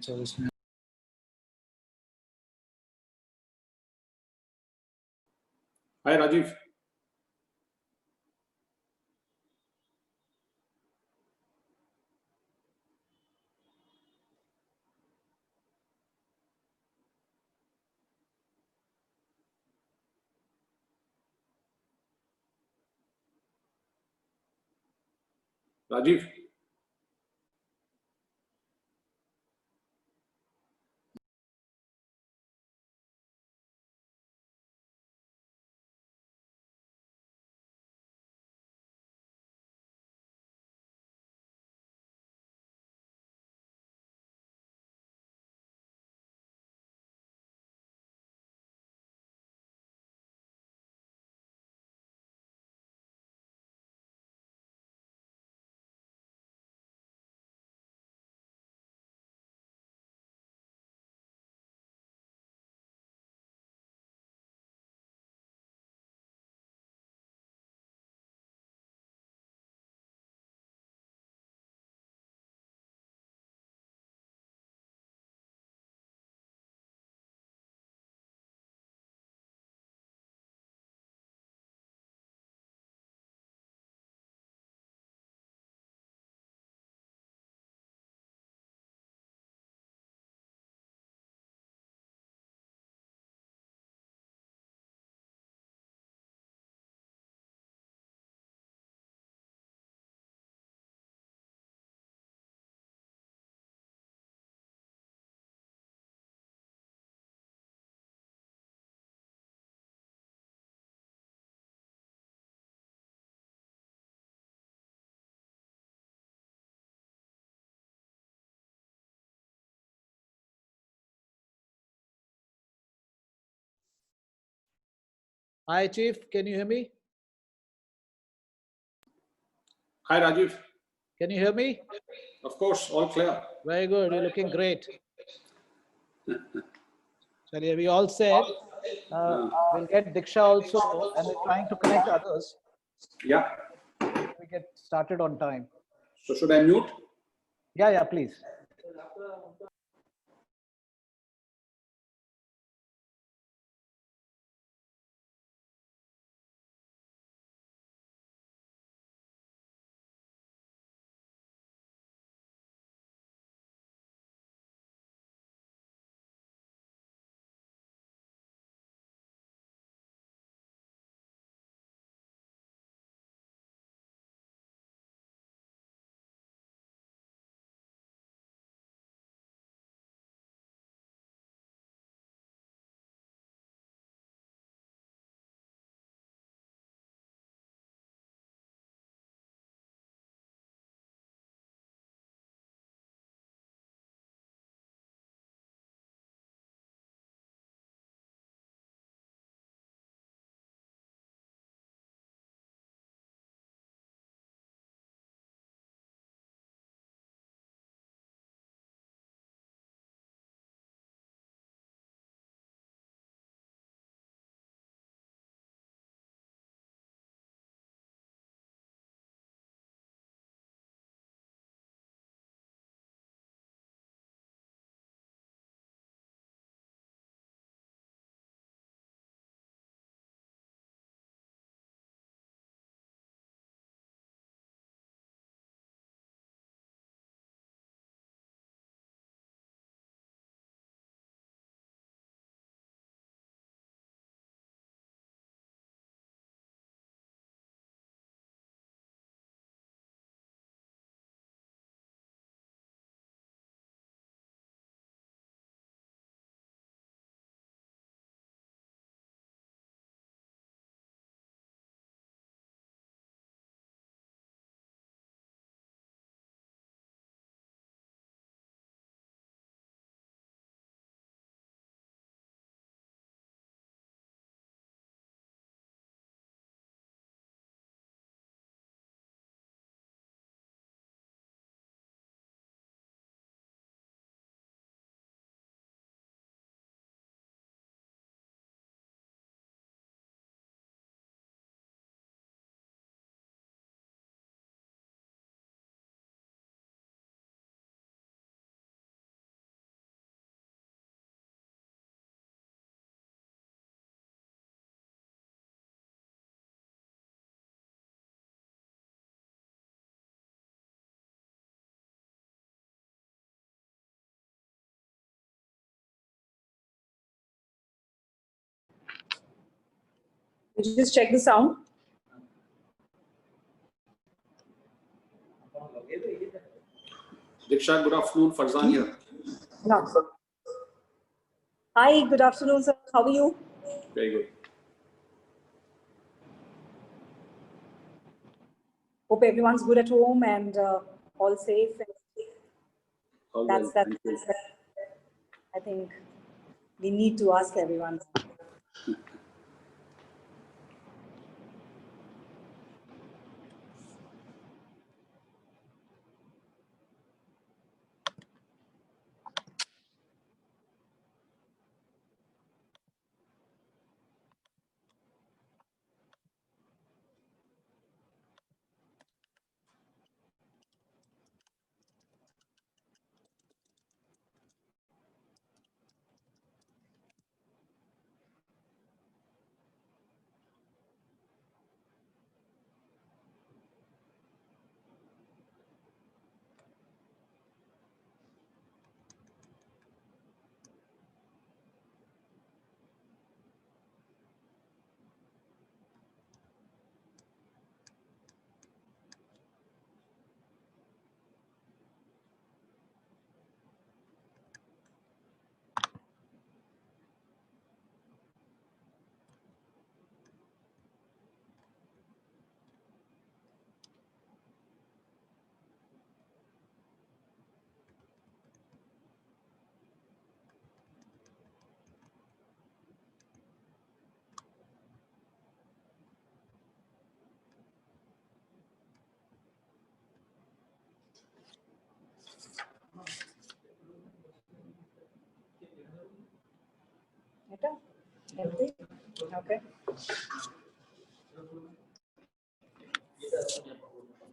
So इसमें Hi, Rajiv. Rajiv. Hi, Chief. Can you hear me? Hi, Rajiv. Can you hear me? Of course, all clear. Very good. You're looking great. Chaliye, we all said we'll get Diksha also, and we're trying to connect others. Yeah. We get started on time. So should I mute? Yeah, please. just check the sound. Diksha, good afternoon. Farzan here. No. Hi, good afternoon, sir. How are you? Very good. Hope everyone's good at home and all safe. All That's well. that. Thank you. I think we need to ask everyone. Empty? Okay.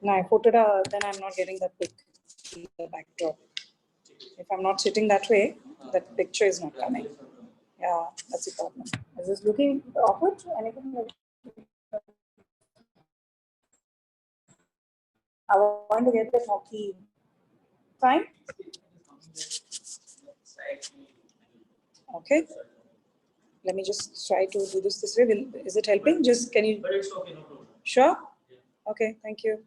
No, I put it, then I'm not getting that pic, the backdrop. If I'm not sitting that way, that picture is not coming. Yeah, that's the problem. Is this looking awkward? Anything like I want to get the hockey. Fine? Okay. Let me just try to do this way. Is it helping? Just can you? But it's okay, no problem. Sure? Okay, thank you.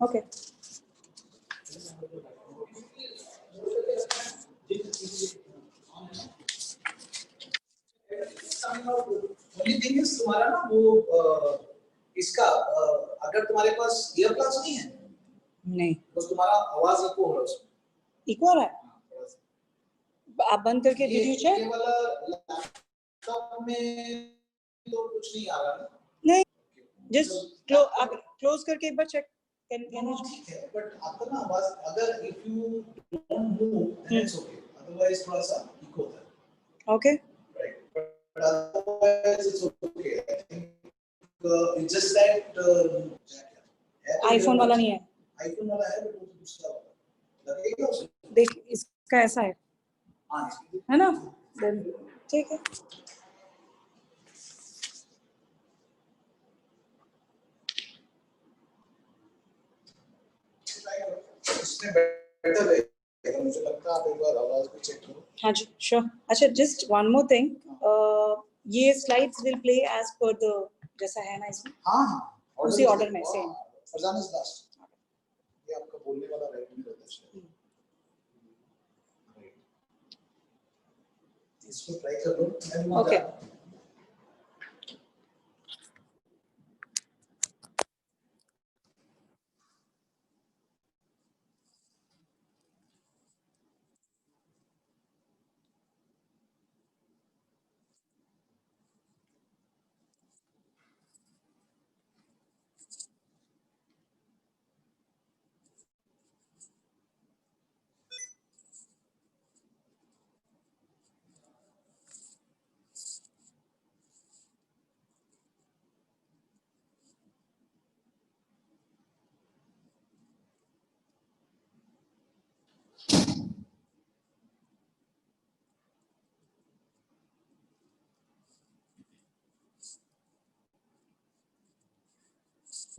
Okay. Only thing is तुम्हारा ना वो इसका अगर तुम्हारे पास ear plugs नहीं है नहीं तो तुम्हारा आवाज इको हो रहा है उसमें इको हो रहा है आप बंद करके did you check? ये वाला लैपटॉप में तो कुछ नहीं आ रहा ना नहीं just आप क्लोज करके एक बार check can you check? But आपका ना आवाज अगर if you don't move then it's okay otherwise थोड़ा सा इको होता है Okay. right but otherwise it's okay I think it's just that iPhone वाला नहीं है iPhone वाला है बट वो दूसरा वाला लगेगा उसे देख इसका ऐसा है हाँ है ना ठीक है इसमें बेटर है मुझे लगता है आप एक बार आवाज भी चेक करो हाँ जी श्योर अच्छा जस्ट वन मोर थिंग ये slides will play as per the जैसा है ना इसमें हाँ उसी ऑर्डर में सेम फरजान इज लास्ट ये आपका बोलने वाला राइट में रहता है इसको ट्राई कर लो okay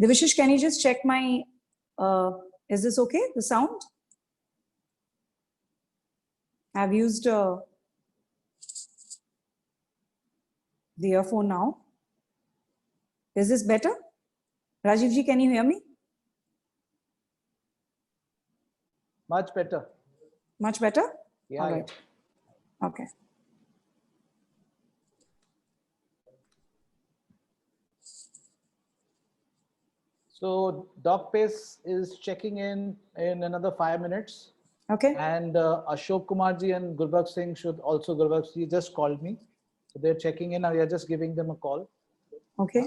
Devashish, can you just check my, is this okay, the sound? I've used the earphone now. Is this better? Rajiv ji, can you hear me? Much better. Much better? Yeah. All right. Okay. So Doc Pace is checking in another 5 minutes. Okay. And Ashok Kumar ji and Gurbux Singh Gurbux ji just called me. So they're checking in. We are just giving them a call. Okay.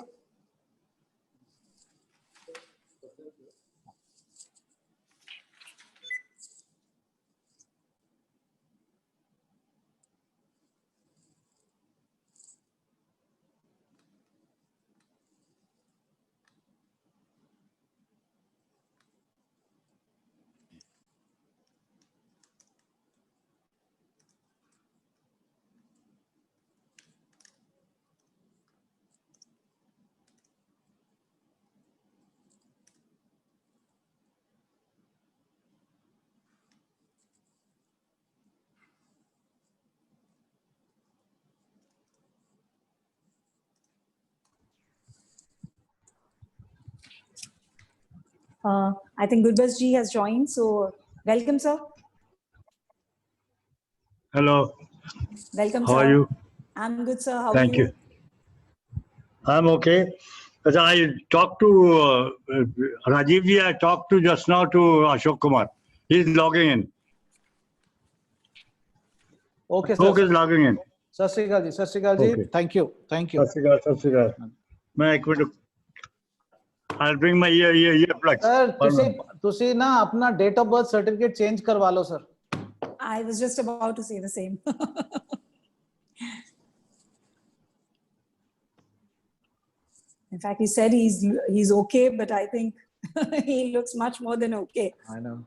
I think Gurbux ji has joined. So welcome, sir. Hello. Welcome, How sir. are you? I'm good, sir. How Thank are you? you. I'm okay. As I talked to Rajiv ji, I talked to just now to Ashok Kumar. He's logging in. Okay, Ashok sir. is logging in. Sat Sri Akal ji. Sat Sri Akal ji. Okay. Thank you. Thank you. Sat Sri Akal, Sat Sri Akal. मैं एक minute I'll bring my earplugs. Sir, तुसी ना अपना date of birth certificate change करवा लो, sir. I was just about to say the same. In fact, he said he's okay, but I think he looks much more than okay. I know.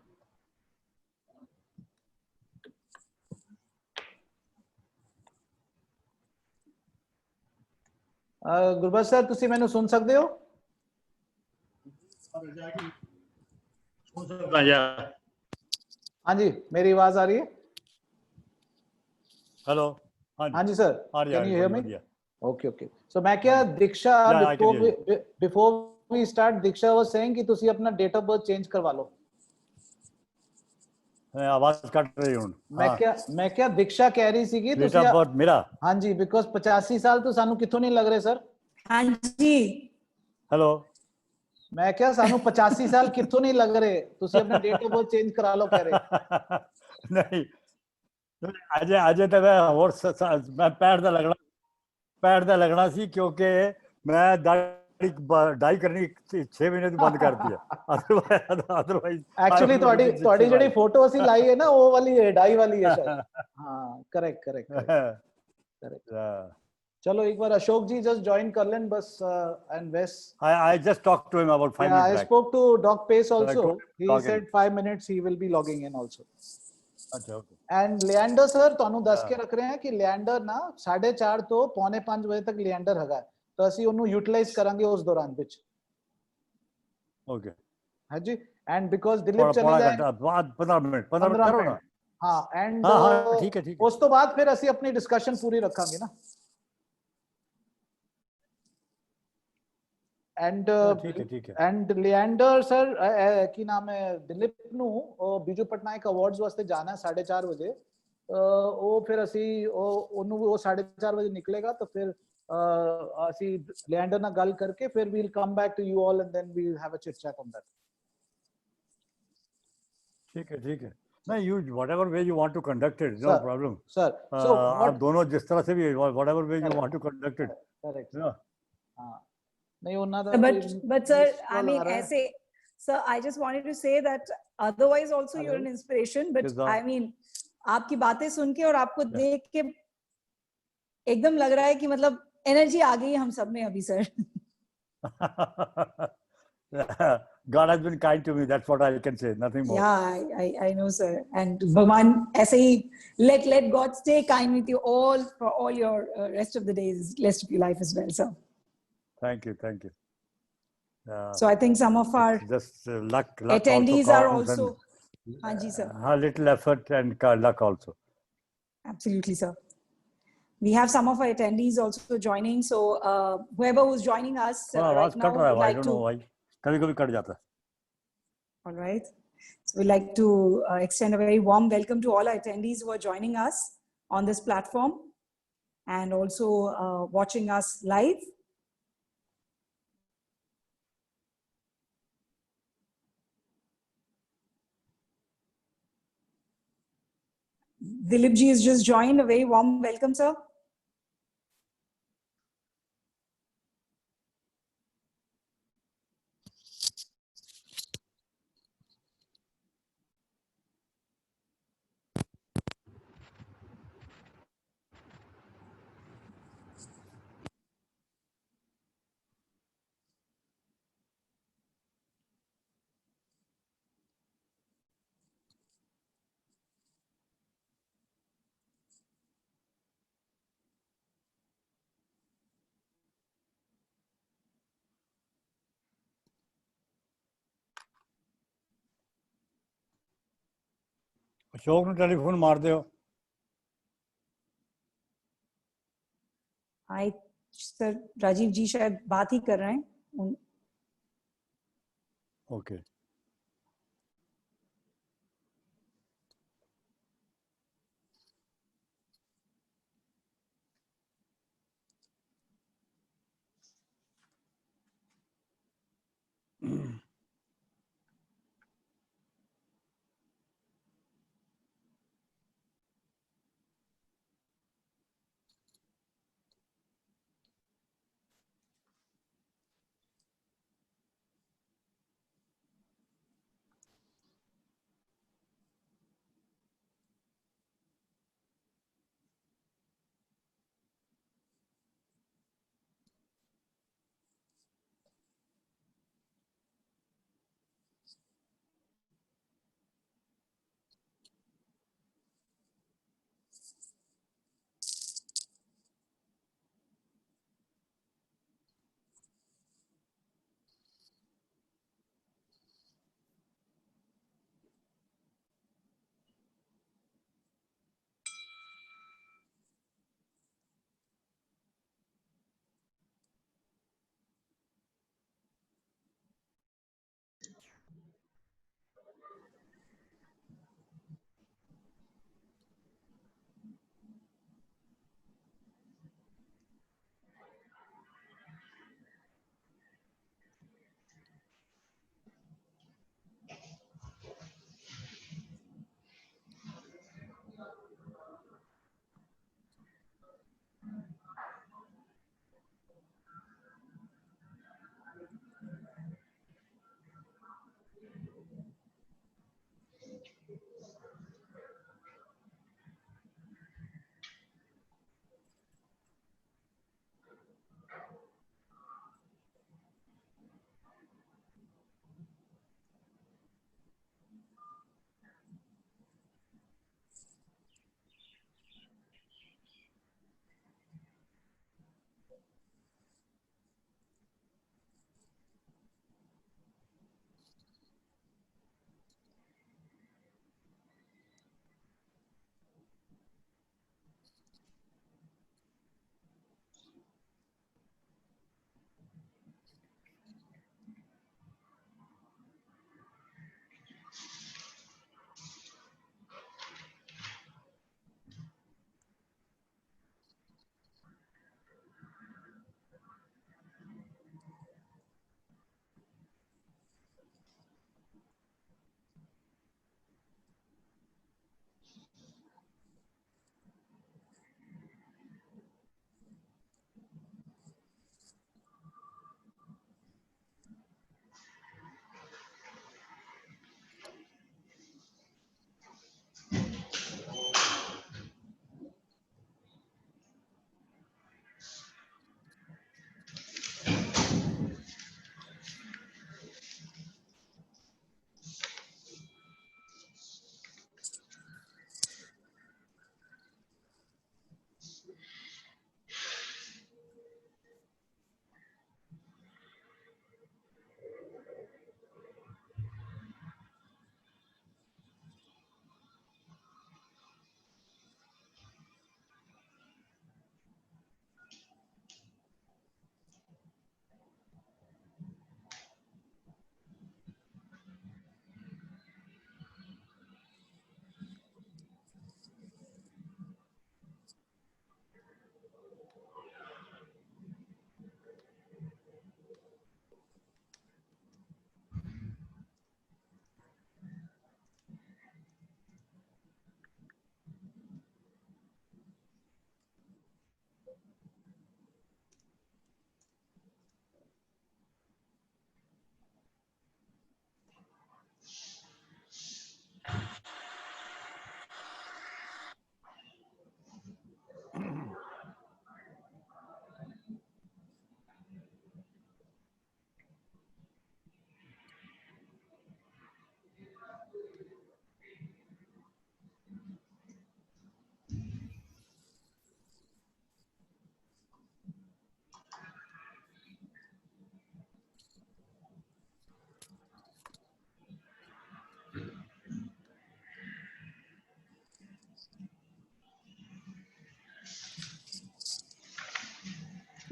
Gurbux sir, ਤੁਸੀਂ ਮੈਨੂੰ ਸੁਣ ਸਕਦੇ ਹੋ? हाँ जी, मेरी आवाज आ रही है? Hello. हाँ जी sir. Can you hear me? Okay, okay. So मैं क्या Diksha before we start, Diksha was saying कि तुसी अपना date of birth change करवा लो. मैं आवाज कट रही हूँ. मैं क्या Diksha कह रही सी कि Date of birth मेरा. हाँ जी, because 85 साल तो सानू किथों नहीं लग रहे सर. हाँ जी. Hello. मैं क्या सानू 85 साल किथों नहीं लग रहे. तुसी अपना date of birth change करा लो कह रहे. नहीं. अजय तो मैं पैर दा लगना सी क्योंकि मैं डाई करनी 6 महीने बंद कर दिया. अदरवाइज एक्चुअली ਤੁਹਾਡੀ ਜਿਹੜੀ ਫੋਟੋ ਅਸੀਂ ਲਾਈ ਹੈ ਨਾ ਉਹ ਵਾਲੀ ਹੈ डाई वाली है शायद. हाँ, करेक्ट. चलो एक बार अशोक जी just join कर लें बस and Vece. I just talked to him about 5 minutes back. I spoke to Doc Pace also. He said 5 minutes he will be logging in also. अच्छा, okay. And Leander sir ਤੁਹਾਨੂੰ ਦੱਸ ਕੇ ਰੱਖ ਰਹੇ ਹਾਂ ਕਿ Leander ਨਾ 4:30 ਤੋਂ 4:45 ਵਜੇ ਤੱਕ Leander ਹੈਗਾ. ਤਾਂ ਅਸੀਂ ਉਹਨੂੰ ਯੂਟਿਲਾਈਜ਼ ਕਰਾਂਗੇ ਉਸ ਦੌਰਾਨ ਵਿੱਚ. Okay. हाँ जी. And because Dilip चले जाए 15 मिनट करो ना. हाँ, and ठीक है. ਉਸ ਤੋਂ ਬਾਅਦ ਫਿਰ ਅਸੀਂ ਆਪਣੀ ਡਿਸਕਸ਼ਨ ਪੂਰੀ ਰੱਖਾਂਗੇ ਨਾ. And Leander sir ਕੀ ਨਾਮ ਹੈ ਦਿਲੀਪ ਨੂੰ ਬਿਜੂ ਪਟਨਾਇਕ ਅਵਾਰਡਸ ਵਾਸਤੇ ਜਾਣਾ 4:30 ਵਜੇ. ਉਹ ਫਿਰ ਅਸੀਂ ਉਹਨੂੰ ਉਹ 4:30 ਵਜੇ ਨਿਕਲੇਗਾ ਤਾਂ ਫਿਰ ਅਸੀਂ Leander ਨਾਲ ਗੱਲ ਕਰਕੇ ਫਿਰ we'll come back to you all and then we'll have a chit chat on that. ठीक है. नहीं, you whatever way you want to conduct it, no problem. Sir, so आप दोनों जिस तरह से भी whatever way you want to conduct it. Correct. Yeah. हाँ. नहीं होना था. But sir, I mean, ऐसे, sir, I just wanted to say that otherwise also you're an inspiration. But I mean, आपकी बातें सुन के और आपको देख के एकदम लग रहा है कि मतलब एनर्जी आ गई है हम सब में अभी sir. God has been kind to me. That's what I can say. Nothing more. Yeah, I know, sir. And Bhagwan, ऐसे ही let God stay kind with you all for all your rest of the days, rest of your life as well, sir. Thank you. So I think some of our just luck attendees also are counts, also. and Hanji, sir. a little effort and luck also. Absolutely, sir. We have some of our attendees also joining. So whoever who's joining us right now would I like don't to. know why. कभी-कभी cut जाता है. All right. So we'd like to extend a very warm welcome to all our attendees who are joining us on this platform and also watching us live. Dilip ji has just joined. A very warm welcome, sir. Ashok ने telephone मार दियो. Hi, sir. Rajiv जी शायद बात ही कर रहे हैं. Okay.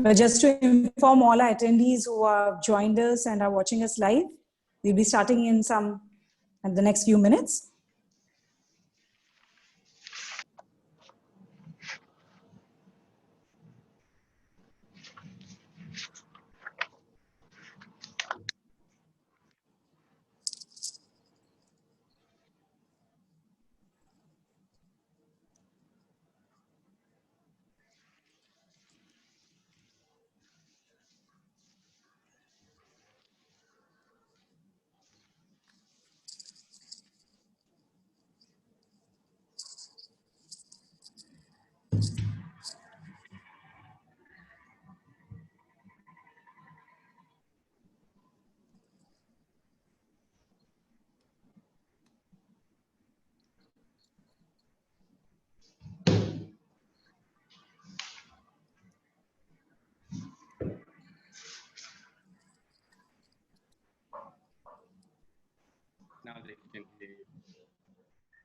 But just to inform all our attendees who have joined us and are watching us live, we'll be starting in the next few minutes.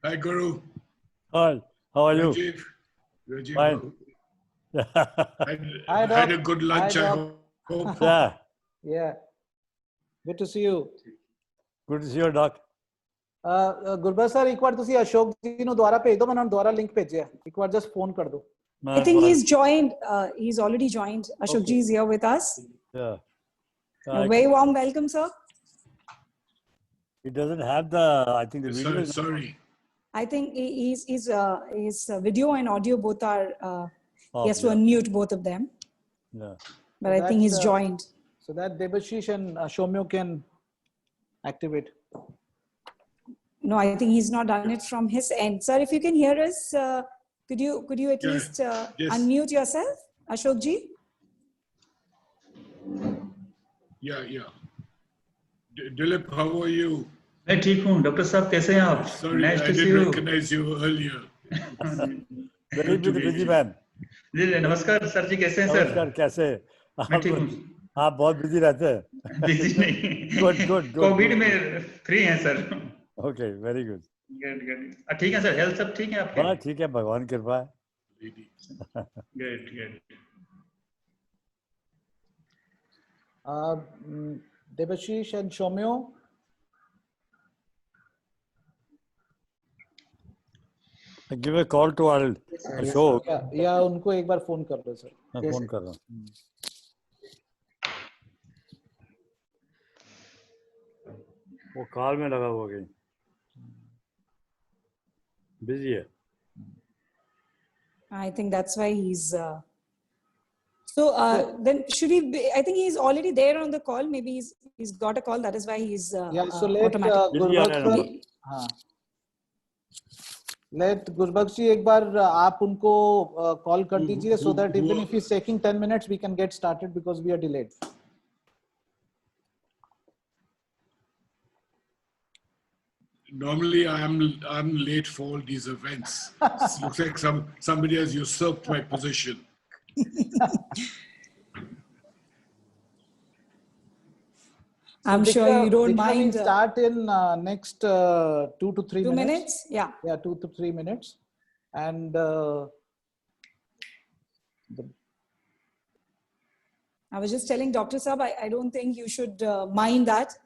Hi, Guru. Hi, how are you? Rajiv. Fine. I had a good lunch, Hi, I Doc. hope. Yeah, Yeah. Good to see you. good to see you, Doc. Gurbakhsh sir ਇੱਕ ਵਾਰ ਤੁਸੀਂ ਅਸ਼ੋਕ ਜੀ ਨੂੰ ਦੁਬਾਰਾ ਭੇਜ ਦਿਓ ਮੈਂ ਉਹਨਾਂ ਨੂੰ ਦੁਬਾਰਾ ਲਿੰਕ ਭੇਜਿਆ ਇੱਕ ਵਾਰ ਜਸਟ ਫੋਨ ਕਰ ਦਿਓ I think he's joined. He's already joined. Ashok ji is here with us. Yeah. A very warm welcome, sir. He doesn't have the, I think the video. Sorry. I think his video and audio both are, he has to yeah. unmute both of them. Yeah. But I think he's joined. so that Debashish and Shomyo can activate. No, I think he's not done it from his end. Sir, if you can hear us, could you at least yes. unmute yourself, Ashok ji? Yeah. Dilip, how are you? मैं ठीक हूँ doctor साहब कैसे हैं आप? Sorry, Nice I to see didn't you. recognize you earlier. Very busy man. जी नमस्कार sir जी कैसे हैं सर? नमस्कार कैसे? मैं ठीक हूँ। आप बहुत बिजी रहते हैं। बिजी नहीं। Good. कोविड में फ्री हैं sir. Okay, very good. Good. ठीक है सर, हेल्थ सब ठीक है आपके? हाँ ठीक है, भगवान की कृपा है। Good. Debashish and Shomyo. Give a call to our Ashok. या उनको एक बार फोन कर लो सर मैं फोन कर रहा हूँ। वो कॉल में लगा हुआ कहीं बिजी है। I think that's why he's. Then should he be? I think he's already there on the call. Maybe he's got a call. That is why he's so let let Gurbux ji एक बार आप उनको call कर दीजिए so that even if he's taking 10 minutes we can get started because we are delayed. Normally, I'm late for all these events. It looks like somebody has usurped my position. I'm sure you don't mind. We'll start in next 2 to 3 minutes. 2 minutes? Yeah. Yeah, 2 to 3 minutes. And I was just telling Dr. Saab, I don't think you should mind that.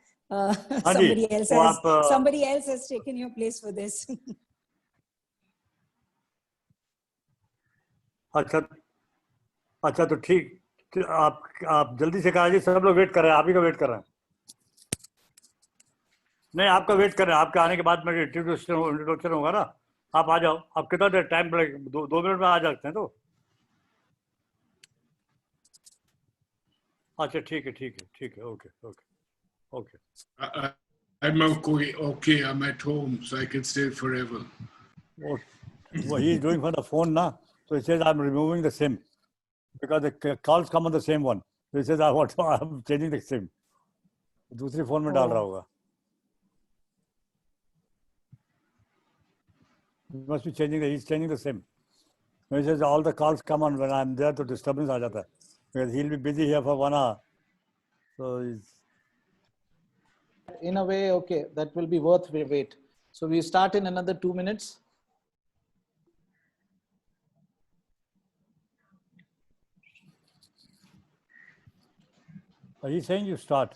Somebody else has taken your place for this. अच्छा तो ठीक आप जल्दी से कहा जी सब लोग wait कर रहे हैं आप ही का वेट कर रहे हैं नहीं आपका वेट कर रहे हैं आपके आने के बाद मेरे इंट्रोडक्शन होगा ना आप आ जाओ आप कितना देर टाइम लगेगा 2 मिनट में आ सकते हैं तो अच्छा ठीक है okay I'm okay. I'm at home, so I can stay forever. What he is doing from the phone now, so he says I'm removing the SIM because the calls come on the same one. So he says I'm changing the SIM. दूसरी phone में डाल रहा होगा. He must be changing he's changing the SIM. So he says all the calls come on when I'm there, तो disturbance आ जाता है. Because he'll be busy here for 1 hour. So he's in a way, okay, that will be worth wait. So we start in another 2 minutes. He's saying you start.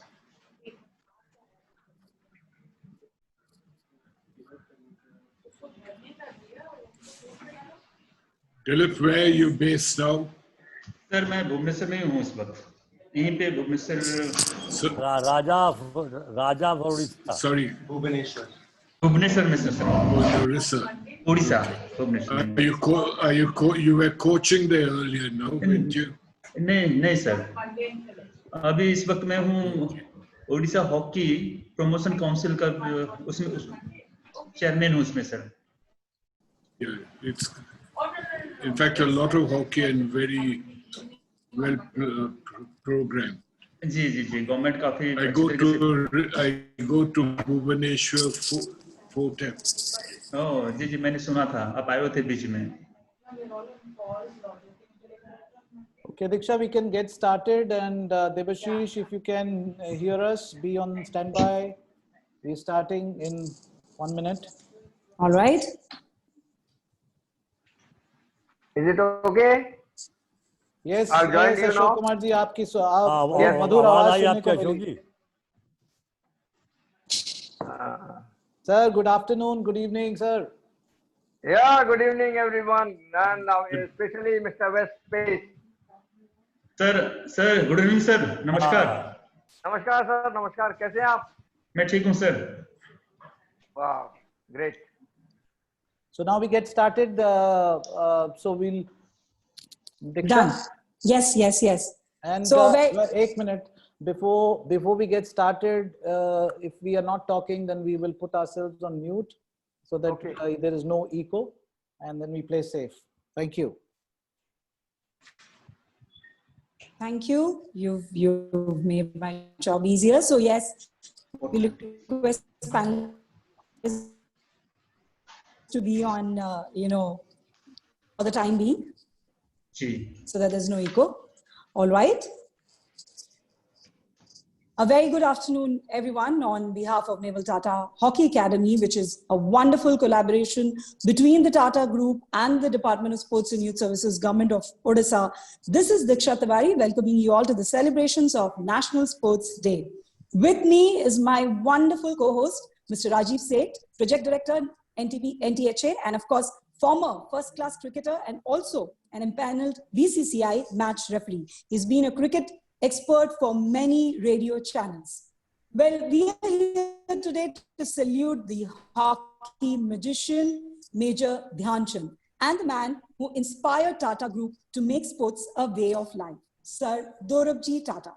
Dilip, where are you based now? Sir मैं भुवनेश्वर में ही हूँ इस वक्त यहीं पे Bhubaneswar Raja of Odisha. Sorry, Bhubaneswar में sir Orissa. Orissa Bhubaneswar You were coaching there earlier, no? Weren't you? नहीं sir अभी इस वक्त मैं हूँ उड़ीसा हॉकी प्रमोशन काउंसिल का उसमें चेयरमैन हूँ उसमें sir Yeah, it's in fact a lot of hockey and very well programmed. जी गवर्नमेंट काफी I go to Bhubaneswar 4 times. Oh जी मैंने सुना था आप आए हुए थे बीच में Okay, Diksha, we can get started, and Debashish, if you can hear us, be on standby. We're starting in 1 minute. All right. Is it okay? Yes, I'll join yes, you Ashok now. Kumar ji, आपकी Yes. मधुर आवाज सुनने को आपकी मिली. Uh, Sir, good afternoon, good evening, sir. yeah, good evening, everyone, and especially Mr. Vece Paes. Sir good evening sir नमस्कार नमस्कार sir, नमस्कार. कैसे हैं आप? मैं ठीक हूँ sir Wow, great. So now we get started. So we'll. Diksha? Done. Yes. And So wait. 1 minute before we get started, if we are not talking, then we will put ourselves on mute so that Okay. there is no echo, and then we play safe. Thank you. Thank you. You've made my job easier. So yes, we request panelists to be on, for the time being, जी so that there's no echo. All right. A very good afternoon, everyone, on behalf of Naval Tata Hockey Academy, which is a wonderful collaboration between the Tata Group and the Department of Sports and Youth Services, Government of Odisha. This is Diksha Tiwari, welcoming you all to the celebrations of National Sports Day. With me is my wonderful co-host, Mr. Rajiv Seth, Project Director, NTHA, and of course, former first-class cricketer and also an empaneled BCCI match referee. He's been a cricket expert for many radio channels. Well, we are here today to salute the hockey magician, Major Dhyan, and the man who inspired Tata Group to make sports a way of life, Sir Dorabji Tata.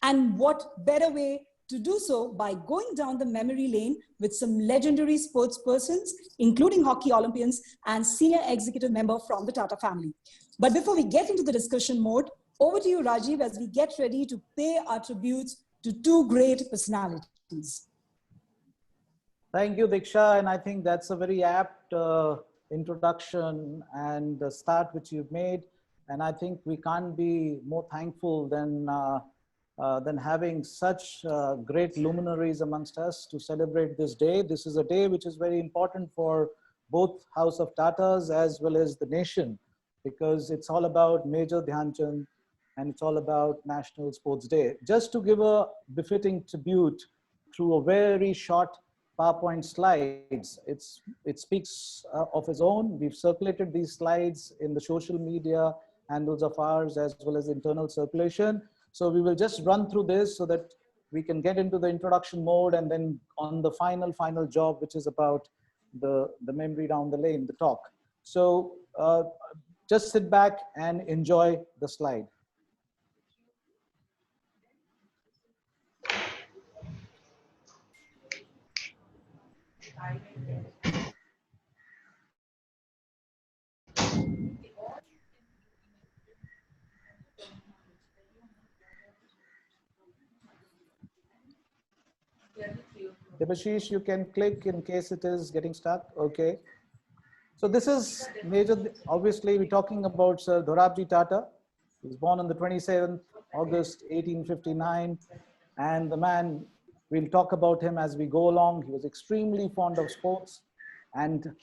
And what better way to do so by going down the memory lane with some legendary sports persons, including hockey Olympians and senior executive member from the Tata family. But before we get into the discussion mode, over to you, Rajiv, as we get ready to pay our tributes to two great personalities. Thank you, Diksha, and I think that's a very apt introduction and the start which you've made. And I think we can't be more thankful than having such great luminaries amongst us to celebrate this day. This is a day which is very important for both House of Tatas as well as the nation, because it's all about Major Dhyan Chand and it's all about National Sports Day. Just to give a befitting tribute through a very short PowerPoint slides, it speaks of its own. We've circulated these slides in the social media handles of ours as well as internal circulation. So we will just run through this so that we can get into the introduction mode and then on the final job, which is about the memory down the lane, the talk. So just sit back and enjoy the slide. Debashish, you can click in case it is getting stuck. Okay. So this is Major, obviously we're talking about Sir Dorabji Tata. He was born on the 27th August 1859, and the man, we'll talk about him as we go along. He was extremely fond of sports, and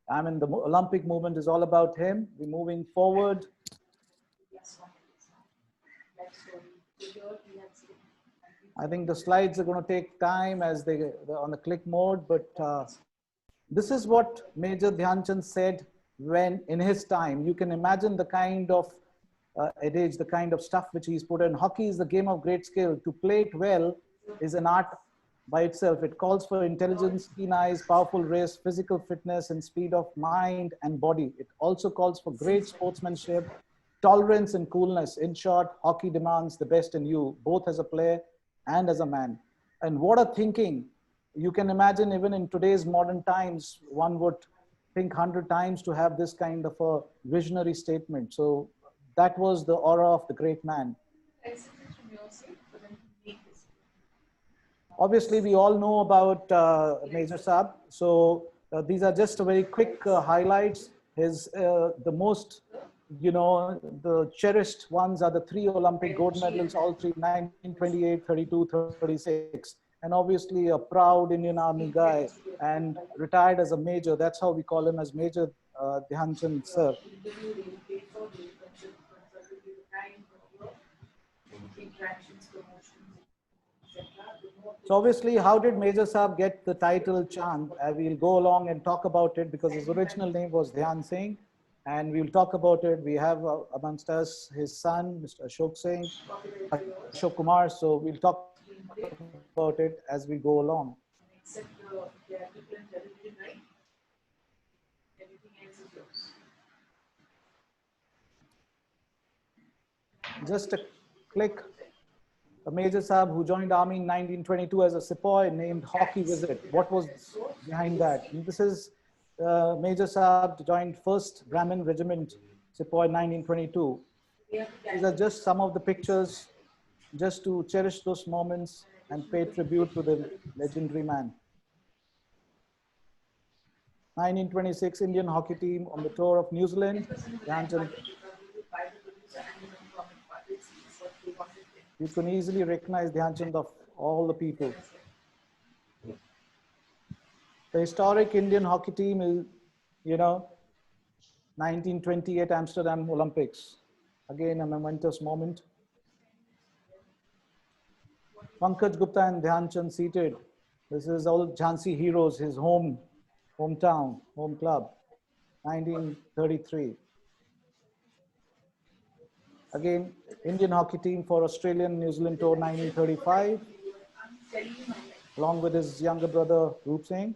I mean the Olympic movement is all about him. We're moving forward. I think the slides are going to take time as they're on the click mode, but this is what Major Dhyan Chand said when in his time. You can imagine the kind of adage, the kind of stuff which he's put in. Hockey is the game of great skill. To play it well is an art by itself. It calls for intelligence, keen eyes, powerful wrist, physical fitness, and speed of mind and body. It also calls for great sportsmanship, tolerance, and coolness. In short, hockey demands the best in you, both as a player and as a man. And what a thinking. You can imagine even in today's modern times, one would think 100 times to have this kind of a visionary statement. So that was the aura of the great man. Obviously, we all know about Major Saab. So these are just a very quick highlights. His the most, the cherished ones are the 3 Olympic gold medals, all 3, 1928, 32, 36. And obviously a proud Indian Army guy and retired as a major. That's how we call him, as Major Dhyan Chand sir. So obviously, how did Major Saab get the title Chand? We'll go along and talk about it because his original name was Dhyan Singh. And we'll talk about it. We have amongst us his son, Mr. Ashok Singh, Ashok Kumar. So we'll talk about it as we go along. Just a click. A Major Saab who joined army in 1922 as a sepoy named Hockey Visit. What was behind that? And this is Major Saab joined 1st Brahmin Regiment Sepoy 1922. These are just some of the pictures just to cherish those moments and pay tribute to the legendary man. 1926 Indian hockey team on the tour of New Zealand. You can easily recognize Dhyan Chand of all the people. The historic Indian hockey team is, 1928 Amsterdam Olympics. Again, a momentous moment. Pankaj Gupta and Dhyan Chand seated. This is all Jhansi heroes, his hometown, home club, 1933. Again, Indian hockey team for Australian New Zealand tour 1935, along with his younger brother Roop Singh.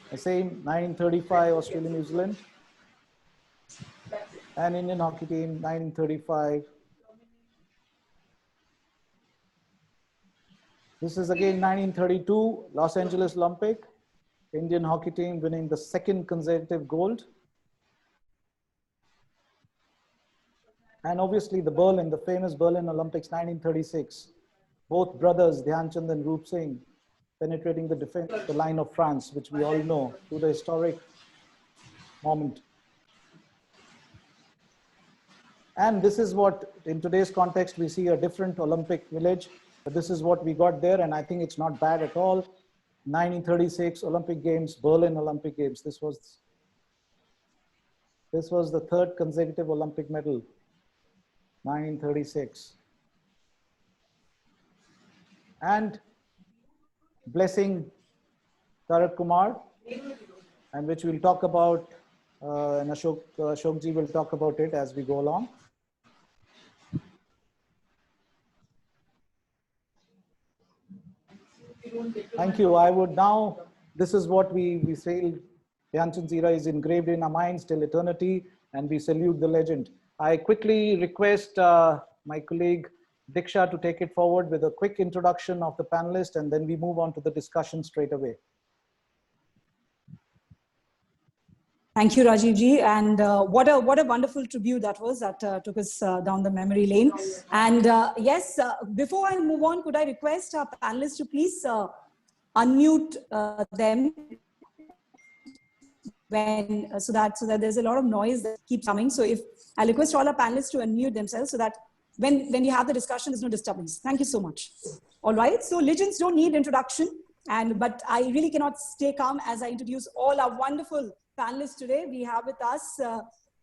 The same 1935 Australian New Zealand. And Indian hockey team 1935. This is again 1932 Los Angeles Olympic. Indian hockey team winning the 2nd consecutive gold. And obviously the Berlin, the famous Berlin Olympics 1936. Both brothers, Dhyan Chand and Roop Singh, penetrating the defense, the line of France, which we all know, to the historic moment. And this is what, in today's context, we see a different Olympic village, but this is what we got there, and I think it's not bad at all. 1936 Olympic Games, Berlin Olympic Games. This was the 3rd consecutive Olympic medal. 1936. And blessing Ashok Kumar, and which we'll talk about, and Ashokji will talk about it as we go along. Thank you. I would now, this is what we say, Dhyan Chand's era is engraved in our minds till eternity, and we salute the legend. I quickly request my colleague Diksha to take it forward with a quick introduction of the panelists, and then we move on to the discussion straight away. Thank you, Rajiv ji, and what a wonderful tribute that was. That took us down the memory lane. And yes, before I move on, could I request our panelists to please unmute them when so that there's a lot of noise that keeps coming. So if I request all our panelists to unmute themselves so that when you have the discussion, there's no disturbance. Thank you so much. All right. So legends don't need introduction, but I really cannot stay calm as I introduce all our wonderful panelists today. We have with us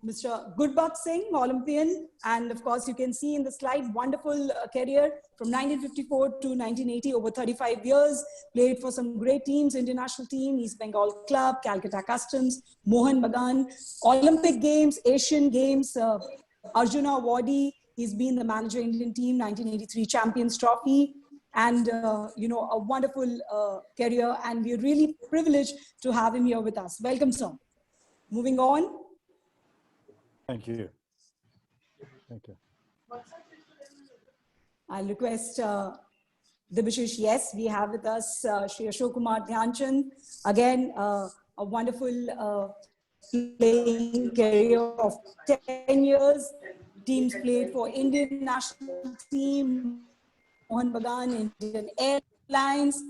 Mr. Gurbux Singh, Olympian, and of course you can see in the slide, wonderful career from 1954 to 1980, over 35 years, played for some great teams, Indian national team, East Bengal Club, Calcutta Customs, Mohan Bagan, Olympic Games, Asian Games, Arjuna Awardee. He's been the manager Indian team, 1983 Champions Trophy, and you know, a wonderful career, and we're really privileged to have him here with us. Welcome, sir. Moving on. Thank you. Thank you. I'll request Dibashish. Yes, we have with us Shri Ashok Kumar Dhyan. Again, a wonderful playing career of 10 years. Teams played for Indian national team, Mohan Bagan, Indian Airlines,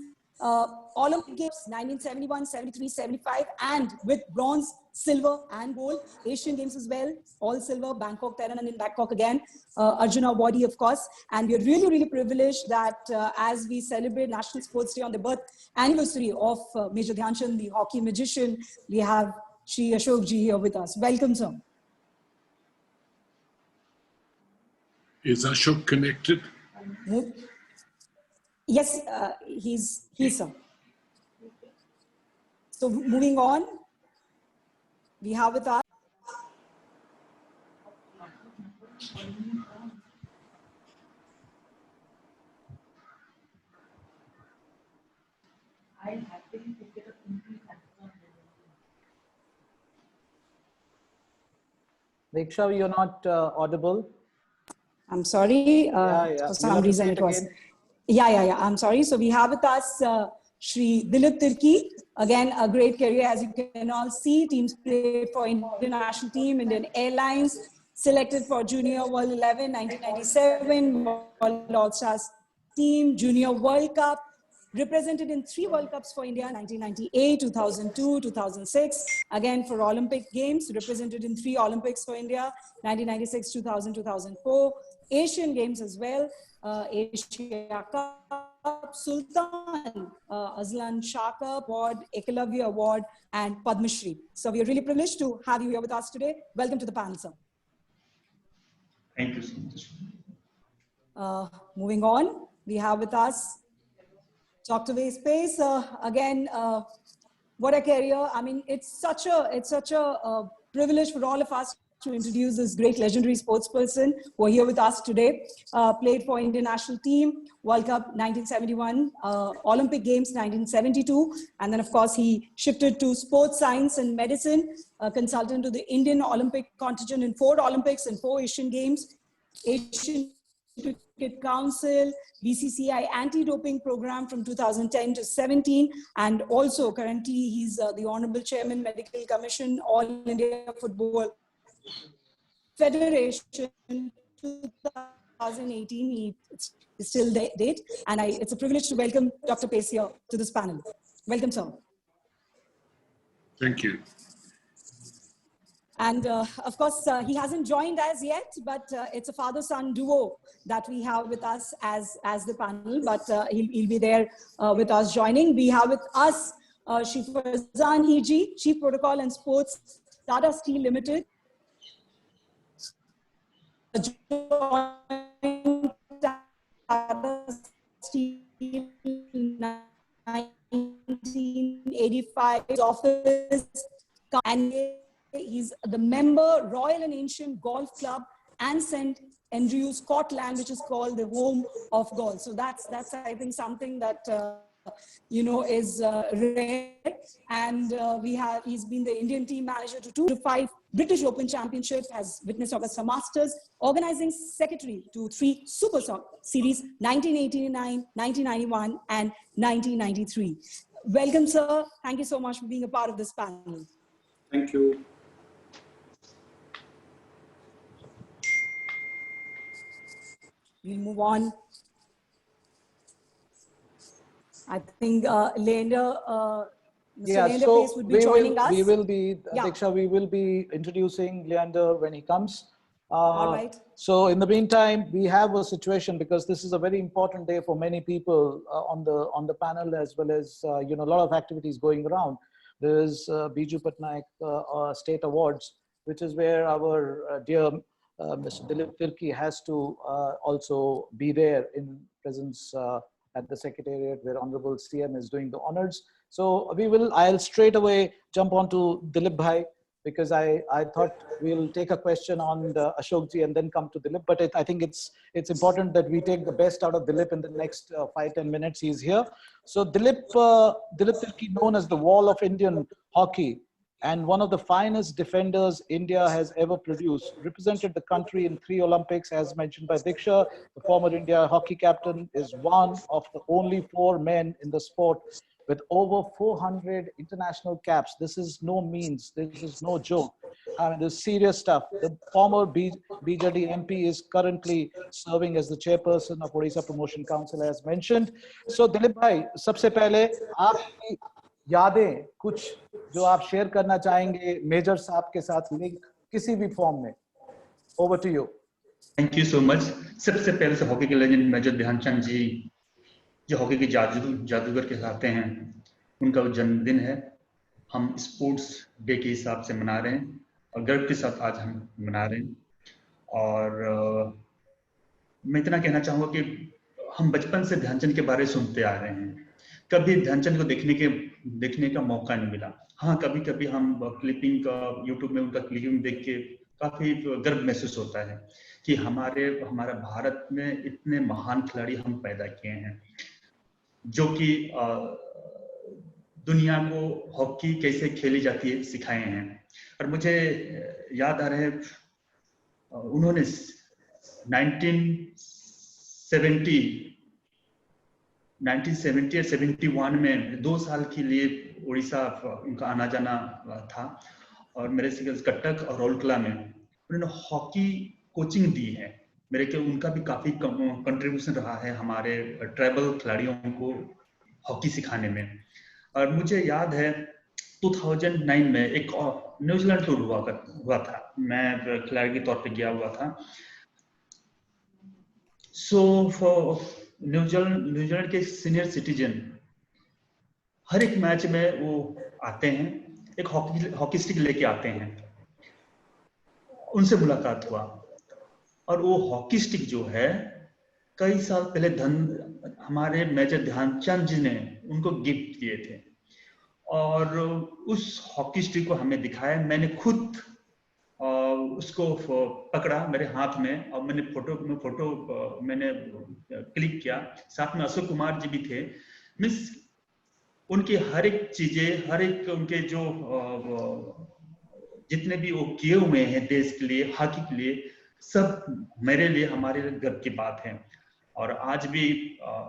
Olympic Games 1971, 73, 75, and with bronze, silver, and gold. Asian Games as well, all silver, Bangkok, Tehran, and in Bangkok again. Arjuna Awardee, of course. And we're really, really privileged that as we celebrate National Sports Day on the birth anniversary of Major Dhyan Chand, the hockey magician, we have Shri Ashok ji here with us. Welcome, sir. Is Ashok connected? Yes, he's sir. So moving on, we have with us Diksha, you're not audible. I'm sorry, Yeah. for some reason it was. Yeah. I'm sorry. So we have with us Shri Dilip Tirkey. Again, a great career, as you can all see. Teams played for Indian national team, Indian Airlines, selected for Junior World 11, 1997, World All-Stars team, Junior World Cup, represented in 3 World Cups for India, 1998, 2002, 2006. Again, for Olympic Games, represented in 3 Olympics for India, 1996, 2000, 2004. Asian Games as well, Asia Cup, Sultan Azlan Shah Cup Award, Ekalavya Award, and Padma Shri. So we are really privileged to have you here with us today. Welcome to the panel, sir. Thank you so much. Moving on, we have with us Dr. Vece Paes. Again, what a career. I mean, it's such a privilege for all of us to introduce this great legendary sports person who are here with us today. Played for Indian national team, World Cup 1971, Olympic Games 1972. And then of course he shifted to sports science and medicine, consultant to the Indian Olympic contingent in 4 Olympics and 4 Asian Games, Asian Cricket Council, BCCI anti-doping program from 2010 to 17, and also currently he's the Honorable Chairman, Medical Commission, All India Football Federation 2018. It's still date, and it's a privilege to welcome Dr. Paes here to this panel. Welcome, sir. Thank you. And of course, he hasn't joined us yet, but it's a father-son duo that we have with us as the panel, but he'll be there with us joining. We have with us Shri Farzan Heerjee, Chief Protocol and Sports, Tata Steel Limited. Tata Steel 1985 office, and he's the member Royal and Ancient Golf Club and St. Andrews, Scotland, which is called the home of golf. So that's I think something that is rare. And he's been the Indian team manager to 2 to 5 British Open Championship, has witnessed Augusta Masters, organizing secretary to 3 Super Series, 1989, 1991, and 1993. Welcome, sir. Thank you so much for being a part of this panel. Thank you. We'll move on. I think Leander, Leander Paes would be joining us. We will be, Diksha, we will be introducing Leander when he comes. All right. So in the meantime, we have a situation, because this is a very important day for many people on the panel, as well as a lot of activities going around. There is Biju Patnaik State Awards which is where our dear Mr. Dilip Tirkey has to also be there in presence at the Secretariat, where Honorable CM is doing the honors. So I'll straight away jump on to Dilip Bhai, because I thought we'll take a question on the Ashok ji and then come to Dilip. But I think it's important that we take the best out of Dilip in the next 5-10 minutes. He's here. So Dilip Tirkey, known as the Wall of Indian Hockey, and one of the finest defenders India has ever produced, represented the country in 3 Olympics, as mentioned by Diksha. The former India hockey captain is one of the only 4 men in the sport with over 400 international caps. This is no means, this is no joke. I mean, this is serious stuff. The former BJD MP is currently serving as the chairperson of Odisha Promotion Council, as mentioned. So Dilip Bhai, सबसे पहले आपकी यादें कुछ जो आप share करना चाहेंगे major साहब के साथ लिंक किसी भी फॉर्म में. Over to you. Thank you so much. सबसे पहले से हॉकी के लेजेंड मेजर ध्यानचंद जी, जो हॉकी के जादूगर कहलाते हैं, उनका जन्मदिन है. हम स्पोर्ट्स डे के हिसाब से मना रहे हैं और गर्व के साथ आज हम मना रहे हैं. और मैं इतना कहना चाहूँगा कि हम बचपन से ध्यानचंद के बारे में सुनते आ रहे हैं. कभी ध्यानचंद को देखने का मौका नहीं मिला. हाँ, कभी कभी हम क्लिपिंग का यूट्यूब में उनका क्लिपिंग देख के काफी गर्व महसूस होता है कि हमारा भारत में इतने महान खिलाड़ी हम पैदा किए हैं, जो कि दुनिया को हॉकी कैसे खेली जाती है सिखाए हैं. और मुझे याद आ रहा है, उन्होंने 1970 और 71 में 2 साल के लिए उड़ीसा उनका आना जाना था, और मेरे से कटक और रौलकला में उन्होंने हॉकी कोचिंग दी है. मेरे के उनका भी काफी कंट्रीब्यूशन रहा है हमारे ट्राइबल खिलाड़ियों को हॉकी सिखाने में. और मुझे याद है 2009 में एक न्यूजीलैंड टूर हुआ था. मैं खिलाड़ी के तौर पे गया हुआ था. सो न्यूजीलैंड के सीनियर सिटीजन हर एक मैच में वो आते हैं, एक हॉकी स्टिक लेके आते हैं. उनसे मुलाकात हुआ, और वो हॉकी स्टिक जो है कई साल पहले हमारे मेजर ध्यानचंद जी ने उनको गिफ्ट किए थे. और उस हॉकी स्टिक को हमें दिखाया. मैंने खुद उसको पकड़ा मेरे हाथ में, और मैंने फोटो मैंने क्लिक किया. साथ में अशोक कुमार जी भी थे. मीन्स उनकी हर एक चीजें, हर एक उनके जो जितने भी वो किए हुए हैं देश के लिए, हॉकी के लिए, सब मेरे लिए, हमारे लिए गर्व की बात है. और आज भी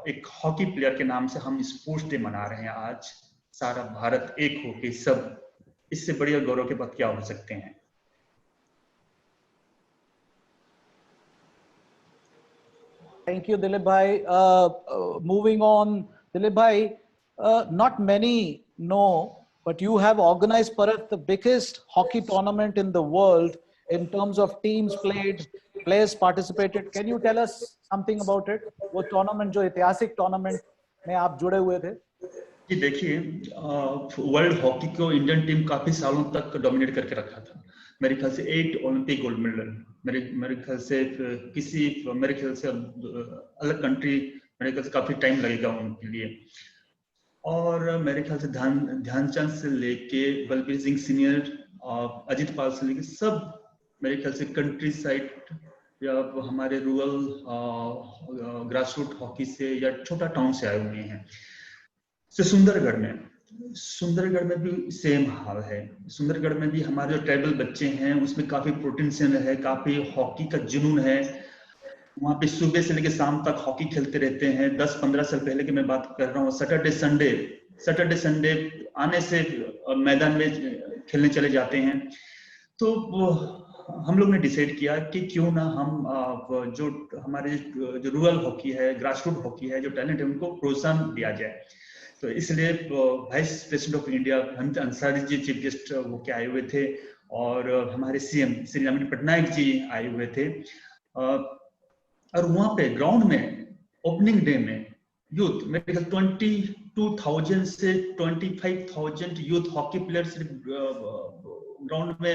एक हॉकी प्लेयर के नाम से हम स्पोर्ट्स डे मना रहे हैं. आज सारा भारत एक होके सब, इससे बढ़िया गौरव के बात क्या हो सकते हैं. Thank you, Dilip Bhai. Moving on, Dilip Bhai, not many know, but you have organized perhaps the biggest hockey tournament in the world in terms of teams played, players participated. Can you tell us something about it? वो tournament जो ऐतिहासिक tournament में आप जुड़े हुए थे? जी देखिए, world hockey को इंडियन टीम काफी सालों तक डोमिनेट करके रखा था. मेरे ख्याल से 8 ओलंपिक गोल्ड मेडल, मेरे ख्याल से मेरे ख्याल से अलग कंट्री, मेरे ख्याल से काफी टाइम लगेगा उनके लिए. और मेरे ख्याल से ध्यानचंद से लेके बलबीर सिंह सीनियर, अजित पाल से लेके सब मेरे ख्याल से कंट्री साइड या हमारे रूरल ग्रासरूट हॉकी से या छोटा टाउन से आए हुए हैं. सुंदरगढ़ में भी सेम हाल है. सुंदरगढ़ में भी हमारे जो ट्राइबल बच्चे हैं उसमें काफी पोटेंशियल है, काफी हॉकी का जुनून है. वहाँ पे सुबह से लेकर शाम तक हॉकी खेलते रहते हैं. 10-15 साल पहले की मैं बात कर रहा हूँ. सैटरडे संडे आने से मैदान में खेलने चले जाते हैं. तो हम लोग ने डिसाइड किया कि क्यों ना हम जो हमारे जो रूरल हॉकी है, ग्रासरूट हॉकी है, जो टैलेंट है, उनको प्रोत्साहन दिया जाए. तो इसलिए vice president of India Hamid Ansari ji chief guest वो के आए हुए थे, और हमारे सीएम श्री नवीन पटनायक जी आए हुए थे. और वहाँ पे ग्राउंड में ओपनिंग डे में यूथ, मेरे ख्याल 22,000 से 25,000 यूथ हॉकी प्लेयर्स ग्राउंड में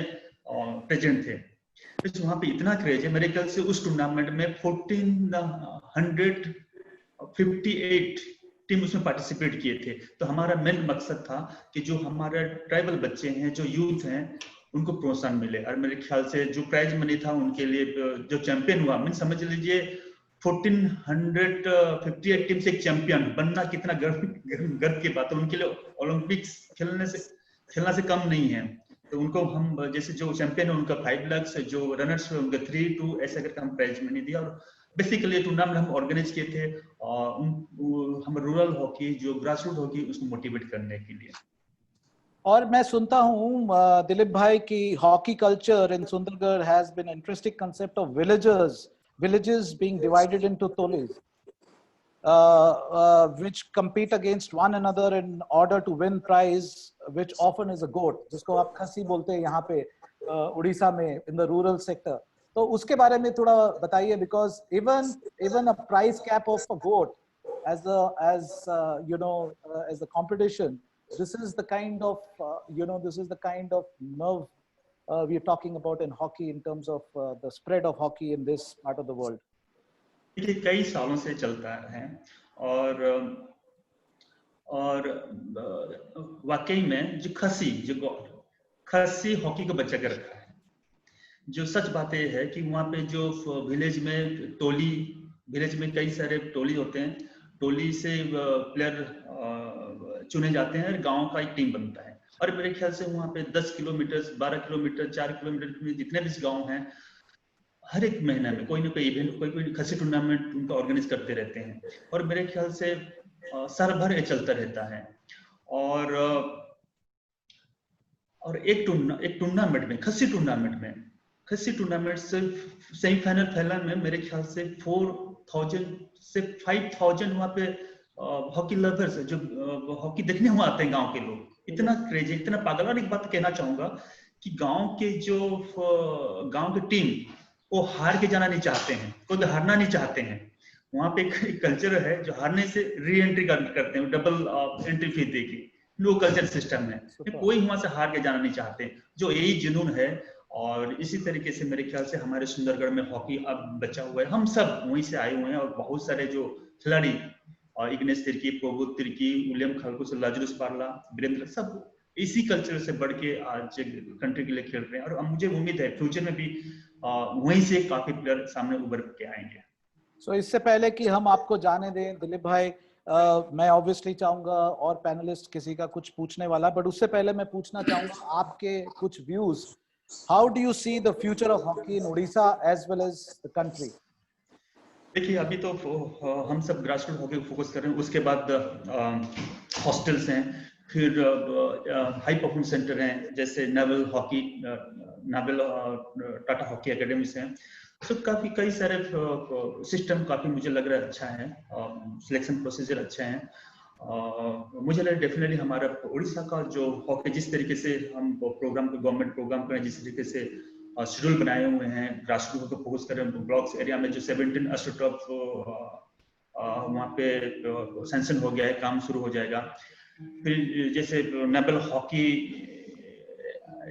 प्रेजेंट थे। तो वहाँ पे इतना क्रेज है, मेरे ख्याल से उस टूर्नामेंट में 1458 टीम उसमें पार्टिसिपेट किए थे। तो हमारा मेन मकसद था कि जो हमारे ट्राइबल बच्चे हैं, जो यूथ हैं, उनको प्रोत्साहन मिले। और मेरे ख्याल से जो प्राइज मनी था उनके लिए, जो चैंपियन हुआ, मैं समझ लीजिए 1458 टीम से एक चैंपियन बनना कितना गर्व की बात है। उनके लिए ओलंपिक्स खेलना से कम नहीं है। तो उनको हम जैसे जो चैंपियन है उनका 5 लाख, जो रनर्स हुए उनका 3-2 ऐसे करके हम प्राइज मनी दिया। और बेसिकली टूर्नामेंट हम ऑर्गेनाइज किए थे और हम रूरल हॉकी, जो ग्रास रूट हॉकी, उसको मोटिवेट करने के लिए। और मैं सुनता हूँ दिलीप भाई की hockey culture in Sundargarh has been interesting concept of villages being divided into tolis, which compete against one another in order to win prize, which often is a goat, जिसको आप खसी बोलते हैं यहाँ पे उड़ीसा में in the rural sector. तो उसके बारे में थोड़ा बताइए, because even a prize cap of a goat as a competition, this is the kind of nerve we are talking about in hockey in terms of the spread of hockey in this part of the world. ये कई सालों से चलता है और वाकई में जो खसी हॉकी का बच्चा कर रखा है। जो सच बात यह है कि वहाँ पे जो विलेज में कई सारे टोली होते हैं, टोली से प्लेयर चुने जाते हैं और गांव का एक टीम बनता है। और मेरे ख्याल से वहाँ पे 10 किलोमीटर, 12 किलोमीटर, 4 किलोमीटर में जितने भी गांव हैं, हर एक महीने में कोई ना कोई इवेंट, कोई खसी टूर्नामेंट उनका ऑर्गेनाइज करते रहते हैं। और मेरे ख्याल से साल भर ये चलता रहता है। और एक टूर्नामेंट में, खसी टूर्नामेंट से सेमीफाइनल में मेरे ख्याल से 4000 से 5000 वहाँ पे हॉकी लवर्स, जो हॉकी देखने वहाँ आते हैं गांव के लोग। इतना क्रेज है, इतना पागल। और एक बात कहना चाहूंगा कि गांव की टीम वो हार के जाना नहीं चाहते हैं, कोई हारना नहीं चाहते हैं। वहाँ पे एक कल्चर है जो हारने से री एंट्री करते हैं, डबल एंट्री फी देके, लो कल्चर सिस्टम है। कोई वहां से हार के जाना नहीं चाहते, जो यही जुनून है। और इसी तरीके से मेरे ख्याल से हमारे सुंदरगढ़ में हॉकी अब बचा हुआ है। हम सब वहीं से आए हुए हैं और बहुत सारे जो खिलाड़ी, इग्नेश तिर्की, प्रभु तिर्की, विलियम खलकुस, लाजरुस पार्ला, वीरेंद्र, सब इसी कल्चर से बढ़ के आज कंट्री के लिए खेल रहे हैं। और मुझे उम्मीद है फ्यूचर में भी वहीं से काफी प्लेयर सामने उभर के आएंगे। So, इससे पहले कि हम आपको जाने दें दिलीप भाई, मैं ऑब्वियसली चाहूंगा और पैनलिस्ट किसी का कुछ पूछने वाला, बट उससे पहले मैं पूछना चाहूंगा आपके कुछ views. How do you see the future of hockey in Odisha as well as the country? देखिए, अभी तो हम सब ग्रास रूट हॉकी फोकस कर रहे हैं। उसके बाद हॉस्टल्स हैं, फिर हाई परफॉर्मेंस सेंटर हैं, जैसे नेवल टाटा हॉकी एकेडमीज हैं। तो काफी कई सारे सिस्टम काफी मुझे लग रहा है अच्छा है, सिलेक्शन प्रोसीजर अच्छा है। मुझे लग रहा है डेफिनेटली हमारा उड़ीसा का जो हॉकी, जिस तरीके से हम गवर्नमेंट प्रोग्राम करें, जिस तरीके से शेड्यूल बनाए हुए हैं, ग्रास रूट को फोकस कर रहे हैं, ब्लॉक्स एरिया में जो 17 एस्ट्रोटर्फ वहाँ पे सैंक्शन हो गया है, काम शुरू हो जाएगा। फिर जैसे नेवल हॉकी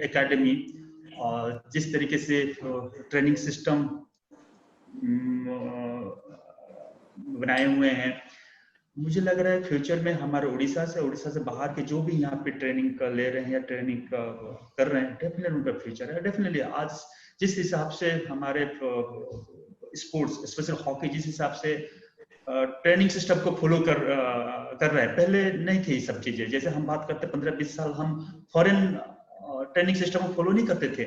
एकेडमी, जिस तरीके से ट्रेनिंग सिस्टम बनाए हुए हैं, मुझे लग रहा है फ्यूचर में हमारे उड़ीसा से बाहर के जो भी यहाँ पे ट्रेनिंग ले रहे हैं या ट्रेनिंग कर रहे हैं, डेफिनेटली उनका फ्यूचर है। डेफिनेटली आज जिस हिसाब से हमारे स्पोर्ट्स, स्पेशल हॉकी, जिस हिसाब से ट्रेनिंग सिस्टम को फॉलो कर रहा है, पहले नहीं थी ये सब चीजें। जैसे हम बात करते 15-20 साल हम फॉरेन ट्रेनिंग सिस्टम को फॉलो नहीं करते थे।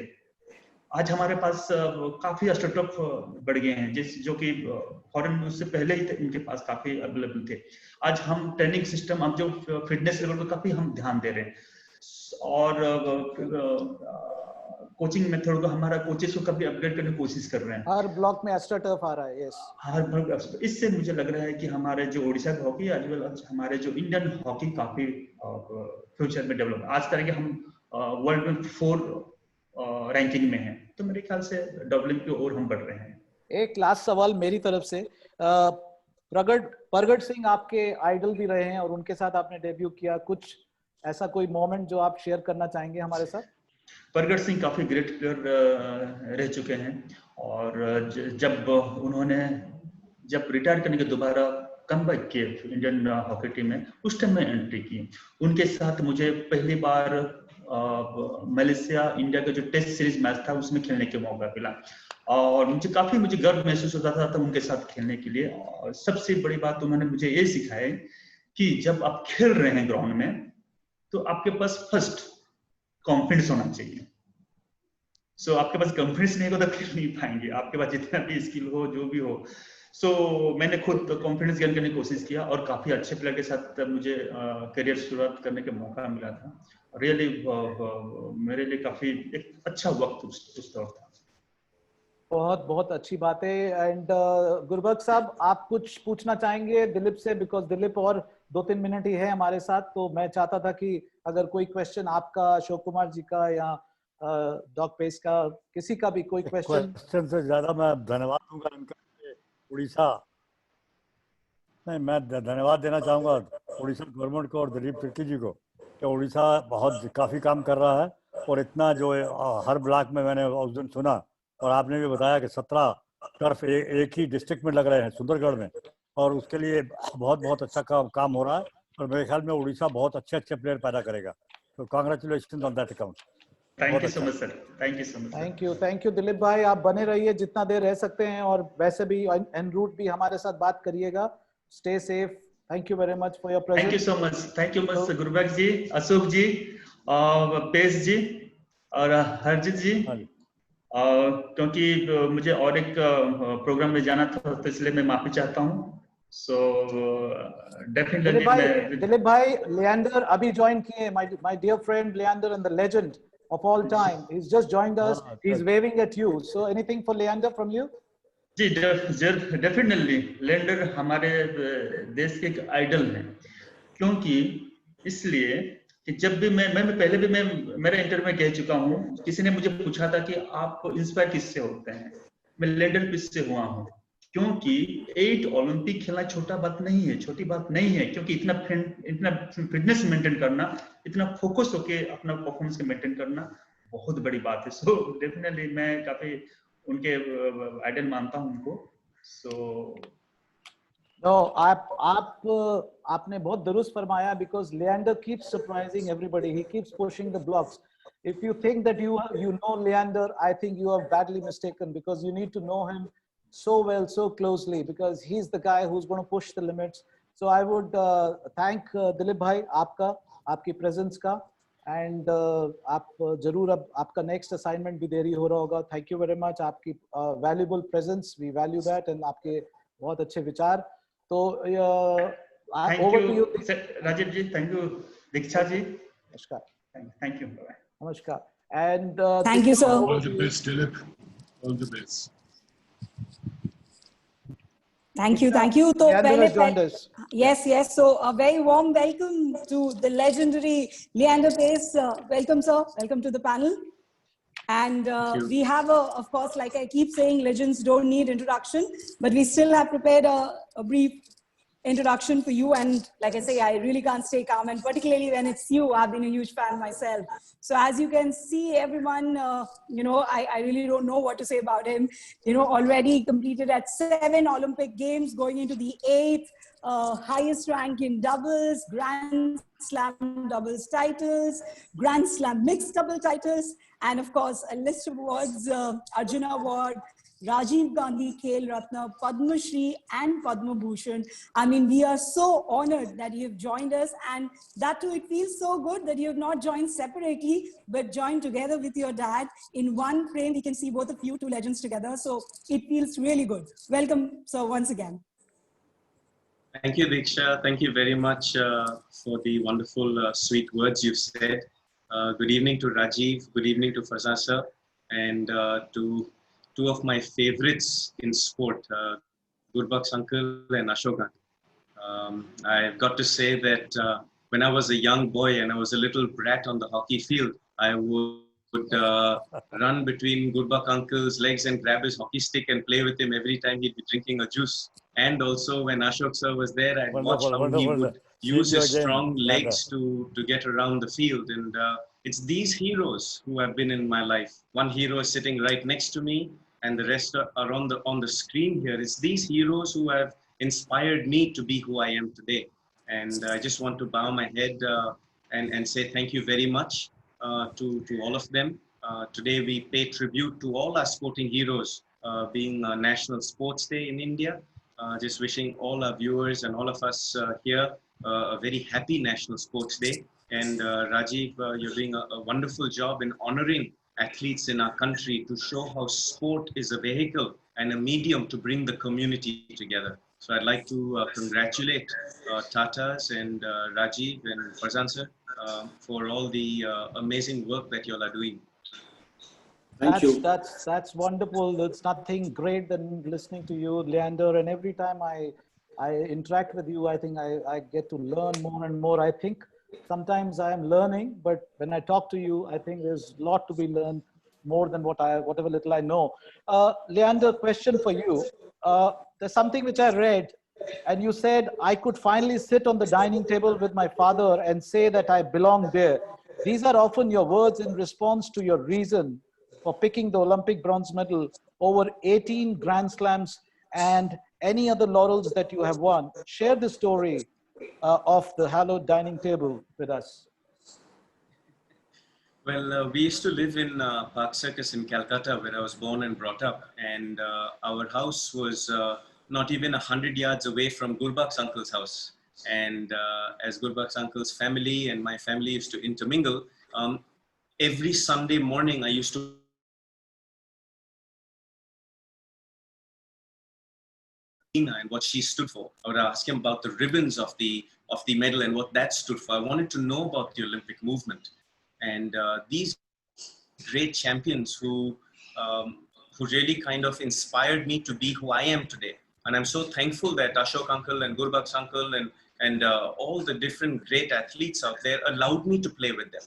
आज हमारे पास काफी एस्ट्रोटर्फ बढ़ गए हैं, जो कि फॉरेन में उससे पहले ही उनके पास काफी अवेलेबल थे। आज हम ट्रेनिंग सिस्टम, अब जो फिटनेस लेवल पर काफी हम ध्यान दे रहे हैं। और कोचिंग मेथड को, हमारा कोचेस को काफी अपग्रेड करने की कोशिश कर रहे हैं। हर ब्लॉक में एस्ट्रोटर्फ आ रहा है। यस, हर ब्लॉक। इससे मुझे लग रहा है कि हमारे जो उड़ीसा का हॉकी, आज वेल हमारे जो इंडियन हॉकी काफी फ्यूचर में डेवलप। आज तरह के हम वर्ल्ड में 4 रैंकिंग में हैं, तो मेरे ख्याल से डेवलप की ओर हम बढ़ रहे हैं। एक लास्ट सवाल मेरी तरफ से, प्रगट सिंह आपके आइडल भी रहे हैं और उनके साथ आपने डेब्यू किया। कुछ ऐसा कोई मोमेंट जो आप शेयर करना चाहेंगे हमारे साथ? परगट सिंह काफी ग्रेट प्लेयर रह चुके हैं और जब उन्होंने जब रिटायर करने के दोबारा कमबैक किए इंडियन हॉकी टीम में, उस टाइम में एंट्री की उनके साथ। मुझे पहली बार मलेशिया इंडिया का जो टेस्ट सीरीज मैच था उसमें खेलने के मौका मिला और मुझे गर्व महसूस होता था उनके साथ खेलने के लिए। और सबसे बड़ी बात उन्होंने मुझे ये सिखाई कि जब आप खेल रहे हैं ग्राउंड में तो आपके पास फर्स्ट कॉन्फिडेंस होना चाहिए। सो आपके पास कॉन्फिडेंस नहीं होगा तो खेल नहीं पाएंगे, आपके पास जितना भी स्किल हो जो भी हो। सो मैंने खुद कॉन्फिडेंस गेन करने की कोशिश किया और काफी अच्छे प्लेयर के साथ मुझे करियर शुरुआत करने का मौका मिला था। रियली मेरे लिए काफी एक अच्छा वक्त उस दौर था। बहुत बहुत अच्छी बात है। एंड गुरबख्श साहब, आप कुछ पूछना चाहेंगे दिलीप से? बिकॉज दिलीप और 2-3 मिनट ही है हमारे साथ, तो मैं चाहता था कि अगर कोई क्वेश्चन आपका, अशोक कुमार जी का या डॉग पेस का, किसी का भी कोई क्वेश्चन से ज्यादा मैं धन्यवाद दूंगा इनका। उड़ीसा नहीं, मैं धन्यवाद देना चाहूंगा उड़ीसा गवर्नमेंट को और दिलीप तिर्की जी को कि उड़ीसा काफी काम कर रहा है और इतना जो हर ब्लॉक में मैंने उस दिन सुना और आपने भी बताया कि 17 टर्फ एक ही डिस्ट्रिक्ट में लग रहे हैं सुंदरगढ़ में, और उसके लिए बहुत अच्छा काम हो रहा है और मेरे ख्याल में उड़ीसा बहुत अच्छे प्लेयर पैदा करेगा। तो congratulation on that account. Thank you so much sir. Thank you so much. Thank you Dilip भाई, आप बने रहिए जितना देर रह सकते हैं और वैसे भी एन रूट भी हमारे साथ बात करिएगा। Stay safe. Thank you very much for your presence. Thank you so much. Thank you much Gurbaksh ji, Ashok ji, Paes ji और हरजीत जी। क्योंकि मुझे और एक प्रोग्राम में जाना था तो इसलिए मैं माफी चाहता हूँ। सो डेफिनेटली दिलीप भाई लिएंडर अभी ज्वाइन किए, my dear friend Leander and the legend of all time, he's just joined us. He's waving at you. So anything for Leander from you? जी डेफिनेटली लेंडर हमारे देश के एक आइडल हैं, क्योंकि इसलिए कि जब भी मैं पहले भी मैं मेरे इंटरव्यू में कह चुका हूँ, किसी ने मुझे पूछा था कि आप इंस्पायर किससे होते हैं, मैं लेंडर पेस से हुआ हूँ। क्योंकि 8 ओलंपिक खेलना छोटी बात नहीं है, क्योंकि इतना फिटनेस मेंटेन करना, इतना फोकस होके अपना परफॉर्मेंस को मेंटेन करना बहुत बड़ी बात है। सो डेफिनेटली मैं काफी उनके आइडल मानता हूं उनको। सो आपने बहुत दुरुस्त फरमाया, because Leander keeps surprising everybody, he keeps pushing the blocks. If you think that you know Leander, I think you are badly mistaken, because you need to know him so well, so closely, because he's the guy who's going to push the limits. So I would thank Dilip bhai आपकी presence का, and आप जरूर अब आपका next assignment भी देरी हो रहा होगा. Thank you very much, आपकी valuable presence, we value that, and आपके बहुत अच्छे विचार. तो over to you Rajiv ji. Thank you Diksha ji. नमस्कार. Thank you. Bye. Namaskar. And thank you, sir. All the best, Dilip. All the best. Thank you. So, yes. So, a very warm welcome to the legendary Leander Paes. Welcome, sir. Welcome to the panel. And we have, of course, like I keep saying, legends don't need introduction, but we still have prepared a brief introduction for you. And like I say, I really can't stay calm, and particularly when it's you. I've been a huge fan myself. So as you can see, everyone, I really don't know what to say about him. Already completed at 7 Olympic Games, going into the 8th highest rank in doubles, Grand Slam doubles titles, Grand Slam mixed double titles, and of course a list of awards: Arjuna Award, Rajiv Gandhi Khel Ratna, Padma Shri and Padma Bhushan. I mean, we are so honored that you have joined us, and that too, it feels so good that you have not joined separately, but joined together with your dad in one frame. We can see both of you, two legends together. So it feels really good. Welcome, sir, once again. Thank you, Diksha. Thank you very much for the wonderful, sweet words you've said. Good evening to Rajiv. Good evening to Farzan sir, and to two of my favorites in sport, Gurbux uncle and Ashok uncle. I've got to say that when I was a young boy and I was a little brat on the hockey field, I would run between Gurbux uncle's legs and grab his hockey stick and play with him every time he'd be drinking a juice. And also when Ashok sir was there, I'd watch how he would use his strong legs to get around the field. And it's these heroes who have been in my life. One hero is sitting right next to me, and the rest are on the screen here. It's these heroes who have inspired me to be who I am today. And I just want to bow my head and say thank you very much to all of them. Today we pay tribute to all our sporting heroes, being National Sports Day in India. Just wishing all our viewers and all of us here a very happy National Sports Day. And Rajiv, you're doing a wonderful job in honoring athletes in our country to show how sport is a vehicle and a medium to bring the community together. So I'd like to congratulate Tatas and Rajiv and Farzan sir for all the amazing work that you all are doing. Thank you. That's wonderful. There's nothing great than listening to you, Leander. And every time I interact with you, I think I get to learn more and more. I think sometimes I am learning, but when I talk to you, I think there's a lot to be learned more than whatever little I know. Leander, question for you. There's something which I read, and you said, I could finally sit on the dining table with my father and say that I belong there. These are often your words in response to your reason for picking the Olympic bronze medal over 18 Grand Slams and any other laurels that you have won. Share the story of the hallowed dining table with us. Well, we used to live in Park Circus in Calcutta, where I was born and brought up. And our house was not even 100 yards away from Gurbux uncle's house. And as Gurbux uncle's family and my family used to intermingle, every Sunday morning I used to and what she stood for. I would ask him about the ribbons of the medal and what that stood for. I wanted to know about the Olympic movement. And these great champions who really kind of inspired me to be who I am today. And I'm so thankful that Ashok uncle and Gurbux uncle and all the different great athletes out there allowed me to play with them.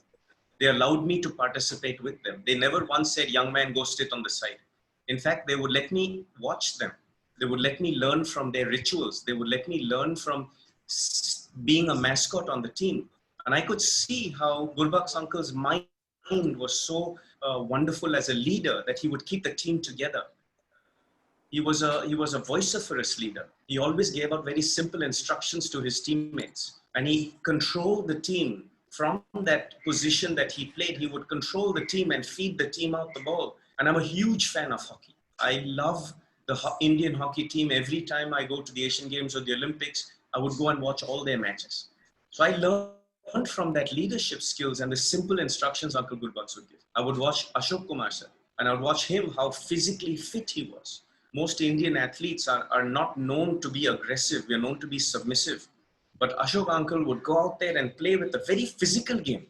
They allowed me to participate with them. They never once said, young man, go sit on the side. In fact, they would let me watch them. They would let me learn from their rituals. They would let me learn from being a mascot on the team. And I could see how Gurbux uncle's mind was so wonderful as a leader that he would keep the team together. He was a vociferous leader. He always gave out very simple instructions to his teammates. And he controlled the team from that position that he played. He would control the team and feed the team out the ball. And I'm a huge fan of hockey. I love the Indian hockey team. Every time I go to the Asian Games or the Olympics, I would go and watch all their matches. So I learned from that leadership skills and the simple instructions Uncle Gurbux would give. I would watch Ashok Kumar sir, and I would watch him, how physically fit he was. Most Indian athletes are not known to be aggressive. We are known to be submissive. But Ashok uncle would go out there and play with a very physical game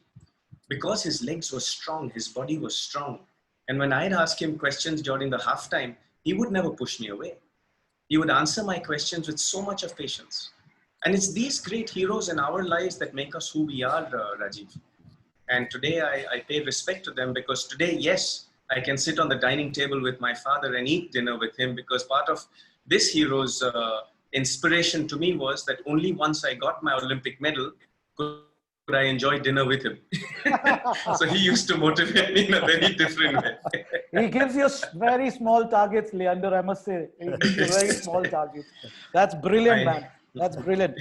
because his legs were strong, his body was strong. And when I'd ask him questions during the halftime, he would never push me away. He would answer my questions with so much of patience. And it's these great heroes in our lives that make us who we are, Rajiv. And today I pay respect to them because today, yes, I can sit on the dining table with my father and eat dinner with him because part of this hero's inspiration to me was that only once I got my Olympic medal could I enjoy dinner with him. So he used to motivate me in a very different way. He gives you very small targets, Leander, I must say. He gives you very small targets. That's brilliant, man. That's brilliant.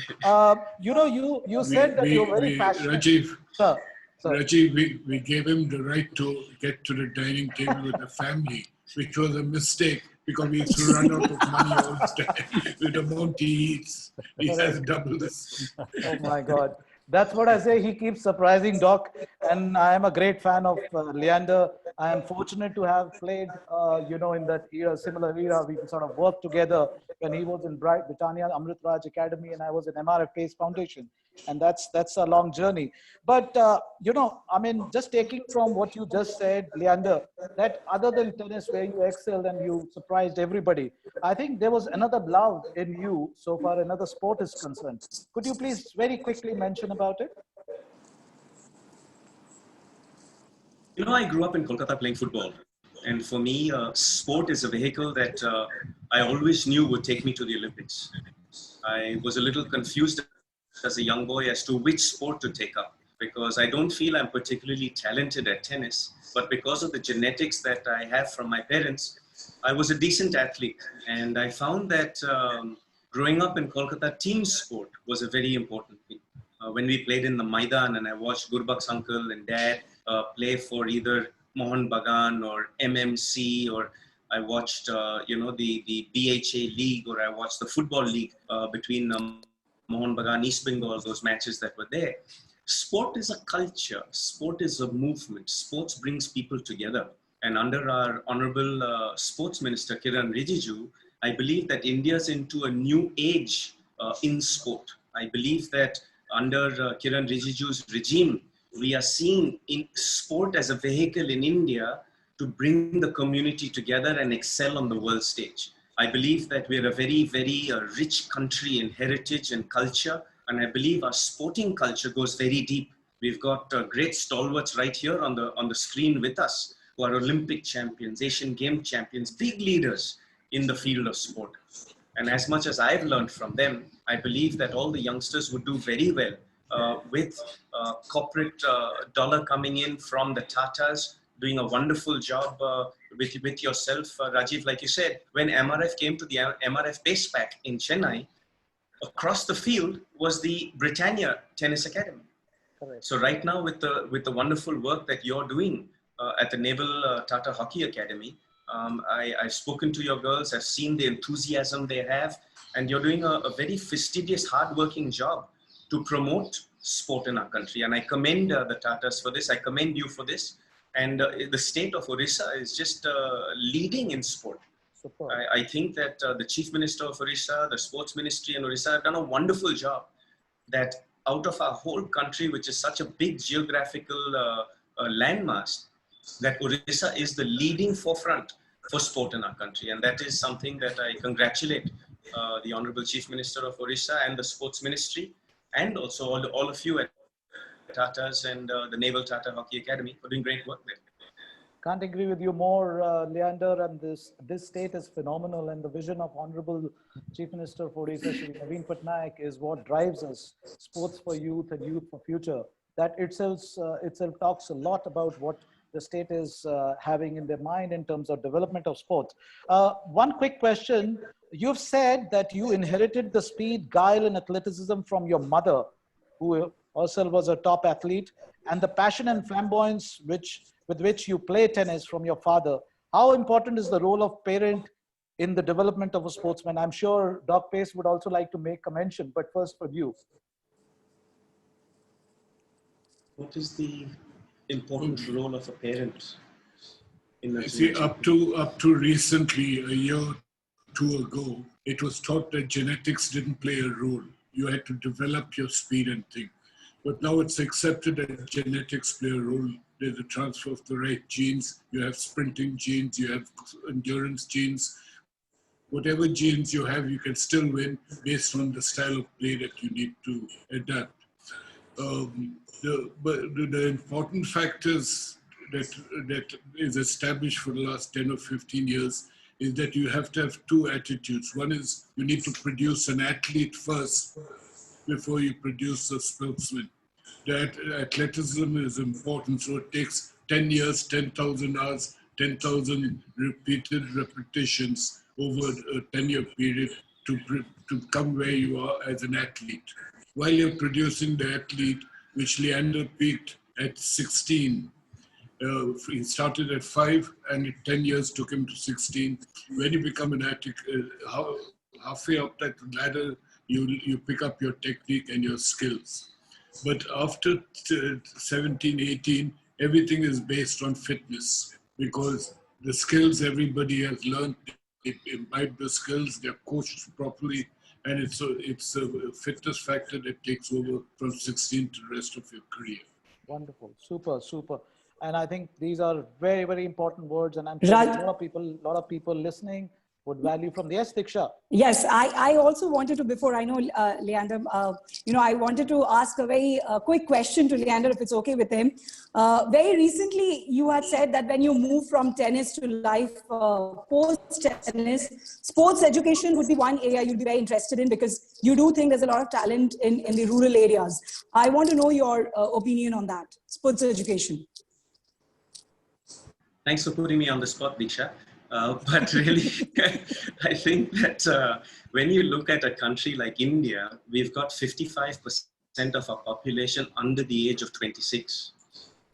You know, you said that you're very passionate. Rajiv, Sir. Rajiv, we gave him the right to get to the dining table with the family, which was a mistake because we used to run out of money all the time. With the amount he eats, he has double this. Oh my God. That's what I say. He keeps surprising Doc. And I am a great fan of Leander. I am fortunate to have played, you know, in that era, similar era. We sort of worked together when he was in Britannia Amrit Raj Academy and I was in MRF Paes Foundation. And that's a long journey. But, you know, I mean, just taking from what you just said, Leander, that other than tennis where you excelled and you surprised everybody, I think there was another love in you so far another sport is concerned. Could you please very quickly mention about it? You know, I grew up in Kolkata playing football. And for me, sport is a vehicle that I always knew would take me to the Olympics. I was a little confused as a young boy as to which sport to take up. because I don't feel I'm particularly talented at tennis, but because of the genetics that I have from my parents, I was a decent athlete. And I found that growing up in Kolkata, team sport was a very important thing. When we played in the Maidan and I watched Gurbux uncle and dad play for either Mohan Bagan or MMC, or I watched, the BHA league, or I watched the football league between Mohan Bagan, East Bengal, those matches that were there. Sport is a culture. Sport is a movement. Sports brings people together. And under our Honorable Sports Minister, Kiran Rijiju, I believe that India's into a new age in sport. I believe that under Kiran Rijiju's regime, we are seeing in sport as a vehicle in India to bring the community together and excel on the world stage. I believe that we're a very, very rich country in heritage and culture. And I believe our sporting culture goes very deep. We've got great stalwarts right here on the screen with us, who are Olympic champions, Asian Game champions, big leaders in the field of sport. And as much as I've learned from them, I believe that all the youngsters would do very well with corporate dollar coming in from the Tatas, doing a wonderful job with yourself, Rajiv. Like you said, when MRF came to the MRF base pack in Chennai, across the field was the Britannia Tennis Academy. Correct. So right now, with the wonderful work that you're doing at the Naval Tata Hockey Academy, I've spoken to your girls, I've seen the enthusiasm they have, and you're doing a very fastidious, hardworking job to promote sport in our country. And I commend the Tatas for this. I commend you for this. And the state of Orissa is just leading in sport. I think that the Chief Minister of Orissa, the Sports Ministry in Orissa have done a wonderful job, that out of our whole country, which is such a big geographical landmass, that Orissa is the leading forefront for sport in our country. And that is something that I congratulate the Honorable Chief Minister of Orissa and the Sports Ministry, and also all of you at Tatas and the Naval Tata Hockey Academy for doing great work there. Can't agree with you more, Leander, and this state is phenomenal, and the vision of Honorable Chief Minister for Odisha, Shri Naveen Patnaik, is what drives us. Sports for youth and youth for future. That itself talks a lot about what the state is having in their mind in terms of development of sports. One quick question. You've said that you inherited the speed, guile, and athleticism from your mother, who herself was a top athlete, and the passion and flamboyance with which you play tennis from your father. How important is the role of parent in the development of a sportsman? I'm sure Doc Paes would also like to make a mention, but first from you. What is the important role of a parent in the See, up to recently, a year or two ago, it was thought that genetics didn't play a role. You had to develop your speed and thing. But now it's accepted that genetics play a role. There's a transfer of the right genes. You have sprinting genes, you have endurance genes. Whatever genes you have, you can still win based on the style of play that you need to adapt. But the important factors that is established for the last 10 or 15 years is that you have to have two attitudes. One is you need to produce an athlete first before you produce a sportsman. That athleticism is important, so it takes 10 years, 10,000 hours, 10,000 repeated repetitions over a 10-year period to come where you are as an athlete. While you're producing the athlete, which Leander peaked at 16, he started at 5 and 10 years took him to 16. When you become an athlete, halfway up that ladder, you pick up your technique and your skills. But after 17, 18, everything is based on fitness, because the skills everybody has learned, they imbibe the skills, they're coached properly, and it's a fitness factor that takes over from 16 to the rest of your career. Wonderful, super, super. And I think these are very, very important words, and I'm sure a lot of people listening would value from. Yes, Diksha. Yes, I also wanted to, before I know Leander, I wanted to ask a very quick question to Leander, if it's okay with him. Very recently, you had said that when you move from tennis to life post-tennis, sports education would be one area you'd be very interested in, because you do think there's a lot of talent in the rural areas. I want to know your opinion on that, sports education. Thanks for putting me on the spot, Diksha. But really, I think that when you look at a country like India, we've got 55% of our population under the age of 26.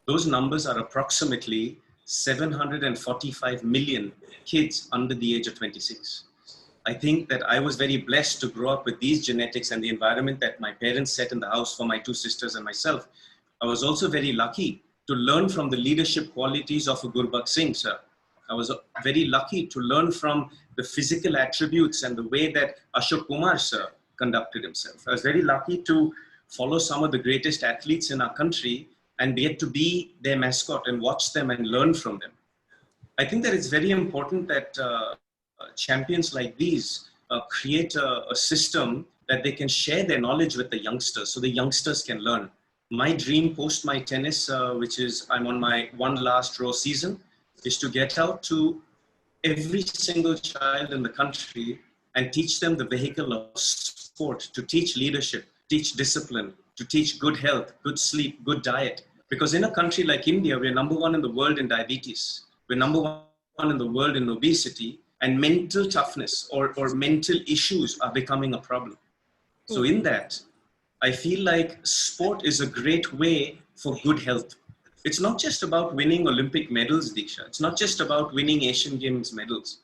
Those numbers are approximately 745 million kids under the age of 26. I think that I was very blessed to grow up with these genetics and the environment that my parents set in the house for my two sisters and myself. I was also very lucky to learn from the leadership qualities of a Gurbux Singh, sir. I was very lucky to learn from the physical attributes and the way that Ashok Kumar, sir, conducted himself. I was very lucky to follow some of the greatest athletes in our country and get to be their mascot and watch them and learn from them. I think that it's very important that champions like these create a system that they can share their knowledge with the youngsters, so the youngsters can learn. My dream post my tennis, which is I'm on my one last row season, is to get out to every single child in the country and teach them the vehicle of sport, to teach leadership, teach discipline, to teach good health, good sleep, good diet. Because in a country like India, we're #1 in the world in diabetes. We're #1 in the world in obesity, and mental toughness or mental issues are becoming a problem. So in that, I feel like sport is a great way for good health. It's not just about winning Olympic medals, Diksha. It's not just about winning Asian Games medals.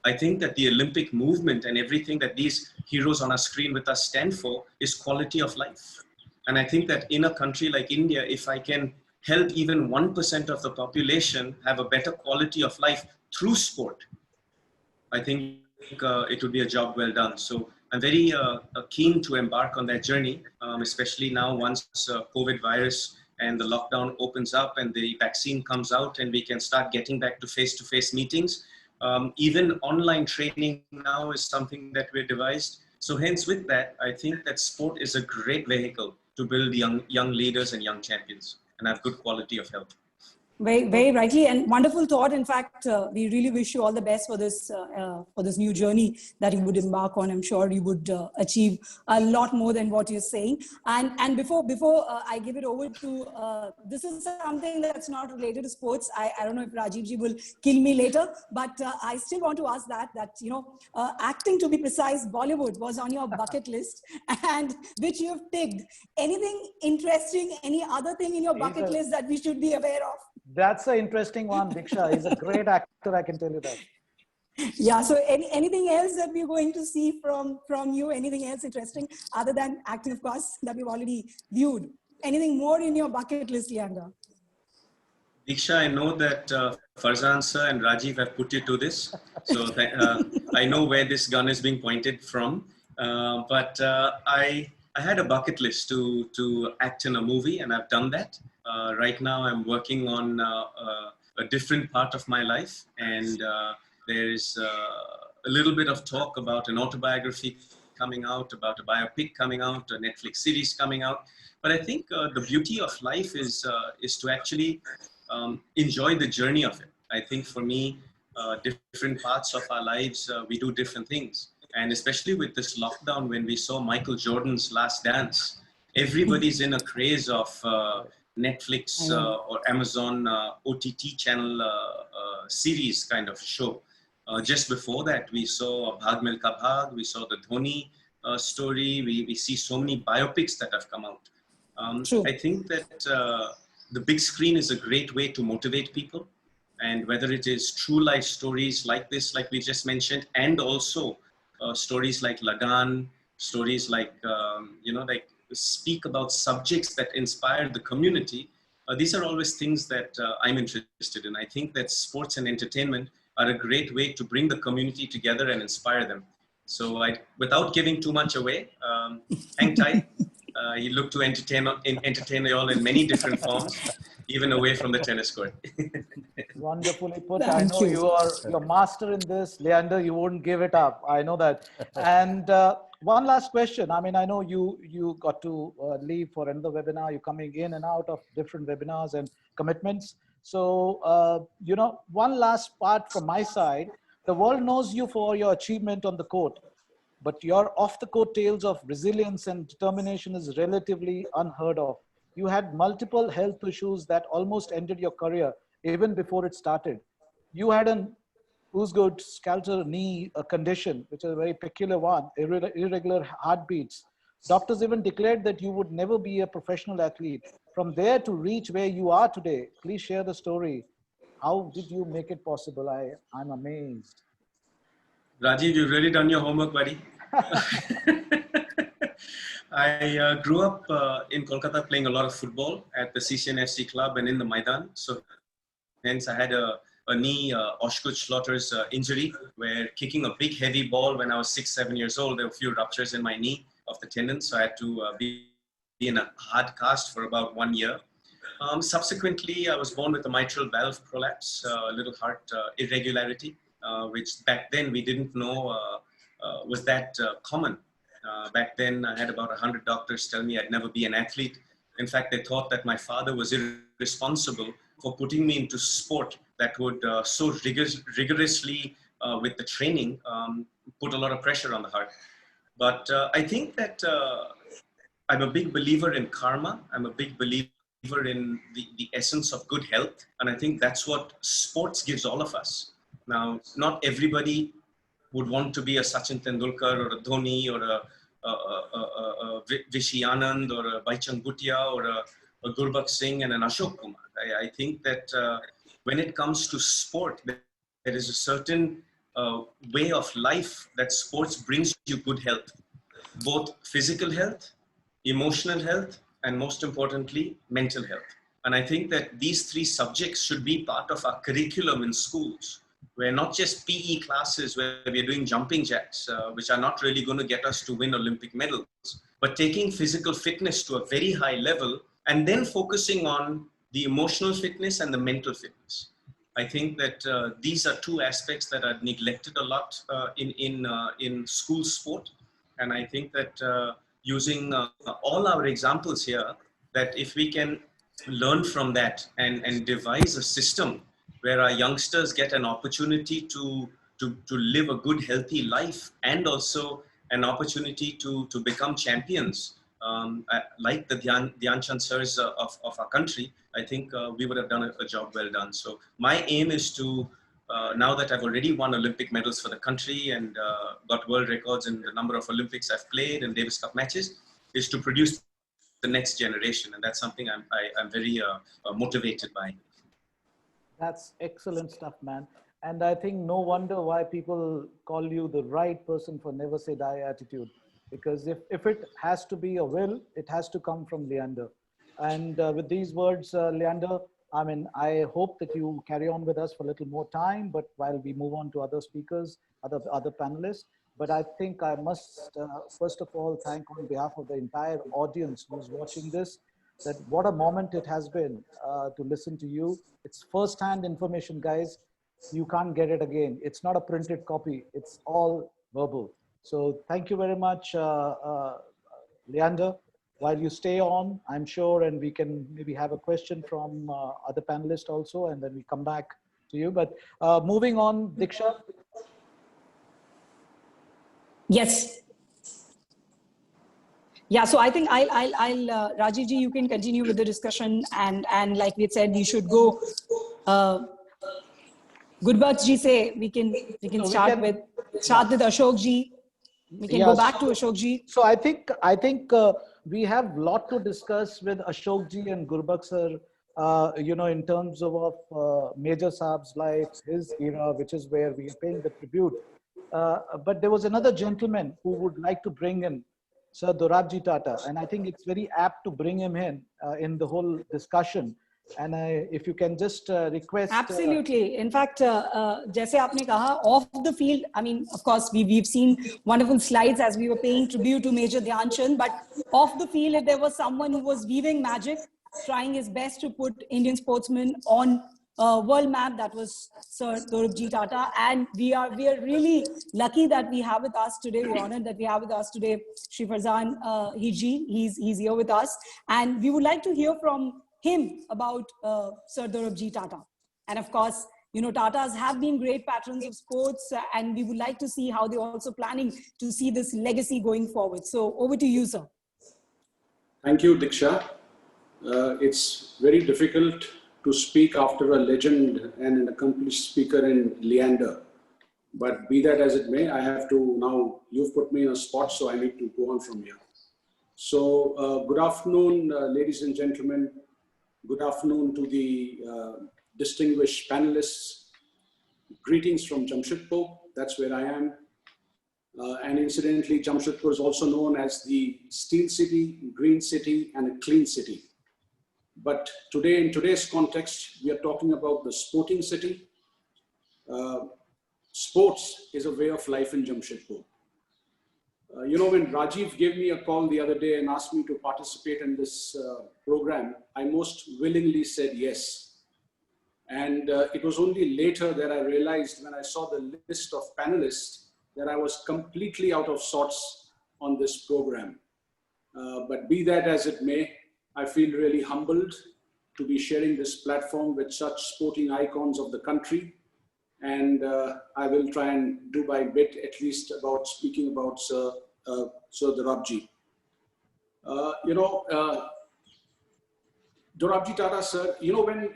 I think that the Olympic movement and everything that these heroes on our screen with us stand for is quality of life. And I think that in a country like India, if I can help even 1% of the population have a better quality of life through sport, I think it would be a job well done. So I'm very keen to embark on that journey, especially now once COVID virus and the lockdown opens up and the vaccine comes out and we can start getting back to face-to-face meetings. Even online training now is something that we've devised. So hence with that, I think that sport is a great vehicle to build young leaders and young champions and have good quality of health. Very, very rightly, and wonderful thought. In fact, we really wish you all the best for this new journey that you would embark on. I'm sure you would achieve a lot more than what you're saying. And before I give it over to, this is something that's not related to sports. I don't know if Rajivji will kill me later, but I still want to ask that acting, to be precise, Bollywood was on your bucket list, and which you've ticked. Anything interesting? Any other thing in your bucket list that we should be aware of? That's an interesting one, Diksha. He's a great actor, I can tell you that. Yeah, so anything else that we're going to see from you? Anything else interesting other than acting, of course, that we've already viewed? Anything more in your bucket list, Leander? Diksha, I know that Farzan sir and Rajiv have put you to this. So I know where this gun is being pointed from. But I had a bucket list to act in a movie, and I've done that. Right now, I'm working on a different part of my life, and there's a little bit of talk about an autobiography coming out, about a biopic coming out, a Netflix series coming out. But I think the beauty of life is to actually enjoy the journey of it. I think for me, different parts of our lives, we do different things. And especially with this lockdown, when we saw Michael Jordan's Last Dance, everybody's in a craze of Netflix or Amazon OTT channel series kind of show. Just before that, we saw Bhag Milkha Bhag, we saw the Dhoni story, we see so many biopics that have come out. I think that the big screen is a great way to motivate people. And whether it is true life stories like this, like we just mentioned, and also stories like Lagan, stories like, like speak about subjects that inspire the community. These are always things that I'm interested in. I think that sports and entertainment are a great way to bring the community together and inspire them. So without giving too much away, hang tight. You look to entertain you all in many different forms. even away from the tennis court. Wonderfully put. I know you're master in this, Leander. You won't give it up. I know that. And one last question. I mean, I know you got to leave for another webinar. You're coming in and out of different webinars and commitments. So, you know, one last part from my side. The world knows you for your achievement on the court, but your off-the-court tales of resilience and determination is relatively unheard of. You had multiple health issues that almost ended your career even before it started. You had an Usgood scalter knee condition, which is a very peculiar one, irregular heartbeats. Doctors even declared that you would never be a professional athlete. From there to reach where you are today, please share the story. How did you make it possible? I'm amazed. Rajiv, you've really done your homework, buddy. I grew up in Kolkata playing a lot of football at the CCN FC club and in the Maidan. So hence I had a knee Oshkosh-Slaughter's injury where kicking a big heavy ball when I was 6-7 years old, there were a few ruptures in my knee of the tendon. So I had to be in a hard cast for about 1 year. Subsequently, I was born with a mitral valve prolapse, a little heart irregularity, which back then we didn't know was that common. Back then, I had about 100 doctors tell me I'd never be an athlete. In fact, they thought that my father was irresponsible for putting me into sport that would so rigorously, with the training, put a lot of pressure on the heart. But I think that I'm a big believer in karma. I'm a big believer in the essence of good health. And I think that's what sports gives all of us. Now, not everybody would want to be a Sachin Tendulkar or a Dhoni or a Vishy Anand or a Baichung Bhutia or a Gurbux Singh and an Ashok Kumar. I think that when it comes to sport, there is a certain way of life that sports brings you good health, both physical health, emotional health, and most importantly, mental health. And I think that these three subjects should be part of our curriculum in schools, where not just PE classes where we're doing jumping jacks, which are not really going to get us to win Olympic medals, but taking physical fitness to a very high level and then focusing on the emotional fitness and the mental fitness. I think that these are two aspects that are neglected a lot in school sport. And I think that using all our examples here, that if we can learn from that and devise a system where our youngsters get an opportunity to live a good, healthy life and also an opportunity to become champions, like the Dhyan Chand sirs of our country, I think we would have done a job well done. So my aim is to, now that I've already won Olympic medals for the country and got world records in the number of Olympics I've played and Davis Cup matches, is to produce the next generation. And that's something I'm very motivated by. That's excellent stuff, man. And I think no wonder why people call you the right person for never say die attitude. Because if it has to be a will, it has to come from Leander. And with these words, Leander, I mean, I hope that you carry on with us for a little more time, but while we move on to other speakers, other panelists. But I think I must, first of all, thank on behalf of the entire audience who's watching this, that what a moment it has been to listen to you. It's first-hand information, guys. You can't get it again. It's not a printed copy. It's all verbal. So thank you very much, Leander. While you stay on, I'm sure, and we can maybe have a question from other panelists also, and then we come back to you. But moving on, Diksha. Yes. Yeah, so I think I'll Rajiv ji, you can continue with the discussion, and like we had said, we should go. Gurbux ji say we can start with Ashok ji. We can go back to Ashok ji. So I think we have a lot to discuss with Ashok ji and Gurbux sir, you know, in terms of Major Saab's life, his era, which is where we are paying the tribute. But there was another gentleman who would like to bring in Sir Dorabji Tata, and I think it's very apt to bring him in the whole discussion. And if you can just request. Absolutely. In fact, जैसे आपने कहा, off the field, I mean, of course, we've seen wonderful slides as we were paying tribute to Major Dhyan Chand, but off the field, if there was someone who was weaving magic, trying his best to put Indian sportsmen on world map. That was Sir Dorabji Tata, and we are really lucky that we have with us today. We're honored that we have with us today Shri Farzan Heerjee. He's here with us, and we would like to hear from him about Sir Dorabji Tata. And of course, you know, Tatas have been great patrons of sports, and we would like to see how they're also planning to see this legacy going forward. So over to you, sir. Thank you, Diksha. It's very difficult to speak after a legend and an accomplished speaker in Leander. But be that as it may, I have to now, you've put me in a spot, so I need to go on from here. So good afternoon, ladies and gentlemen. Good afternoon to the distinguished panelists. Greetings from Jamshedpur, that's where I am. And incidentally, Jamshedpur is also known as the Steel City, Green City, and a Clean City. But today, in today's context, we are talking about the sporting city. Sports is a way of life in Jamshedpur. You know, when Rajiv gave me a call the other day and asked me to participate in this program, I most willingly said yes. And it was only later that I realized when I saw the list of panelists that I was completely out of sorts on this program. But be that as it may, I feel really humbled to be sharing this platform with such sporting icons of the country. And I will try and do my bit, at least about speaking about Sir Dorabji. You know, Dorabji Tata, sir, you know, when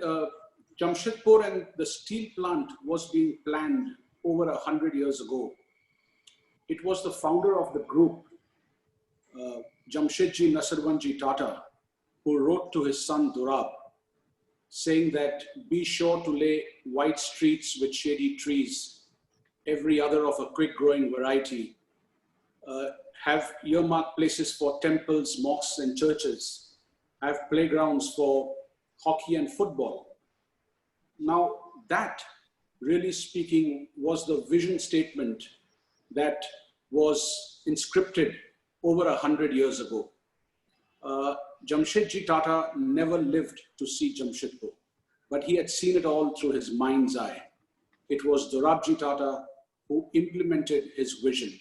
Jamshedpur and the steel plant was being planned over 100 years ago, it was the founder of the group, Jamshedji Nasarwanji Tata, who wrote to his son Dorab, saying that be sure to lay white streets with shady trees, every other of a quick growing variety, have earmarked places for temples, mosques and churches, have playgrounds for hockey and football. Now that, really speaking, was the vision statement that was inscripted over 100 years ago. Jamshedji Tata never lived to see Jamshedpur, but he had seen it all through his mind's eye. It was Dorabji Tata who implemented his vision,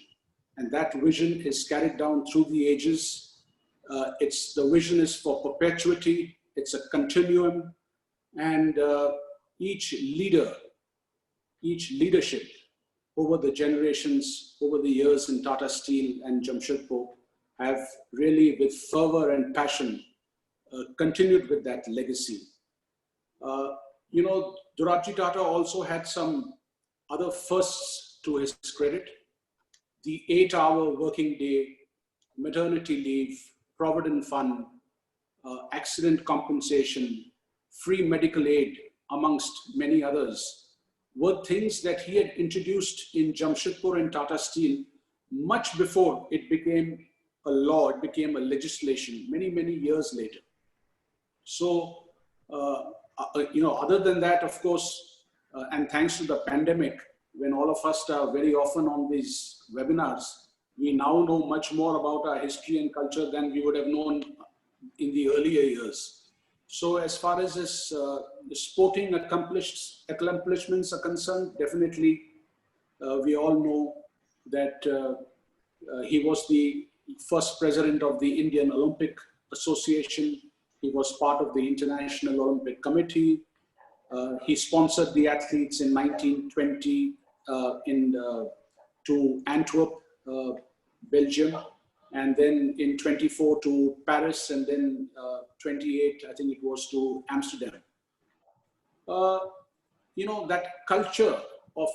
and that vision is carried down through the ages. The vision is for perpetuity, it's a continuum, and each leadership over the generations, over the years in Tata Steel and Jamshedpur have really, with fervor and passion, continued with that legacy. You know, Dorabji Tata also had some other firsts to his credit. The 8-hour working day, maternity leave, provident fund, accident compensation, free medical aid, amongst many others, were things that he had introduced in Jamshedpur and Tata Steel much before it became a law, it became a legislation many, many years later. So, you know, other than that, of course, and thanks to the pandemic, when all of us are very often on these webinars, we now know much more about our history and culture than we would have known in the earlier years. So as far as his the sporting accomplishments are concerned, definitely we all know that he was the first president of the Indian Olympic Association. He was part of the International Olympic Committee. He sponsored the athletes in 1920 to Antwerp, Belgium, and then in 24 to Paris, and then 28, I think it was, to Amsterdam. You know, that culture of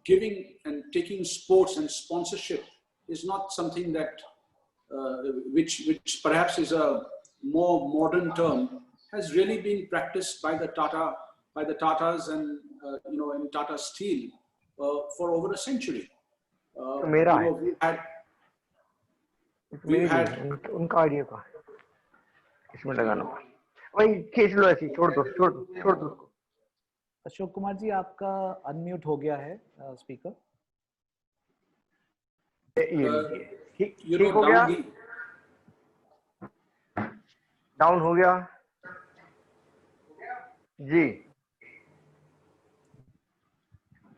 giving and taking sports and sponsorship is not something that, which perhaps is a more modern term, has really been practiced by the Tatas and you know, in Tata Steel for over a century. You know, we've had उनका idea का इसमें लगाना वही खींच लो ऐसी छोड़ दो उसको अशोक कुमार जी, आपका अनम्यूट हो गया है स्पीकर। ठीक हो गया, डाउन हो गया, जी.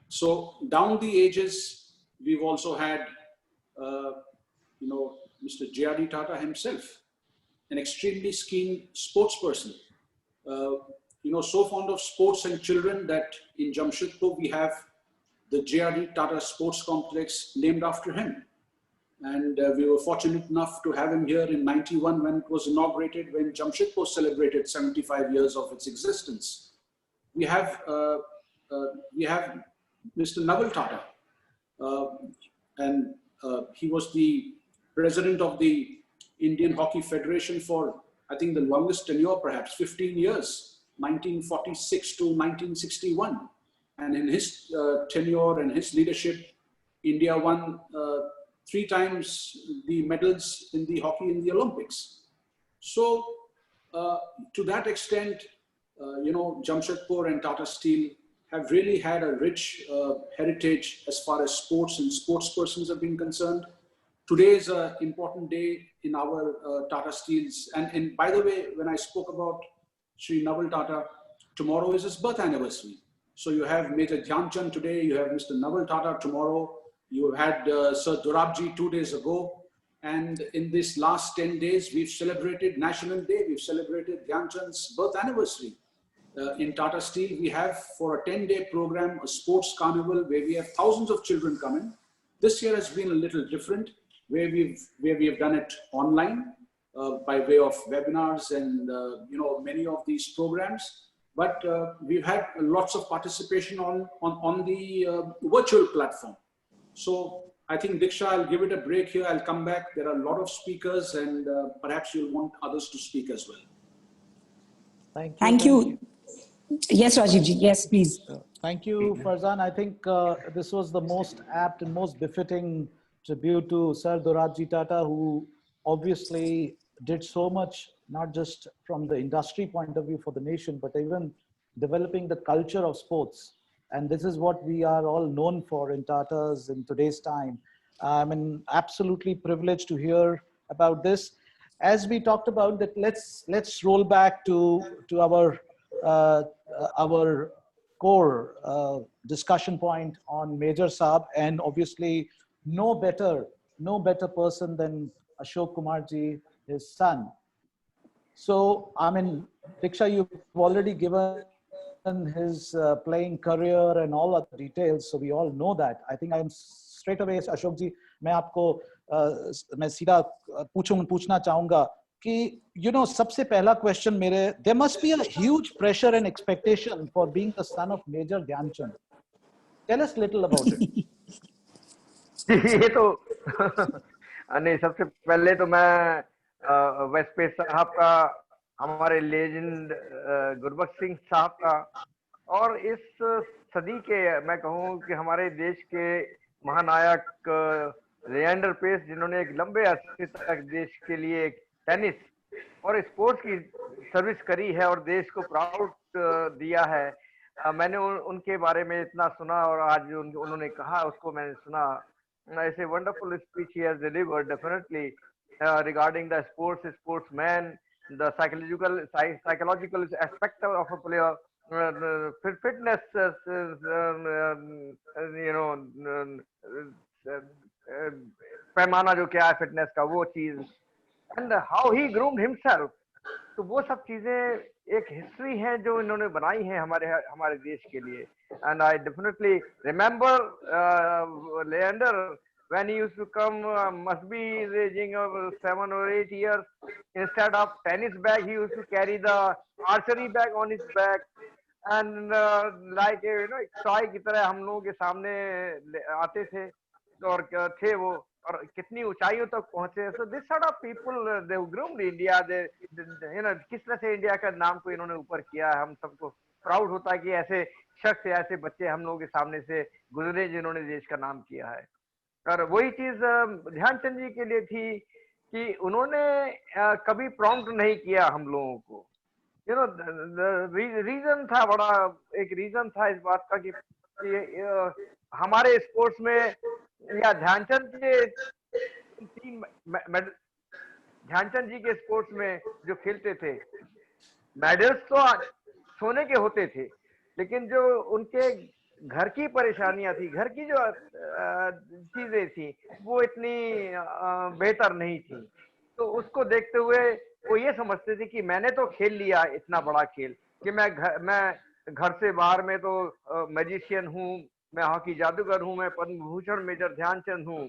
So down the ages, we've also had, Mr. J.R.D. Tata himself, an extremely keen sports person. So fond of sports and children that in Jamshedpur we have the J.R.D. Tata Sports Complex named after him. And we were fortunate enough to have him here in '91 when it was inaugurated, when Jamshedpur celebrated 75 years of its existence. We have Mr. Naval Tata, and he was the president of the Indian Hockey Federation for, I think, the longest tenure, perhaps 15 years, 1946 to 1961. And in his tenure and his leadership, India won 3 times the medals in the hockey in the Olympics. So to that extent, Jamshedpur and Tata Steel have really had a rich heritage as far as sports and sports persons have been concerned. Today is an important day in our Tata Steels. And by the way, when I spoke about Sri Naval Tata, tomorrow is his birth anniversary. So you have Major Dhyan Chand today, you have Mr. Naval Tata tomorrow, you had Sir Dorabji 2 days ago. And in this last 10 days, we've celebrated National Day, we've celebrated Dhyan Chand's birth anniversary. In Tata Steel, we have for a 10-day program, a sports carnival where we have thousands of children coming. This year has been a little different, where we have done it online by way of webinars and many of these programs. But we've had lots of participation on the virtual platform. So I think, Diksha, I'll give it a break here. I'll come back. There are a lot of speakers, and perhaps you'll want others to speak as well. Thank you. Yes, Rajivji. Yes, please. Thank you, Farzan. I think this was the most apt and most befitting tribute to Sir Dorabji Tata, who obviously did so much, not just from the industry point of view for the nation, but even developing the culture of sports. And this is what we are all known for in Tatas in today's time. I'm absolutely privileged to hear about this. As we talked about that, let's roll back to our core discussion point on Major Saab, and obviously no better person than Ashok Kumar ji, his son. So, Diksha, you've already given his playing career and all other details, so we all know that. I think I'm straight away, Ashok ji, मैं सीधा पूछना चाहूंगा कि सबसे पहला question मेरे, there must be a huge pressure and expectation for being the son of Major Dhyan Chand. Tell us little about it. ये तो नहीं, सबसे पहले तो मैं वेस पेस साहब का, हमारे लेजेंड गुरबख्श सिंह साहब का, और इस सदी के मैं कहूँ कि हमारे देश के महानायक लिएंडर पेस, जिन्होंने एक लंबे अरसे तक देश के लिए टेनिस और स्पोर्ट्स की सर्विस करी है और देश को प्राउड दिया है. मैंने उनके बारे में इतना सुना और आज उन्होंने कहा उसको मैंने सुना. It's a wonderful speech he has delivered, definitely, regarding the sportsman, the psychological aspect of a player, fitness, पैमाना जो क्या है फिटनेस का, वो चीज, and how he groomed himself. तो वो सब चीजें एक हिस्ट्री है जो इन्होंने बनाई है हमारे देश के लिए. And I definitely remember Leander when he used to come, must be ranging of 7 or 8 years. Instead of tennis bag, he used to carry the archery bag on his back, and like toy की तरह हम लोगों के सामने आते थे और थे वो, और कितनी ऊंचाइयों तक पहुंचे. So this sort of people, they groomed India. They किस तरह से इंडिया का नाम को इन्होंने ऊपर किया है. हम सबको प्राउड होता है कि ऐसे शख्स, ऐसे बच्चे हम लोगों के सामने से गुजरे जिन्होंने देश का नाम किया है. और वही चीज ध्यानचंद जी के लिए थी कि उन्होंने कभी प्रॉम्प्ट नहीं किया हम लोगों को. रीजन था, बड़ा एक रीजन था इस बात का कि हमारे स्पोर्ट्स में या ध्यानचंद जी के स्पोर्ट्स में जो खेलते थे, मेडल्स तो सोने के होते थे, लेकिन जो उनके घर की परेशानियां थी, घर की जो चीजें थी, वो इतनी बेहतर नहीं थी। तो उसको देखते हुए वो ये समझते थे कि मैंने तो खेल लिया इतना बड़ा खेल कि मैं घर से बाहर में तो मैजिशियन हूँ, मैं हॉकी जादूगर हूँ, मैं पद्म भूषण मेजर ध्यानचंद हूँ,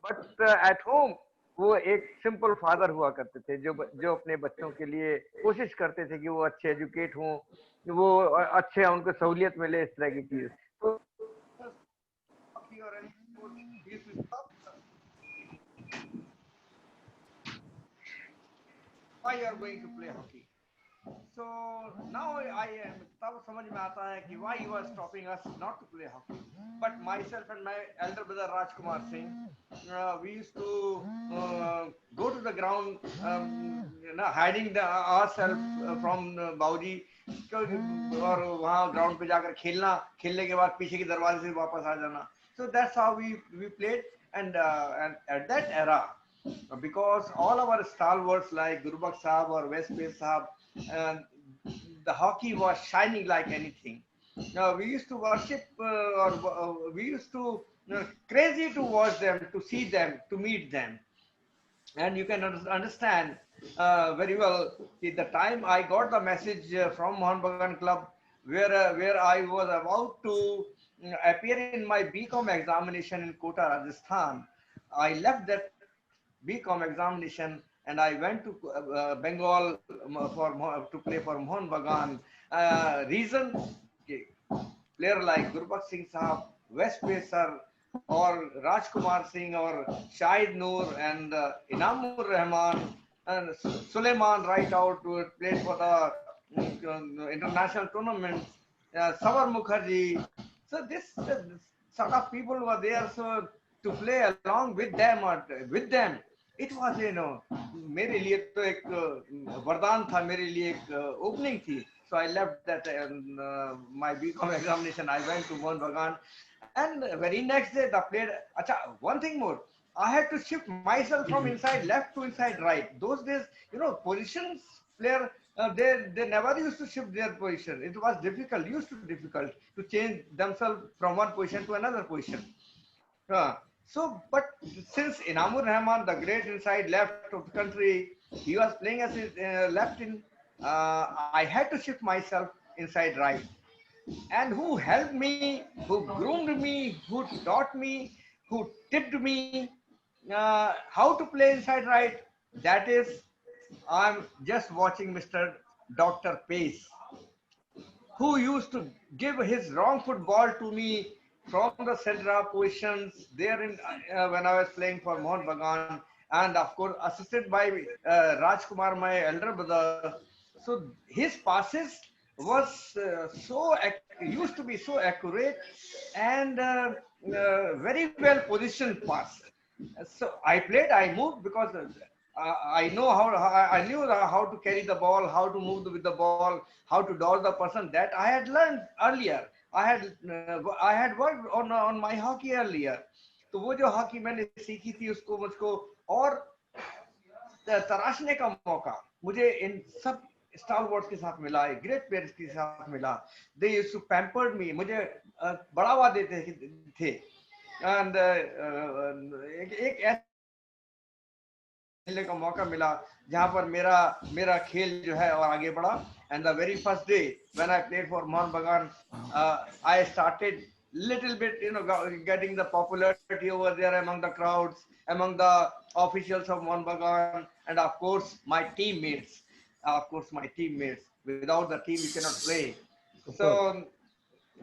बट एट होम वो एक सिंपल फादर हुआ करते थे जो अपने बच्चों के लिए कोशिश करते थे कि वो अच्छे एजुकेट हों, वो अच्छे उनको सहूलियत मिले, इस तरह की चीज। तो why you are going to play hockey? So now I am तब समझ में आता है कि why you are stopping us not to play hockey. But myself and my elder brother Ashok Kumar Singh, we used to go to the ground, hiding ourselves from Bauji, और वहाँ ground पे जाकर खेलना, खेलने के बाद पीछे की दरवाजे से वापस आ जाना. So that's how we played, and at that era, because all of our stalwarts like Gurbux Sahab or Vece Paes Sahab, the hockey was shining like anything. We used to worship, we used to crazy to watch them, to see them, to meet them. And you can understand very well the time I got the message from Mohan Bagan Club, where I was about to appear in my BCom examination in Kota, Rajasthan. I left that BCom examination and I went to Bengal to play for Mohan Bagan. Reason, player like Gurbux Singh Sahab, Vece Paes sir, or Rajkumar Singh, or Shahid Noor, and Inamur Rahman, and Suleiman right out to play for the international tournaments. Savar Mukherjee. So this sort of people were there. So to play along with them or with them, it was, मेरे लिए तो एक वरदान था, मेरे लिए एक opening थी. So I left that my BCom examination. I went to Mohan Bagan, and very next day the player. Acha, one thing more. I had to shift myself from inside left to inside right. Those days, positions player, they never used to shift their position. It was difficult to change themselves from one position to another position. So, but since Inamur Rahman, the great inside left of the country, he was playing as his left in, I had to shift myself inside right. And who helped me, who groomed me, who taught me, who tipped me how to play inside right, that is, I'm just watching Mr. Dr. Paes, who used to give his wrong foot ball to me from the center positions there in when I was playing for Mohan Bagan, and of course assisted by Rajkumar, my elder brother. So his passes was used to be so accurate and very well positioned pass. So I moved because I knew how to carry the ball, how to move with the ball, how to dodge the person. That I had learned earlier. I had worked on my hockey earlier. तो वो जो hockey मैंने सीखी थी उसको मुझको और तराशने का मौका मुझे इन सब स्टालवर्ड्स के साथ मिला, ग्रेट प्लेयर्स के साथ मिला. They used to pamper me, मुझे बढ़ावा देते थे. And एक खेलने का मौका मिला जहां पर मेरा खेल जो है और आगे बढ़ा. And the very first day when I played for Mohan Bagan, I started little bit, getting the popularity over there among the crowds, among the officials of Mohan Bagan, and of course my teammates. Without the team, you cannot play. So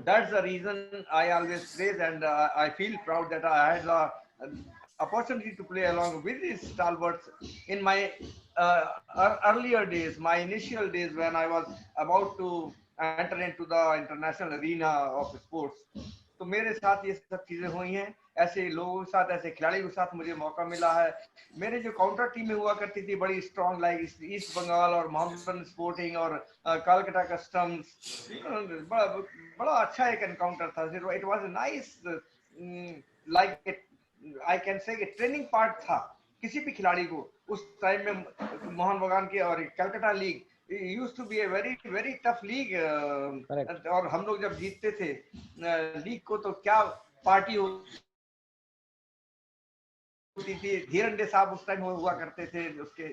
that's the reason I always praise, and I feel proud that I had the opportunity to play along with these stalwarts in my earlier days, my initial days when I was about to enter into the international arena of sports. तो मेरे साथ ये सब चीजें हुई हैं, ऐसे लोगों के साथ, ऐसे खिलाड़ियों के साथ मुझे मौका मिला है. मेरे जो काउंटर टीमें हुआ करती थी बड़ी स्ट्रॉन्ग, लाइक ईस्ट बंगाल और मोहम्मदन स्पोर्टिंग और कलकत्ता कस्टम्स, बड़ा अच्छा एक एनकाउंटर था. It was nice, like I can say training part था किसी भी खिलाड़ी को. उस टाइम में मोहन बगान की और Calcutta league used to be a very tough league. और हम लोग जब जीतते थे लीग को तो क्या पार्टी होती थी, धीरंडे साहब उस टाइम हुआ करते थे उसके,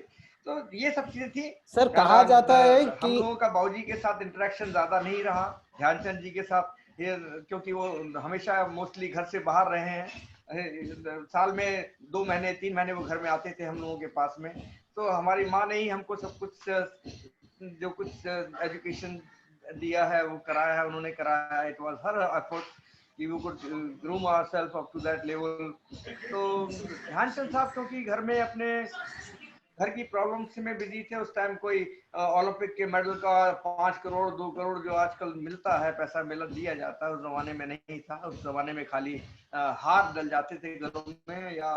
तो ये सब चीजें थी। सर कहा जाता है कि हम लोगों का बाबूजी के साथ इंटरेक्शन ज्यादा नहीं रहा, ध्यानचंद जी के साथ, क्योंकि वो हमेशा मोस्टली घर से बाहर रहे हैं। साल में 2 महीने 3 महीने वो घर में आते थे हम लोगों के पास में। तो हमारी माँ ने ही हमको सब कुछ जो कुछ एजुकेशन दिया है वो कराया है, उन्होंने कराया है। इट वाज हर एफर्ट कि वो could groom ourselves up to that level. तो ध्यानचंद साहब क्योंकि घर में अपने घर की प्रॉब्लम्स में बिजी थे उस टाइम, कोई ओलंपिक के मेडल का 5 करोड़ 2 करोड़ जो आजकल मिलता है, पैसा मिला दिया जाता है, उस जमाने में नहीं था। उस जमाने में खाली हाथ डल जाते थे घरों में, या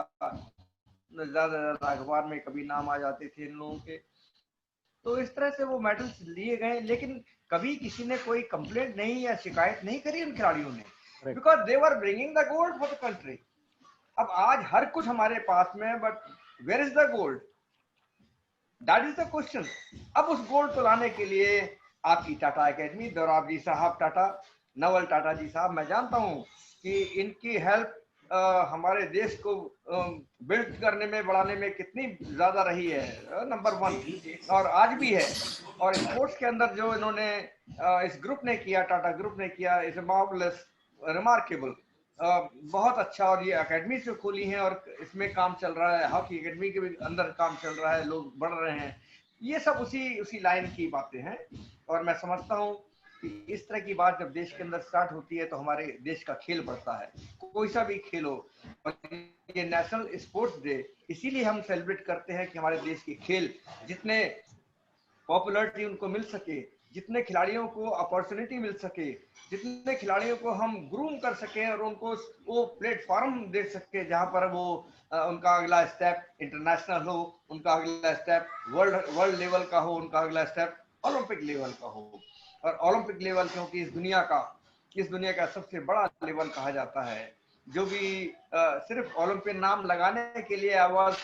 ज्यादा अखबार में कभी नाम आ जाते थे इन लोगों के। तो इस तरह से वो मेडल्स लिए गए, लेकिन कभी किसी ने कोई कंप्लेंट नहीं या शिकायत नहीं करी उन खिलाड़ियों ने, because they were bringing the gold for the country. अब आज हर कुछ हमारे पास में है, but where is the gold? That is the question. अब उस गोल्ड को लाने के लिए आपकी टाटा एकेडमी, दोराबजी साहब टाटा, नवल टाटा जी साहब, मैं जानता हूं कि इनकी हेल्प हमारे देश को बिल्ड करने में, बढ़ाने में कितनी ज्यादा रही है, नंबर 1 और आज भी है। और स्पोर्ट्स के अंदर जो इन्होंने इस ग्रुप ने किया, टाटा ग्रुप ने किया, इज मार्वलस, रिमार्केबल, बहुत अच्छा। और ये एकेडमी से खोली है और इसमें काम चल रहा है, हॉकी एकेडमी के भी अंदर काम चल रहा है, लोग बढ़ रहे हैं। ये सब उसी लाइन की बातें हैं। और मैं समझता हूँ कि इस तरह की बात जब देश के अंदर स्टार्ट होती है तो हमारे देश का खेल बढ़ता है, कोई सा भी खेल हो। और ये नेशनल स्पोर्ट्स डे इसीलिए हम सेलिब्रेट करते हैं कि हमारे देश के खेल जितने पॉपुलरिटी उनको मिल सके, जितने खिलाड़ियों को अपॉर्चुनिटी मिल सके, जितने खिलाड़ियों को हम ग्रूम कर सके और उनको वो प्लेटफॉर्म दे सके जहां पर वो उनका अगला स्टेप इंटरनेशनल हो, उनका अगला स्टेप वर्ल्ड लेवल का हो, उनका अगला स्टेप ओलंपिक लेवल का हो। और ओलंपिक लेवल क्योंकि इस दुनिया का सबसे बड़ा लेवल कहा जाता है। जो भी सिर्फ ओलंपियन नाम लगाने के लिए I was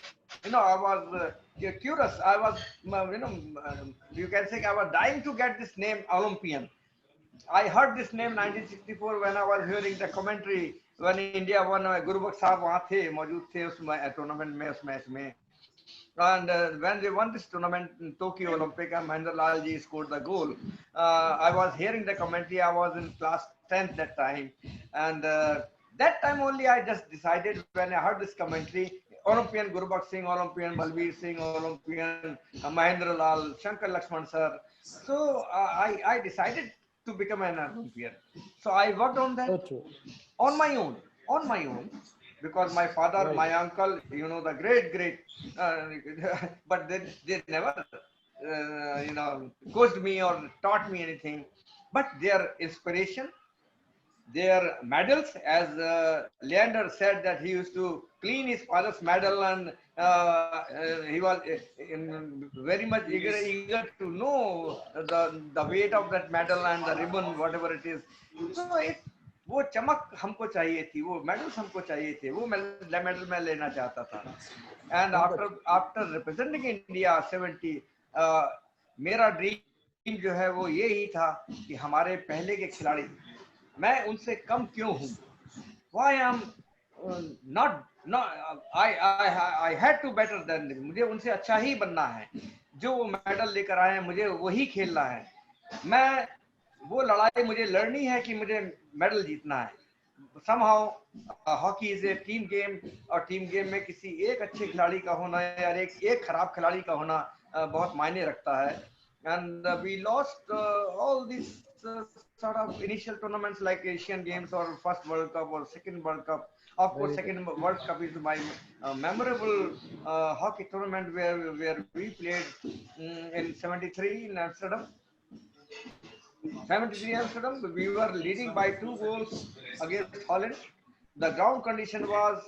curious, I was you can say I was dying to get this name Olympian. I heard this name 1964 when I was hearing the commentary when India won. Gurbaksh साहब वहाँ थे, मौजूद थे उस टूर्नामेंट में, उस मैच में। And when they won this tournament in Tokyo Olympic and Mahendra Lal ji scored the goal, I was hearing the commentary. I was in class 10th that time, and that time only I just decided when I heard this commentary, Olympian Gurbux Singh, Olympian Balbir Singh, Olympian Mahendra Lal, Shankar Lakshman sir. So I decided to become an Olympian. So I worked on that on my own. Because my father, my uncle, the great, but they never, coached me or taught me anything. But their inspiration, their medals, as Leander said that he used to clean his father's medal, and he was very much eager to know the weight of that medal and the ribbon, whatever it is. So वो चमक हमको चाहिए थी, वो medals हमको चाहिए थे, वो मेडल मैं लेना चाहता था। एंड आफ्टर रिप्रेजेंटिंग इंडिया 70, मेरा ड्रीम जो है वो ये ही था कि हमारे पहले के खिलाड़ी, मैं उनसे कम क्यों हूँ, why I am not I had to better than them, मुझे उनसे अच्छा ही बनना है। जो वो मेडल लेकर आए हैं मुझे वही खेलना है, मैं वो लड़ाई मुझे लड़नी है कि मुझे मेडल जीतना है। somehow hockey is a team game, और टीम गेम में किसी एक अच्छे खिलाड़ी का होना या एक खराब खिलाड़ी का होना बहुत मायने रखता है। And we lost all this sort of initial tournaments like Asian Games or first World Cup or second World Cup. Of course, second World Cup is my memorable hockey tournament where we played in 73 in Amsterdam. 73 Amsterdam, we were leading by 2 goals against Holland. The ground condition was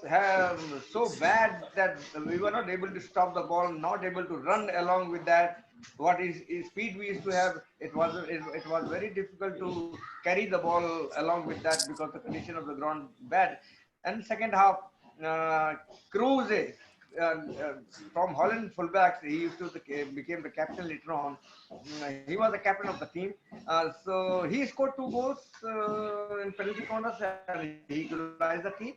so bad that we were not able to stop the ball, not able to run along with that. What is speed we used to have, it was very difficult to carry the ball along with that because the condition of the ground bad. And second half, Cruz from Holland fullbacks. He used to became the captain later on. He was the captain of the team. So he scored 2 goals in penalty corners and he equalized the team.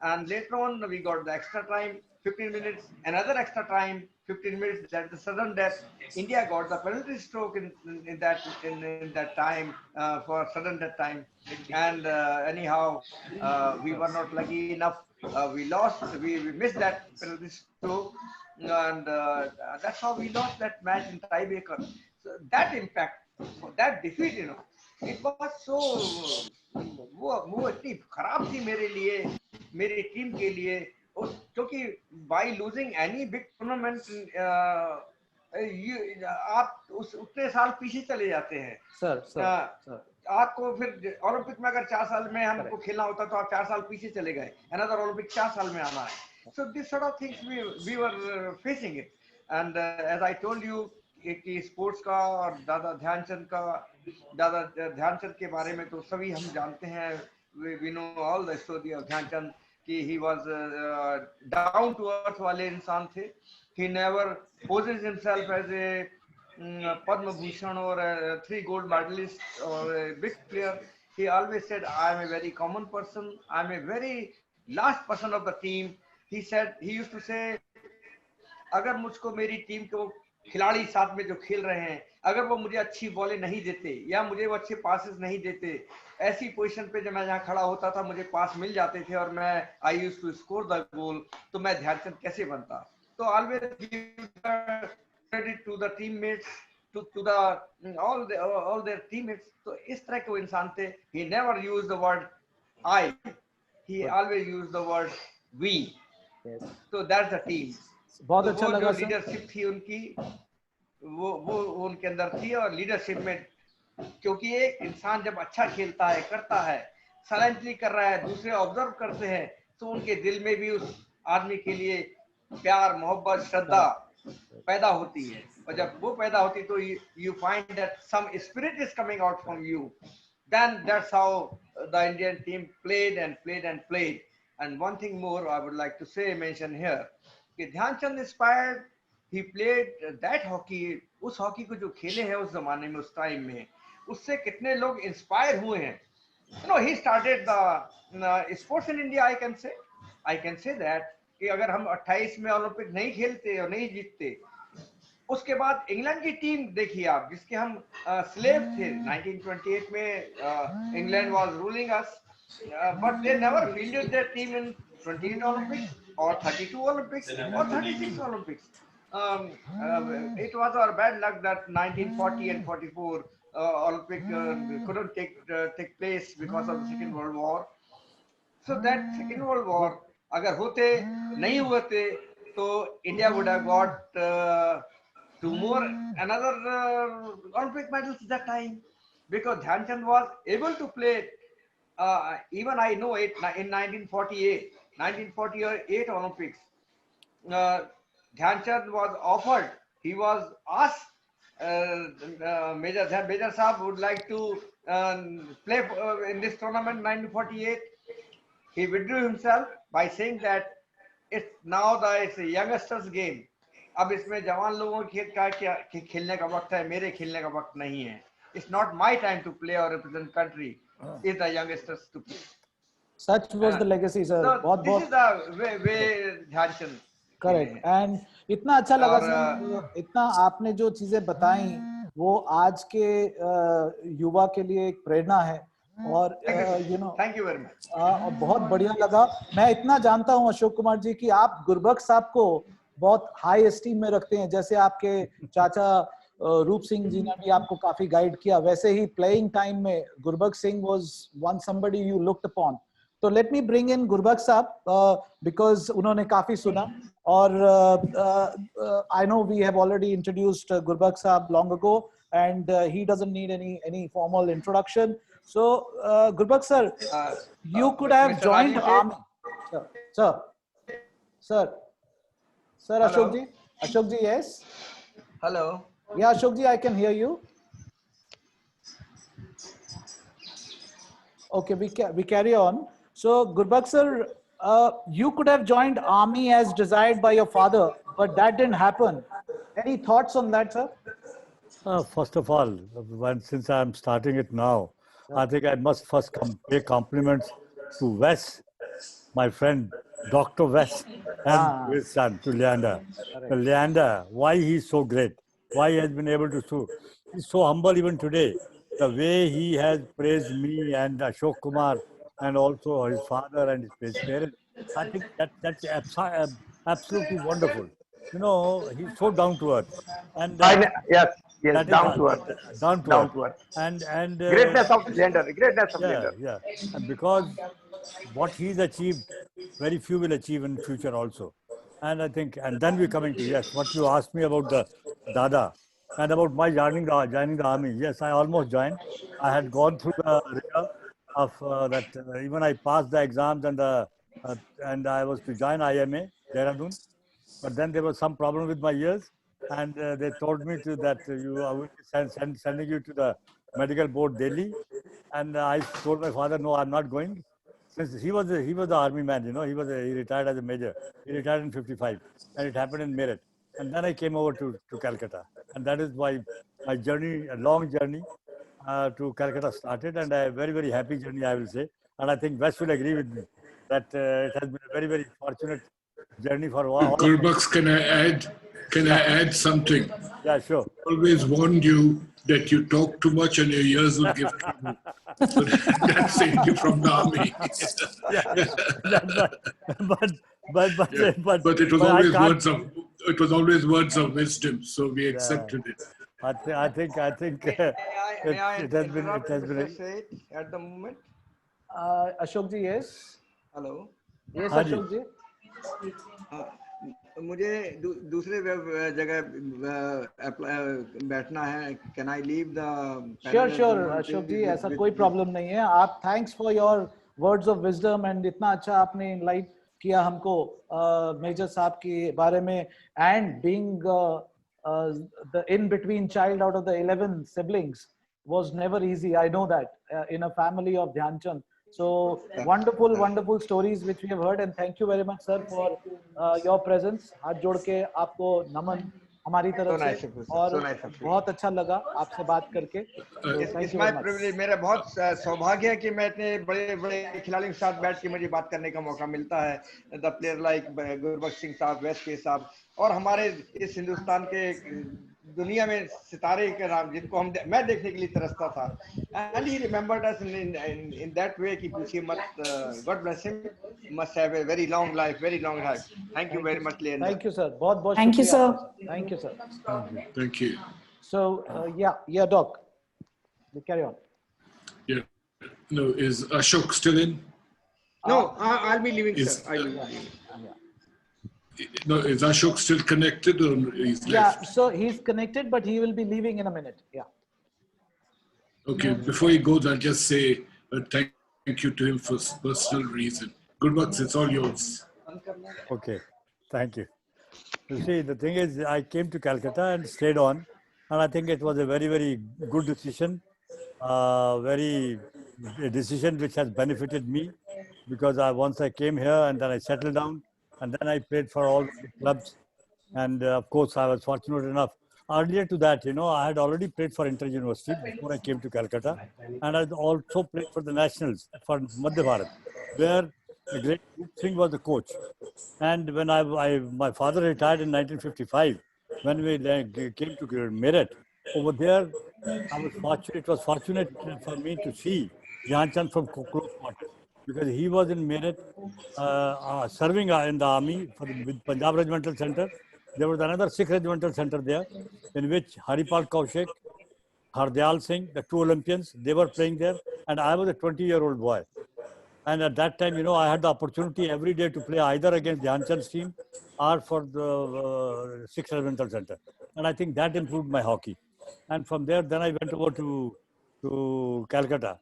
And later on, we got the extra time, 15 minutes, another extra time, 15 minutes. That's the sudden death. India got the penalty stroke in that time for sudden death time. And anyhow, we were not lucky enough. We lost. We missed that penalty stroke, and that's how we lost that match in tiebreaker. So that impact, that defeat, it was so. वो इतनी खराब थी मेरे लिए, मेरी team के लिए, क्योंकि by losing any big tournament आप उतने साल पीछे चले जाते हैं. सर आपको फिर ओलंपिक में अगर 4 साल में हमको खेलना होता तो आप 4 साल पीछे चले गए. Another Olympic 4 साल में आना है. So this sort of things we were facing it. And as I told you कि स्पोर्ट्स का और दादा ध्यानचंद के बारे में तो सभी हम जानते हैं. We know all the story of Dhyanchand कि he was down to earth वाले इंसान थे. He never poses himself as a Padma Bhushan or a 3 gold medalist or a big player. He always said, I am a very common person. I am a very last person of the team. He used to say, अगर मुझको मेरी team को खिलाड़ी साथ में जो खेल रहे हैं, अगर वो मुझे अच्छी बॉलें नहीं देते या मुझे वो अच्छे पासेस नहीं देते, ऐसी पोजीशन पे जब मैं जहाँ खड़ा होता था मुझे पास मिल जाते थे और मैं I used to score the goal, तो मैं ध्यानचंद कैसे बनता. तो always give credit to the teammates, to the all their teammates. तो इस तरह के वो इंसान थे. He never used the word I, he always used the word we. तो दैट्स द टीम. बहुत अच्छा लगा. लीडरशिप थी उनकी, वो उनके अंदर थी. और लीडरशिप में क्योंकि एक इंसान जब अच्छा खेलता है, करता है, साइलेंटली कर रहा है, दूसरे ऑब्जर्व करते हैं, तो उनके दिल में भी उस आदमी के लिए प्यार, मोहब्बत, श्रद्धा पैदा होती है. और जब वो पैदा होती है तो you find that some spirit is coming out from you. Then that's how the Indian team played and played and played. And one thing more I would like to mention here. Dhyanchand inspired, he played that hockey, उस hockey को जो खेले हैं उस जमाने में, उस time में, उससे कितने लोग इंस्पायर हुए हैं. He started the sports in India. I can say that कि अगर हम 28 में ओलंपिक नहीं खेलते और नहीं जीतते, उसके बाद इंग्लैंड की टीम देखिए आप, जिसके हम स्लेव थे. 1928 में England was ruling us, but they never fielded their team in 28 Olympics or 32 Olympics or 36 Olympics. It was our bad luck that 1940 and 44 Olympic couldn't take place because of the Second World War. So that Second World War, अगर होते नहीं होते, तो India would have got 2 more another Olympic medals that time, because Dhyanchand was able to play. Even I know it in 1948 Olympics. Dhyanchand was offered. He was asked. Major Saab would like to play in this tournament 1948. He withdrew himself by saying that it's a youngsters game. अब इसमें जवान लोगों के खेलने का वक्त है, मेरे खेलने का वक्त नहीं है. It's not my time to play or represent country. It's the youngsters to play. Such was the legacy, sir. So this is the way Dhyanchand. Correct. And इतना अच्छा लगा सर, इतना आपने जो चीजें बताई वो आज के युवा के लिए एक प्रेरणा है. और थैंक यू वेरी मच. और बहुत बढ़िया लगा. मैं इतना जानता हूँ अशोक कुमार जी कि आप गुरबक्स साहब को बहुत हाई एस्टीम में रखते हैं. जैसे आपके चाचा रूप सिंह जी ने भी आपको काफी गाइड किया, वैसे ही प्लेइंग टाइम में Gurbax Singh was one somebody you looked upon. तो let me bring in Gurbax Sahab because उन्होंने काफी सुना. और I know we have already introduced Gurbax Sahab long ago and he doesn't need any formal introduction. So Gurbux sir, you could have Mr. joined Rajiv army. Sir Ashok ji, yes. Hello. Yeah, Ashok ji, I can hear you. Okay, we carry on. So Gurbux sir, You could have joined army as desired by your father, but that didn't happen. Any thoughts on that, sir? First of all, since I'm starting it now, I think I must first pay compliments to Vece, my friend, Dr. Vece, and his son, to Leander. Leander, why he's so great, why he has been able to so, he's so humble even today. The way he has praised me and Ashok Kumar and also his father and his parents, I think that's absolutely wonderful. You know, he's so down to earth. And yes, down to earth. Down to earth. And greatness of Leander, greatness of Leander. Yeah. And because what he's achieved, very few will achieve in future also. And I think, and then we're coming to, yes, what you asked me about the Dada and about my joining the army. Yes, I almost joined. I had gone through the rigor of that. Even I passed the exams and I was to join IMA, Dehradun. But then there was some problem with my ears, and they told me that I will be sending you to the medical board Delhi. And I told my father, no, I'm not going. Since he was the army man, you know, he retired as a major. He retired in 55, and it happened in Meerut. And then I came over to Calcutta, and that is why my journey, a long journey to Calcutta started, and a very, very happy journey, I will say. And I think Vece will agree with me that it has been a very, very fortunate journey for all. Gurbux, can I add something? Yeah, sure. I always warned you that you talk too much and your ears will give trouble. So that saved you from the army. But it was always words of wisdom, so we accepted it. I think it has been say at the moment. Ashok ji, yes. Hello. Yes, Ashok ji. मुझे दूसरे जगह बैठना है. Can I leave the? Sure, Ashok ji, ऐसा कोई problem नहीं है. आप thanks for your words of wisdom and इतना अच्छा आपने enlighten किया हमको मेजर साहब के बारे में, and being the in-between child out of the 11 siblings was never easy. I know that in a family of Dhyan Chand. So wonderful stories which we have heard, and thank you very much, sir, for your presence. हाथ जोड़ के आपको नमन हमारी तरफ से, और बहुत अच्छा लगा आपसे बात करके. It's my privilege. मेरा बहुत सौभाग्य है कि मैं इतने बड़े खिलाड़ियों के साथ बैठ के मुझे बात करने का मौका मिलता है. The player like Gurbaksh Singh साहब, वेस पेस साहब, और हमारे इस हिंदुस्तान के दुनिया में सितारे के नाम जिनको मैं देखने के लिए तरसता था. And he remembered us in that way कि पूछिए मत. God bless him. Must have a very long life, very long life. Thank you very much, Leander. Thank you, sir. बहुत Thank you, sir. Thank you, sir. Thank you. So yeah, Doc. You carry on. Yeah. No, is Ashok still in? No, I'll be leaving, sir. I'll be leaving. No, is Ashok still connected or he's left? Yeah, so he's connected, but he will be leaving in a minute. Yeah. Okay, before he goes, I'll just say thank you to him for personal reason. Gurbux, it's all yours. Okay, thank you. You see, the thing is, I came to Calcutta and stayed on, and I think it was a very, very good decision. A decision which has benefited me, because once I came here and then I settled down, and then I played for all the clubs. And of course, I was fortunate enough. Earlier to that, you know, I had already played for Inter University before I came to Calcutta. And I also played for the Nationals, for Madhya Bharat, where the great Dilip Singh was the coach. And when my father retired in 1955, when we came to Meerut, over there, it was fortunate for me to see Dhyan Chand from close quarters, because he was in Meerut serving in the army with Punjab Regimental Center. There was another Sikh Regimental Center there, in which Haripal Kaushik, Hardyal Singh, the two Olympians, they were playing there, and I was a 20-year-old boy. And at that time, you know, I had the opportunity every day to play either against Dhyan Chand's team or for the Sikh Regimental Center. And I think that improved my hockey. And from there, then I went over to Calcutta.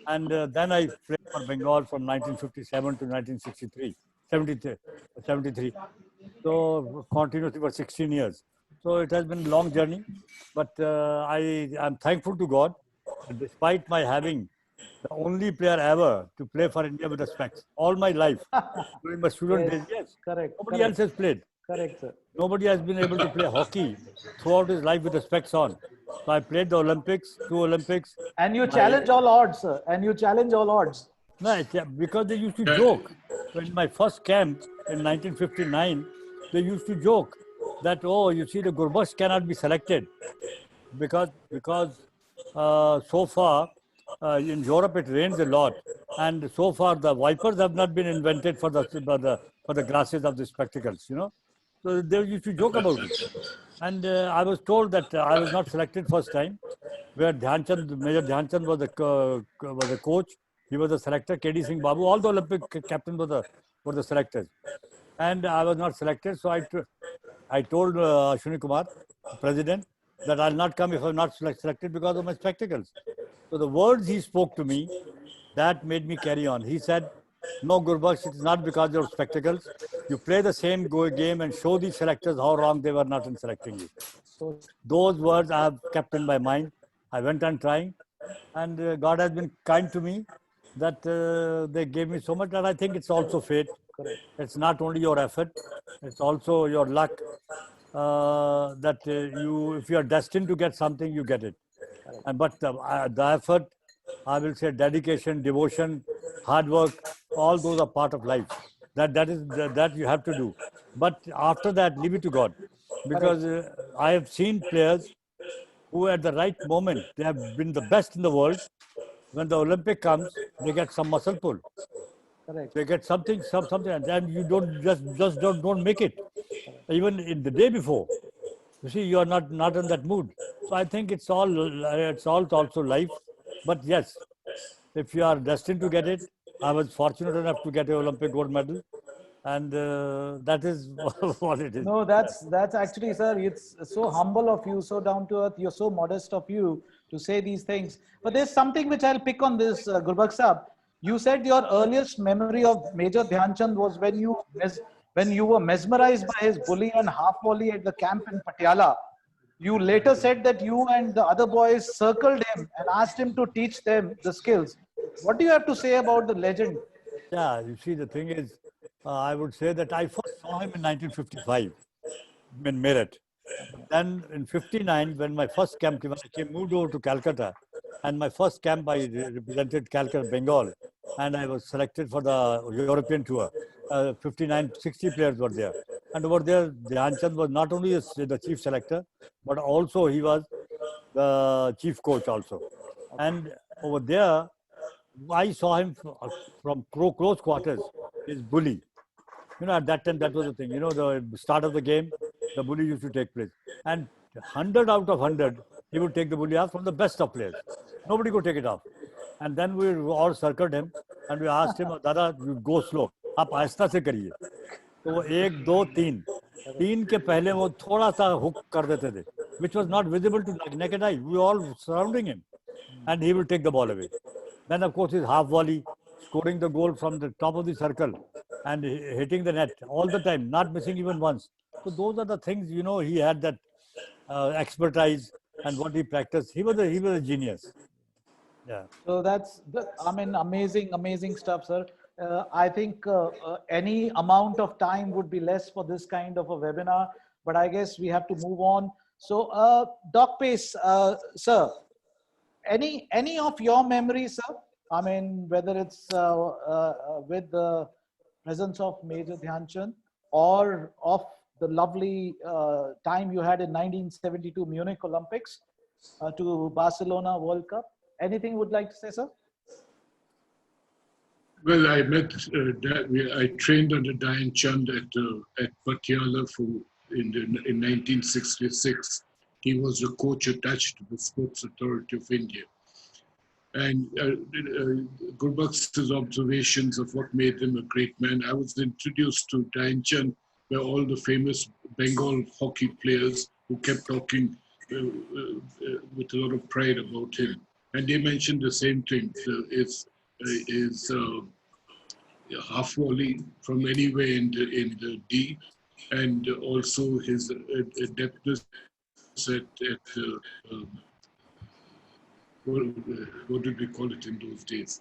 And then I played for Bengal from 1957 to 1963, 73. So continuously for 16 years. So it has been a long journey, but I'm thankful to God, despite my having The only player ever to play for India with the specs. All my life, during my student days, yes. Correct. Nobody else has played. Correct, sir. Nobody has been able to play hockey throughout his life with the specs on. So I played the Olympics, 2 Olympics. And you challenge all odds, sir. And you challenge all odds. No, because they used to joke. In my first camp in 1959, they used to joke that, oh, you see, the Gurbux cannot be selected because so far in Europe it rains a lot, and so far the wipers have not been invented for the glasses of the spectacles, you know. So they used to joke about it, and I was told that I was not selected first time, where Major Dhyan Chand was the coach. He was the selector. KD Singh Babu, all the Olympic captains were the selectors, and I was not selected. So I told Ashok Kumar, president, that I'll not come if I'm not selected because of my spectacles. So the words he spoke to me, that made me carry on. He said, no, Gurbux, it is not because of your spectacles. You play the same game and show these selectors how wrong they were not in selecting you. So those words I have kept in my mind. I went on trying, and God has been kind to me that they gave me so much, that I think it's also fate. Correct. It's not only your effort, it's also your luck. That if you are destined to get something, you get it. But the effort, I will say, dedication, devotion, hard work, all those are part of life. That you have to do. But after that, leave it to God, because I have seen players who, at the right moment, they have been the best in the world. When the Olympic comes, they get some muscle pull. Correct. They get something, and you don't make it. Even in the day before, you see, you are not in that mood. So I think it's all also life. But yes, if you are destined to get it, I was fortunate enough to get an Olympic gold medal, and that is what it is. No, that's actually, sir, it's so humble of you, so down to earth. You're so modest of you to say these things. But there's something which I'll pick on this, Gurbux Sahab. You said your earliest memory of Major Dhyan Chand was when you were mesmerized by his bully and half volley at the camp in Patiala. You later said that you and the other boys circled him and asked him to teach them the skills. What do you have to say about the legend? Yeah, you see, the thing is, I would say that I first saw him in 1955 in Meerut. Then in 59, when my first camp, when I moved over to Calcutta, and my first camp I represented Calcutta, Bengal, and I was selected for the European tour. 59, 60 players were there. And over there, Dhyan Chand was not only the chief selector, but also he was the chief coach also. And over there, I saw him from close quarters, his bully. You know, at that time, that was the thing. You know, the start of the game, the bully used to take place. And 100 out of 100, he would take the bully off from the best of players. Nobody could take it off. And then we all circled him and we asked him, Dada, you go slow. आप आहिस्ता से करिए. तो वो 1, 2, 3. 3 के पहले वो थोड़ा सा हुक कर देते थे, which was not visible to naked eye. We were all surrounding him. And he will take the ball away. Then, of course, his half volley, scoring the goal from the top of the circle and hitting the net all the time, not missing even once. So those are the things, you know, he had that expertise and what he practiced. He was a genius. Yeah. So I mean, amazing stuff, sir. I think any amount of time would be less for this kind of a webinar, but I guess we have to move on. So, Doc Paes, sir, any of your memories, sir? I mean, whether it's with the presence of Major Dhyan Chand or of the lovely time you had in 1972 Munich Olympics to Barcelona World Cup. Anything you would like to say, sir? Well, I met, I trained under Dhyan Chand at Patiala in 1966. He was a coach attached to the Sports Authority of India. And Gurbux's observations of what made him a great man, I was introduced to Dhyan Chand by all the famous Bengal hockey players who kept talking with a lot of pride about him. And they mentioned the same thing. His half volley from anywhere in the D, and also his adeptness at what did we call it in those days?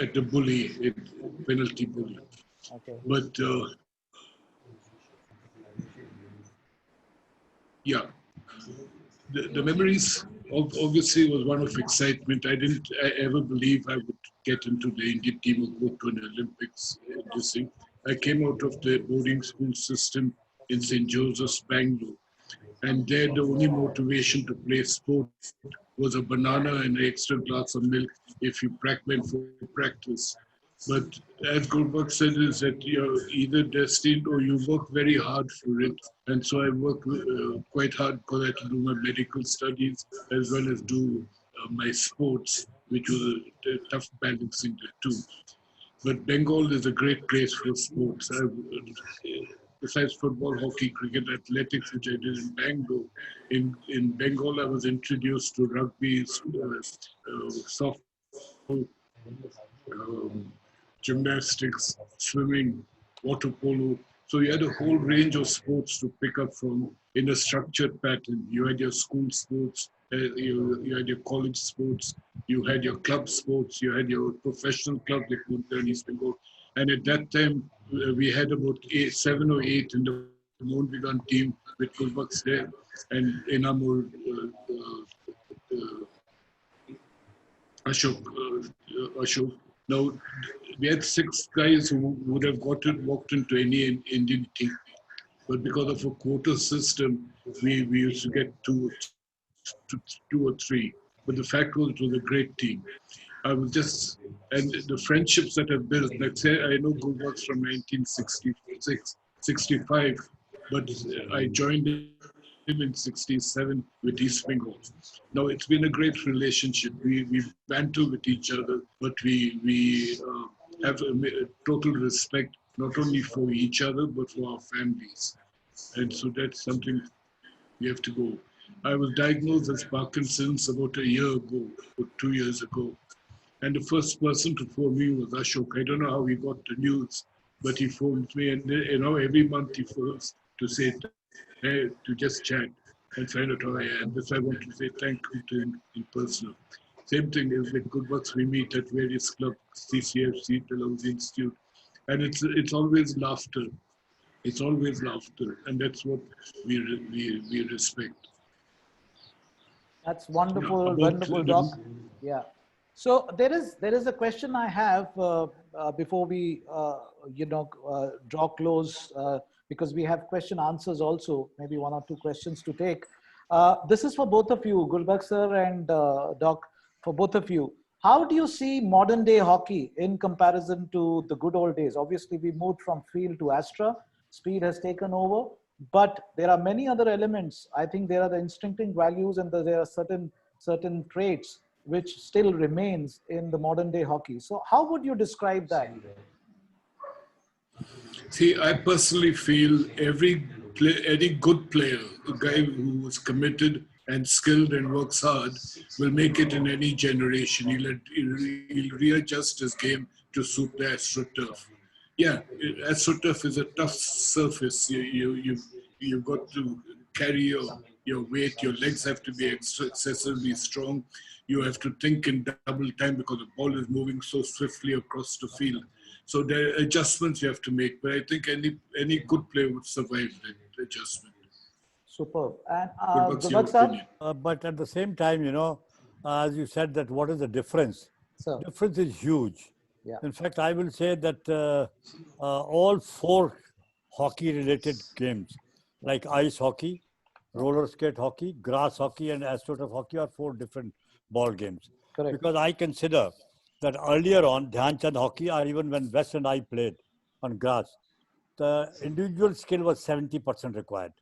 At the bully, penalty bully. Okay. But yeah, the memories obviously was one of excitement. I didn't ever believe I would get into the Indian team or go to an Olympics. This thing. I came out of the boarding school system in St. Joseph's, Bangalore. And there the only motivation to play sport was a banana and an extra glass of milk if you went for practice. But as Gurbux said, is that you're either destined or you work very hard for it. And so I worked quite hard because I had to do my medical studies as well as do my sports, which was a tough balancing the two. But Bengal is a great place for sports. Besides football, hockey, cricket, athletics, which I did in Bangalore. In Bengal, I was introduced to rugby, softball, gymnastics, swimming, water polo. So you had a whole range of sports to pick up from in a structured pattern. You had your school sports, you had your college sports, you had your club sports, you had your professional club like Mumbai East Bengal. And at that time, we had about 7 or 8 in the Mohnvigan team with Gurbux there and Enamur, Ashok. Now, we had 6 guys who would have walked into any Indian team. But because of a quota system, we used to get two or three. But the fact was, it was a great team. I was just, and the friendships that I've built, like say, I know Gurbux from 1966, 65, but I joined him in 67 with East Bengal. Now, it's been a great relationship. We banter with each other, but we have a total respect, not only for each other, but for our families. And so that's something we have to go. I was diagnosed as Parkinson's about a year ago, or 2 years ago. And the first person to phone me was Ashok. I don't know how he got the news, but he phoned me, and every month he phones to say, hey, to just chat and find out how I am. That's why I want to say thank you to him in person. Same thing is with Gurbux. We meet at various clubs, CCFC, Dalhousie Institute, and it's always laughter. It's always laughter, and that's what we respect. That's wonderful, wonderful, Doc. Yeah. So there is a question I have before we draw close because we have question answers also, maybe 1 or 2 questions to take. This is for both of you, Gurbux sir and Doc, for both of you. How do you see modern day hockey in comparison to the good old days? Obviously, we moved from field to Astra. Speed has taken over, but there are many other elements. I think there are the instinctive values and there are certain traits which still remains in the modern day hockey. So how would you describe that? See, I personally feel any good player, a guy who is committed and skilled and works hard, will make it in any generation. He'll readjust his game to suit the AstroTurf. Yeah, AstroTurf is a tough surface. You've got to carry your weight. Your legs have to be excessively strong. You have to think in double time because the ball is moving so swiftly across the field. So there are adjustments you have to make. But I think any good player would survive that adjustment. Superb. And but at the same time, as you said, that what is the difference? Sir. Difference is huge. Yeah. In fact, I will say that all 4 hockey-related games, like ice hockey, roller skate hockey, grass hockey, and AstroTurf hockey, are 4 different ball games. Correct. Because I consider that earlier on, Dhyan hockey, or even when West and I played on grass, the individual skill was 70% required.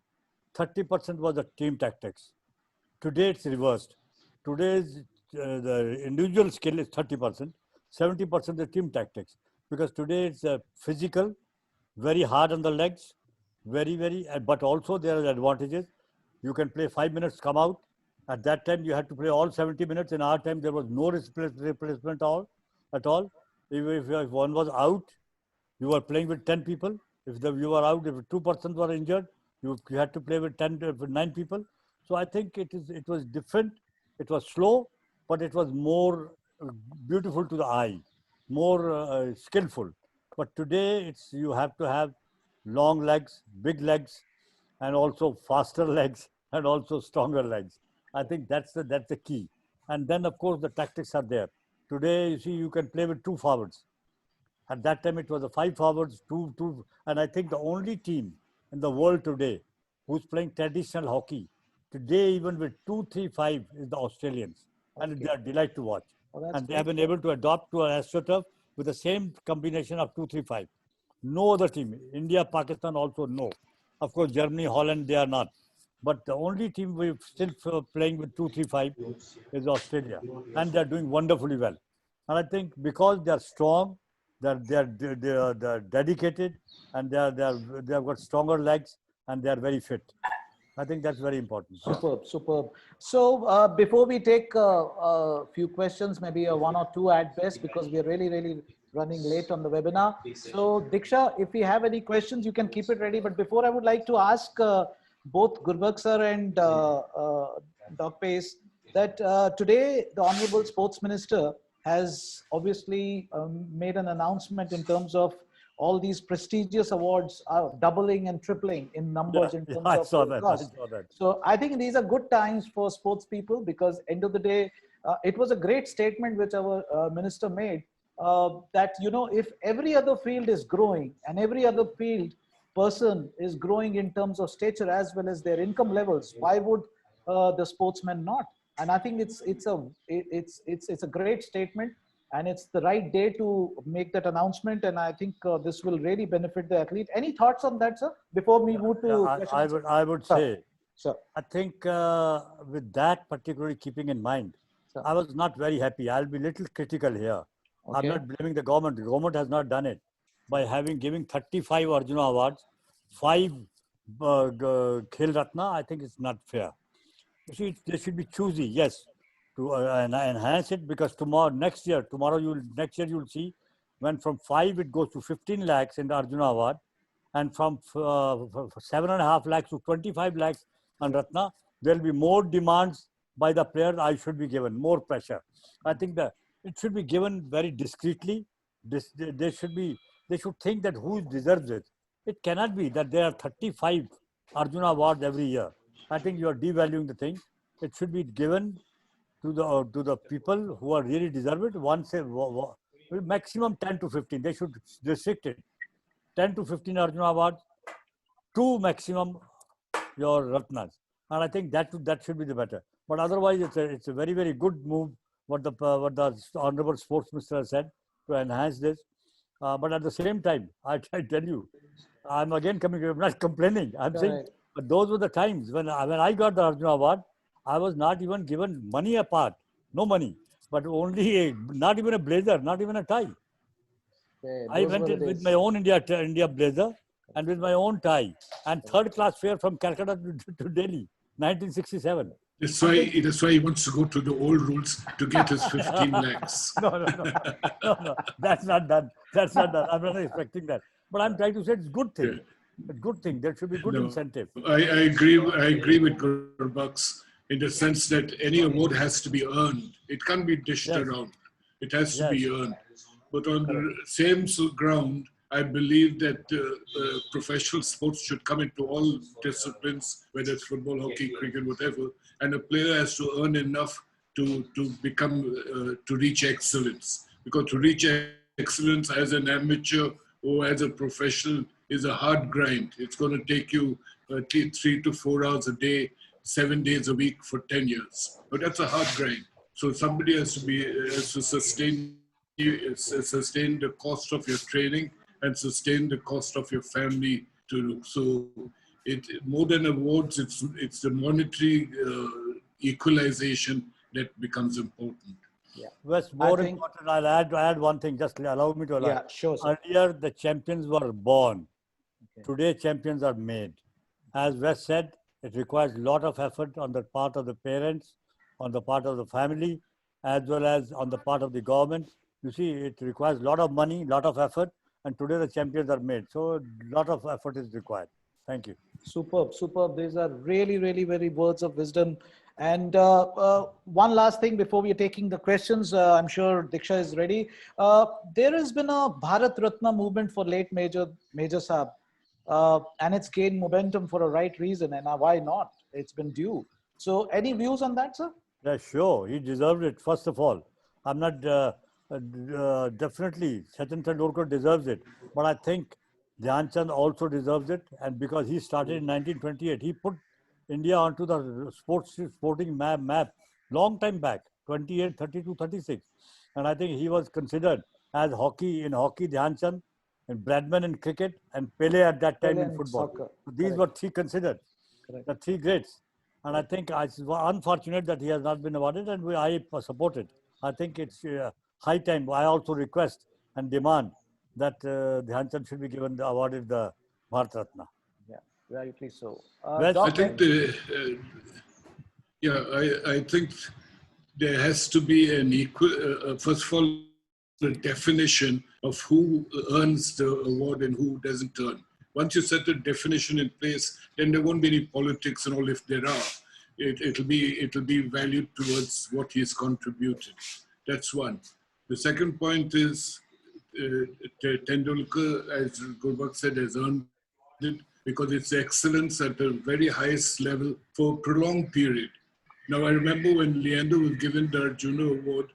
30% was the team tactics. Today it's reversed. Today's the individual skill is 30%, 70% the team tactics. Because today it's physical, very hard on the legs, but also there are advantages. You can play 5 minutes, come out. At that time, you had to play all 70 minutes. In our time, there was no replacement at all. If one was out, you were playing with 10 people. If you were out, if 2 persons were injured, you had to play with 9 people. So I think it was different. It was slow, but it was more beautiful to the eye, more skillful. But today, you have to have long legs, big legs, and also faster legs, and also stronger legs. I think that's the key. And then, of course, the tactics are there. Today, you see, you can play with 2 forwards. At that time, it was a 5 forwards, two, and I think the only team in the world today who's playing traditional hockey today, even with 2-3-5, is the Australians, and they are delight to watch. And they have been able to adopt to an AstroTurf with the same combination of 2-3-5. No other team, India, Pakistan also no. Of course, Germany, Holland, they are not. But the only team we're still playing with 2-3-5 is Australia, and they're doing wonderfully well. And I think because they're strong, they're dedicated, and they have got stronger legs, and they are very fit. I think that's very important. Superb, superb. So before we take a few questions, maybe 1 or 2 at best, because we are really running late on the webinar. So Diksha, if you have any questions, you can keep it ready. But before, I would like to ask both Gurbux sir and Dr. Paes that today the Honorable Sports Minister has obviously made an announcement in terms of all these prestigious awards are doubling and tripling in numbers in terms of I saw cost. that. So I think these are good times for sports people, because end of the day, it was a great statement which our minister made, that, you know, if every other field is growing and every other field person is growing in terms of stature as well as their income levels, why would the sportsmen not? And I think it's a great statement, and it's the right day to make that announcement. And I think this will really benefit the athlete. Any thoughts on that, sir? Before we move to I would say, sir. I think with that particularly keeping in mind, sir, I was not very happy. I'll be little critical here. Okay. I'm not blaming the government. The government has not done it by giving 35 Arjuna awards, 5 Khel Ratna. I think it's not fair. You see, they should be choosy, yes, to enhance it, because next year you'll see when from 5 it goes to 15 lakhs in the Arjuna award, and from 7.5 lakhs to 25 lakhs on Ratna, there will be more demands by the players. I should be given more pressure. I think that it should be given very discreetly. They should think that who deserves it. It cannot be that there are 35 Arjuna awards every year. I think you are devaluing the thing. It should be given to the people who are really deserve it. Maximum 10 to 15. They should restrict it. 10 to 15 Arjuna awards, 2 maximum your Ratnas. And I think that should be the better. But otherwise, it's a very good move what the Honorable Sports Minister has said to enhance this. But at the same time, I tell you, I'm again I'm not complaining. I'm saying, but those were the times when I got the Arjuna award, I was not even given money apart, no money, but only not even a blazer, not even a tie. I went in with my own India blazer and with my own tie, and 3rd class fare from Calcutta to Delhi, 1967. That's why he wants to go to the old rules to get his 15 lakhs. No, that's not done. I'm not expecting that. But I'm trying to say it's a good thing. A good thing. There should be good incentive. I agree with Gurbux in the sense that any award has to be earned. It can't be dished around. It has to be earned. But on the same ground, I believe that professional sports should come into all disciplines, whether it's football, hockey, cricket, whatever. And a player has to earn enough to reach excellence. Because to reach excellence as an amateur or as a professional is a hard grind. It's going to take you 3 to 4 hours a day, 7 days a week for 10 years. But that's a hard grind. So somebody has to sustain the cost of your training and sustain the cost of your family too. So it more than awards, it's the monetary equalization that becomes important. Yeah. What's more important, I'll add one thing, just allow me to allow. Yeah, sure, sir. Earlier, the champions were born. Okay. Today, champions are made. As Wes said, it requires a lot of effort on the part of the parents, on the part of the family, as well as on the part of the government. You see, it requires a lot of money, a lot of effort, and today the champions are made. So, a lot of effort is required. Thank you. Superb. These are really very words of wisdom. And one last thing before we are taking the questions, I'm sure Diksha is ready. There has been a Bharat Ratna movement for late Major Saab, and it's gained momentum for a right reason. And why not? It's been due. So, any views on that, sir? Yeah, sure. He deserved it. First of all, I'm not definitely Sachin Tendulkar deserves it, but I think Dhyan Chand also deserves it, and because he started in 1928, he put India onto the sporting map long time back, 28, 32, 36. And I think he was considered as in hockey, Dhyan Chand, and Bradman in cricket, and Pele at that time in football. Soccer. So these were three considered, the three greats. And I think it's unfortunate that he has not been awarded, and I support it. I think it's high time. I also request and demand that Dhyan Chand should be awarded the Bharat Ratna. Yeah, rightly so. I think I think there has to be an equal. First of all, the definition of who earns the award and who doesn't earn. Once you set a definition in place, then there won't be any politics and all. If there are, it'll be valued towards what he's contributed. That's one. The second point is Tendulkar, as Gurbux said, has earned it because it's excellence at the very highest level for a prolonged period. Now, I remember when Leander was given the Arjuna Award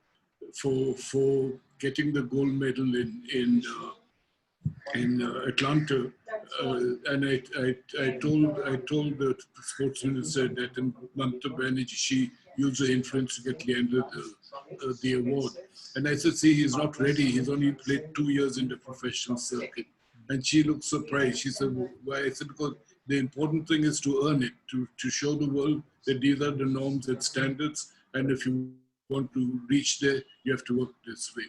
for getting the gold medal in Atlanta, and I told the sports minister that in Mamata Banerjee, she used her influence to get Leander the award. And I said, see, he's not ready. He's only played 2 years in the professional circuit. And she looked surprised. She said, why? I said, because the important thing is to earn it, to show the world that these are the norms and standards. And if you want to reach there, you have to work this way.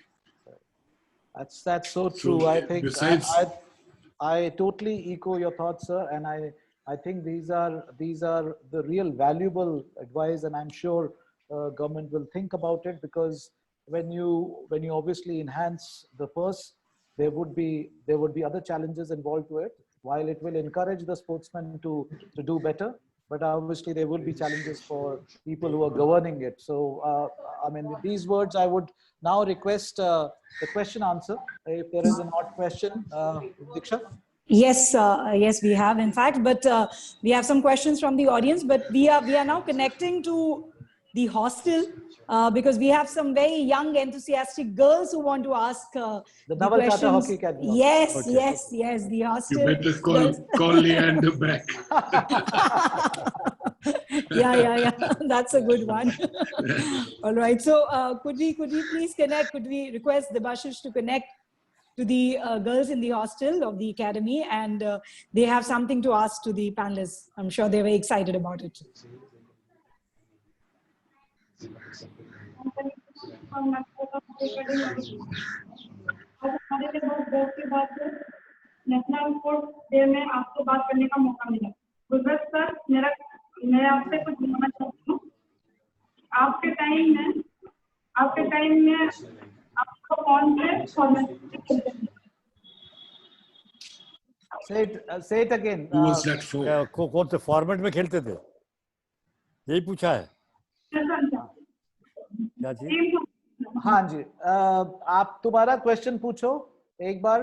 That's so true. So, I think besides, I totally echo your thoughts, sir. And I think these are the real valuable advice, and I'm sure government will think about it, because when you obviously enhance the purse, there would be other challenges involved to it. While it will encourage the sportsmen to do better, but obviously there will be challenges for people who are governing it. So I mean, with these words, I would now request the question answer. If there is an odd question, Diksha. Yes, yes, we have, in fact, but we have some questions from the audience, but we are now connecting to the hostel because we have some very young, enthusiastic girls who want to ask the Naval questions. Tata Hockey Academy. Yes, Okay. yes, the hostel. you better call Leander back. Yeah, that's a good one. All right, so could we please connect? Could we request the Bashish to connect to the girls in the hostel of the academy, and they have something to ask to the panelists. I'm sure they're very excited about it. National sports day में आपसे बात करने का मौका मिला। Gurbaksh sir, मैं आपसे कुछ जानना चाहती हूँ। आपके टाइम में आपको कौन से format? Say it again. Who was that for? कौन से फॉर्मेट में खेलते थे, यही पूछा है क्या जी? हाँ जी, आप दोबारा क्वेश्चन पूछो एक बार।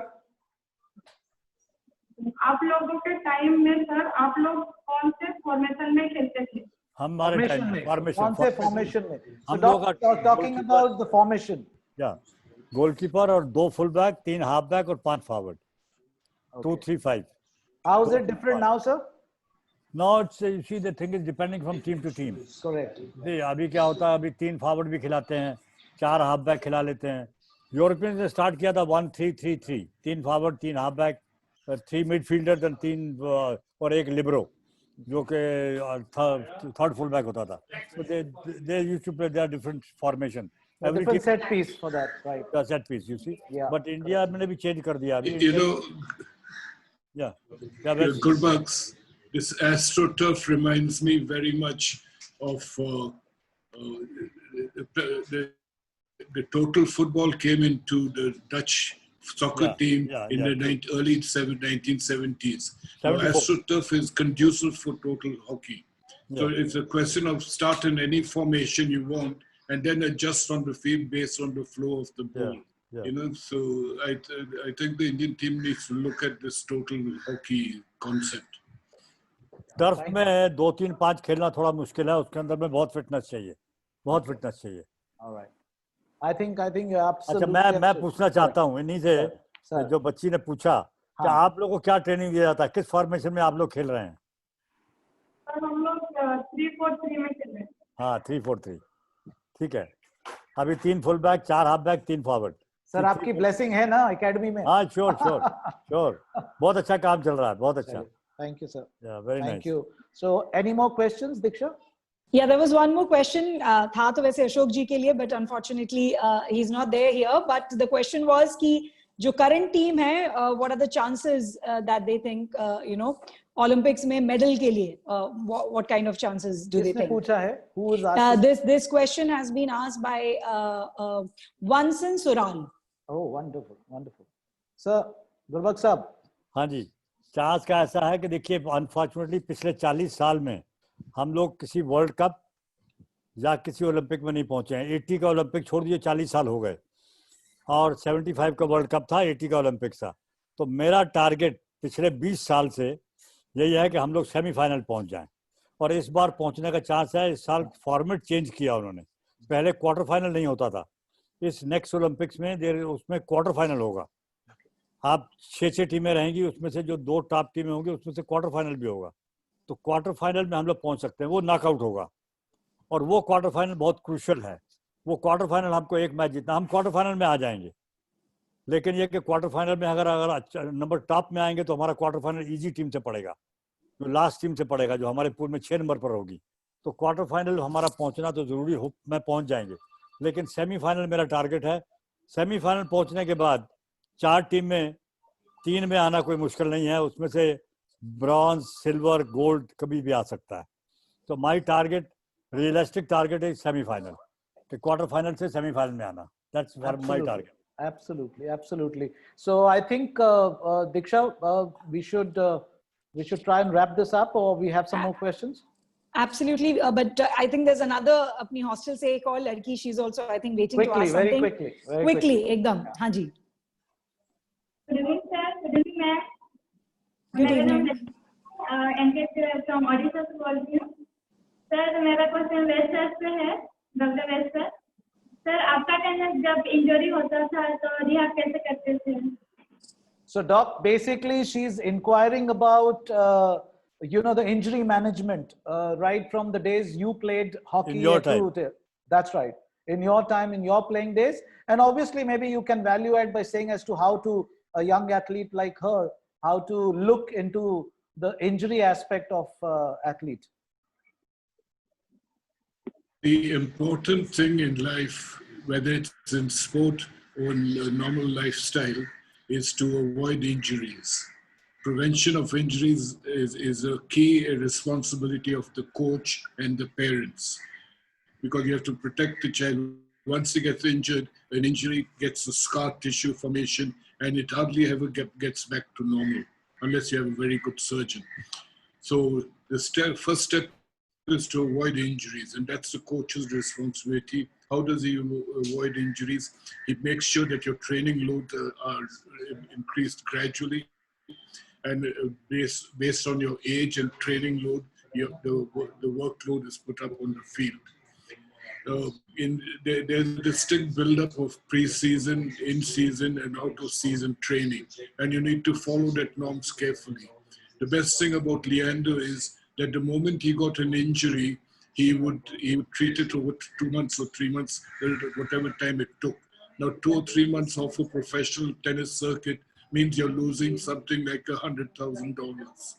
आप लोगों के टाइम में सर, आप लोग कौन से फॉर्मेशन में खेलते थे? हमारे टाइम में कौन से फॉर्मेशन में? हम लोग टॉकिंग अबाउट द फॉर्मेशन। या गोलकीपर और 2 फुल बैक, 3 हाफ बैक और 5 forward, 2-3-5. How is it different now, sir? Now it's, you see, the thing is depending from team to team. Correct. अभी क्या होता है, अभी 3 फॉरवर्ड भी खिलाते हैं, 4 हाफ बैक खिला लेते हैं। यूरोपियंस ने स्टार्ट किया था 1-3-3-3, 3 फॉरवर्ड, 3 हाफ बैक, 3 मिडफील्डर और 1 लिबरो, जो कि थर्ड फुल बैक होता था। So they used to play their different formation. Every different set piece for that, right? Set piece, you see. Yeah. But India मैंने भी change कर दिया अभी। You know, Gurbux, this AstroTurf reminds me very much of the total football came into the Dutch soccer team in the early 1970s. Now, AstroTurf is conducive for total hockey. So it's a question of start in any formation you want and then adjust on the field based on the flow of the ball. You know, so I think the Indian team needs to look at this total hockey concept. Turf में 2-3-5 खेलना थोड़ा मुश्किल है, उसके अंदर में बहुत fitness चाहिए, बहुत फिटनेस चाहिए. Alright. I think absolutely. अच्छा, मैं पूछना चाहता हूँ इन्हीं से, जो बच्ची ने पूछा कि आप लोगों को क्या ट्रेनिंग दिया जाता है, किस फॉर्मेशन में आप लोग खेल रहे हैं? हम लोग 3-4-3 में खेल रहे हैं. हाँ, 3-4-3, ठीक है. अभी 3 full back, 4 half back, 3 forward. Sir आपकी ब्लेसिंग है ना एकेडमी में? हाँ, श्योर. बहुत अच्छा काम चल रहा है, बहुत अच्छा. Thank you, sir. Yeah, very nice. Thank you. So, any more questions, Diksha? Yeah, there was one more question. था तो वैसे अशोक जी के लिए, but unfortunately he's not there here. But the question was कि जो current team है, what are the chances that they think, you know, Olympics में medal के लिए, what kind of chances do they think? किसने पूछा है? Who is asking? This question has been asked by Vansan Sural. Oh, wonderful. Sir, Gurbux साहब. हाँ जी. Chance का ऐसा है कि देखिए, अनफॉर्चुनेटली पिछले 40 साल में हम लोग किसी वर्ल्ड कप या किसी ओलंपिक में नहीं पहुंचे हैं. 80 का ओलंपिक छोड़ दिए, 40 साल हो गए, और 75 का वर्ल्ड कप था, 80 का ओलंपिक था. तो मेरा टारगेट पिछले 20 साल से यही है कि हम लोग सेमीफाइनल पहुंच जाएं, और इस बार पहुंचने का चांस है. इस साल फॉर्मेट चेंज किया उन्होंने, पहले क्वार्टर फाइनल नहीं होता था. इस नेक्स्ट ओलंपिक्स में उसमें क्वार्टर फाइनल होगा. आप 6 टीमें रहेंगी, उसमें से जो 2 टॉप टीमें होंगी उसमें से क्वार्टर फाइनल भी होगा. तो क्वार्टर फाइनल में हम लोग पहुंच सकते हैं. वो नॉकआउट होगा, और वो क्वार्टर फाइनल बहुत क्रूशियल है. वो क्वार्टर फाइनल हमको एक मैच जीतना, हम क्वार्टर फाइनल में आ जाएंगे. लेकिन ये कि क्वार्टर फाइनल में अगर अच्छा नंबर टॉप में आएंगे तो हमारा क्वार्टर फाइनल ईजी टीम से पड़ेगा, जो लास्ट टीम से पड़ेगा, जो हमारे पूल में 6 नंबर पर होगी. तो क्वार्टर फाइनल हमारा पहुँचना तो जरूरी हो, मैं पहुँच जाएंगे. लेकिन सेमीफाइनल मेरा टारगेट है. सेमीफाइनल पहुँचने के बाद 4 टीम में 3 में आना कोई मुश्किल नहीं है. उसमें से ब्रॉन्ज, सिल्वर, गोल्ड कभी भी आ सकता है. तो माय टारगेट, रियलिस्टिक टारगेट है सेमीफाइनल, कि क्वार्टर फाइनल से सेमीफाइनल में आना. That's my target. Absolutely. So I think Diksha, we should try and wrap this up, or we have some more questions. Absolutely, but I think there's another अपनी hostel से एक और लड़की, she's also I think waiting to ask something. Very quickly, एकदम. हाँ जी. Good evening, sir. Good evening, ma'am. Good evening. NK from Odisha से बोल रही हूँ. सर मेरा क्वेश्चन वेस्ट पे है, डॉक्टर वेस्ट सर. सर आपका कहना जब इंजरी होता था तो रिहाब कैसे करते थे? So doc, basically she's inquiring about you know, the injury management right from the days you played hockey. In your time. That's right. In your time, in your playing days, and obviously maybe you can value add by saying as to how to a young athlete like her, how to look into the injury aspect of athlete. The important thing in life, whether it's in sport or in a normal lifestyle, is to avoid injuries. Prevention of injuries is a key responsibility of the coach and the parents, because you have to protect the child. Once he gets injured, an injury gets a scar tissue formation, and it hardly ever gets back to normal unless you have a very good surgeon. So the first step is to avoid injuries, and that's the coach's responsibility. How does he avoid injuries? He makes sure that your training load are increased gradually, and based on your age and training load, the workload is put up on the field. There's a distinct build-up of pre-season, in-season, and out-of-season training, and you need to follow that norms carefully. The best thing about Leander is that the moment he got an injury, he would treat it over 2 months or 3 months, whatever time it took. Now, 2 or 3 months off a professional tennis circuit means you're losing something like $100,000.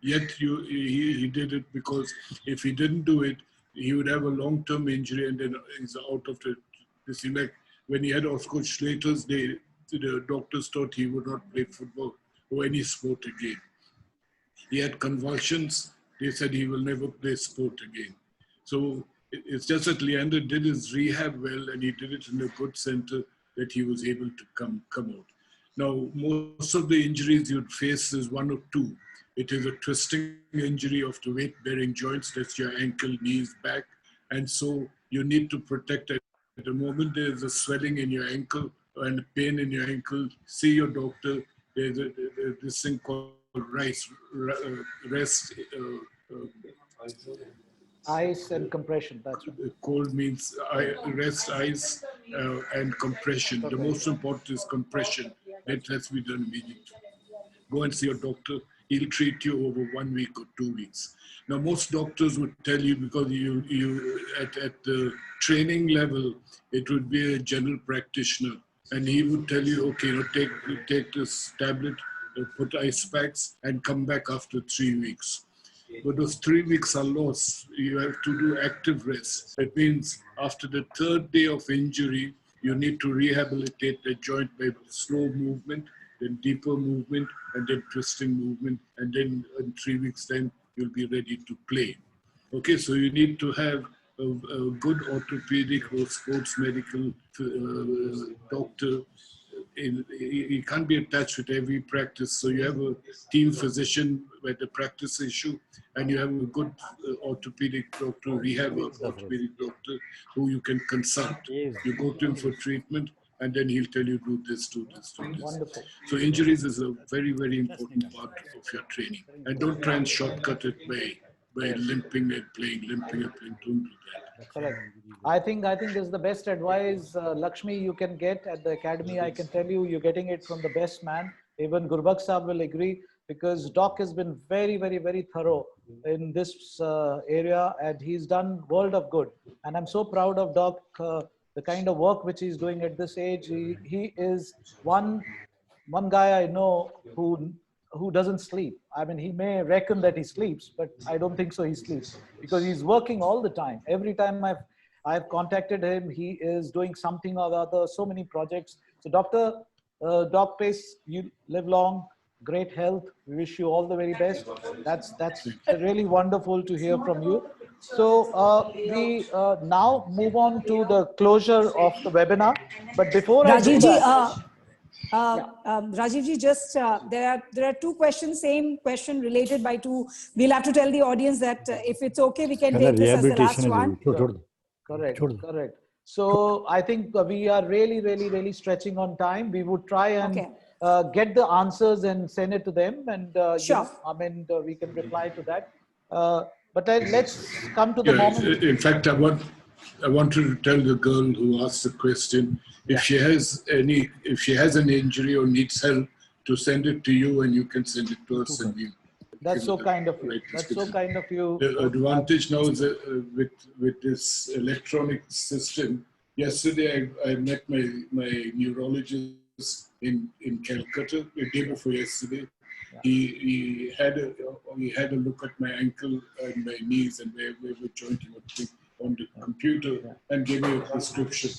Yet he did it, because if he didn't do it, he would have a long-term injury and then he's out of this. Like when he had Oscar Schlater's, the doctors thought he would not play football or any sport again. He had convulsions. They said he will never play sport again. So it's just that Leander did his rehab well, and he did it in a good center that he was able to come out. Now, most of the injuries you'd face is 1 or 2. It is a twisting injury of the weight-bearing joints. That's your ankle, knees, back. And so you need to protect it. At the moment there's a swelling in your ankle and pain in your ankle, see your doctor. There's this thing called rest. Ice and compression, that's right. Cold means rest, ice, and compression. The most important is compression. That has to be done immediately. Go and see your doctor. He'll treat you over 1 week or 2 weeks. Now, most doctors would tell you, because you at the training level, it would be a general practitioner, and he would tell you, okay, take this tablet, put ice packs, and come back after 3 weeks. But those 3 weeks are lost. You have to do active rest. That means after the 3rd day of injury, you need to rehabilitate the joint by slow movement, then deeper movement, and then twisting movement. And then in 3 weeks' time, you'll be ready to play. Okay, so you need to have a good orthopedic or sports medical doctor. You can't be attached with every practice. So you have a team physician with the practice issue, and you have a good orthopedic doctor, rehab orthopedic doctor who you can consult. You go to him for treatment, and then he'll tell you, do this, do this, do this. Wonderful. So injuries is a very, very important part of your training. And don't try and shortcut it by limping and playing. Don't do that. Correct. I think this is the best advice, Lakshmi, you can get at the academy. I can tell you, you're getting it from the best man. Even Gurbux Sahab will agree, because Doc has been very, very, very thorough in this area, and he's done world of good. And I'm so proud of Doc, the kind of work which he's doing at this age. He is one guy I know who doesn't sleep. I mean, he may reckon that he sleeps, but I don't think so he sleeps, because he's working all the time. Every time I've contacted him, he is doing something or the other, so many projects. So Doc Paes, you live long, great health. We wish you all the very best. That's really wonderful to hear from you. So we now move on to the closure of the webinar. But before I do that, Rajivji, just there are 2 questions, same question related by 2. We'll have to tell the audience that if it's okay, we can take this as the last one. Correct. So I think we are really stretching on time. We would try and get the answers and send it to them, and sure. We can reply to that. But let's come to the moment. In fact, I wanted to tell the girl who asked the question, if she has an injury or needs help, to send it to you, and you can send it to us. And that's so kind of you. That's so kind of you. The advantage now is with this electronic system. Yesterday, I met my neurologist in Calcutta. The day before yesterday, he had a look at my ankle and my knees and where the joint was on the computer, and gave me a prescription.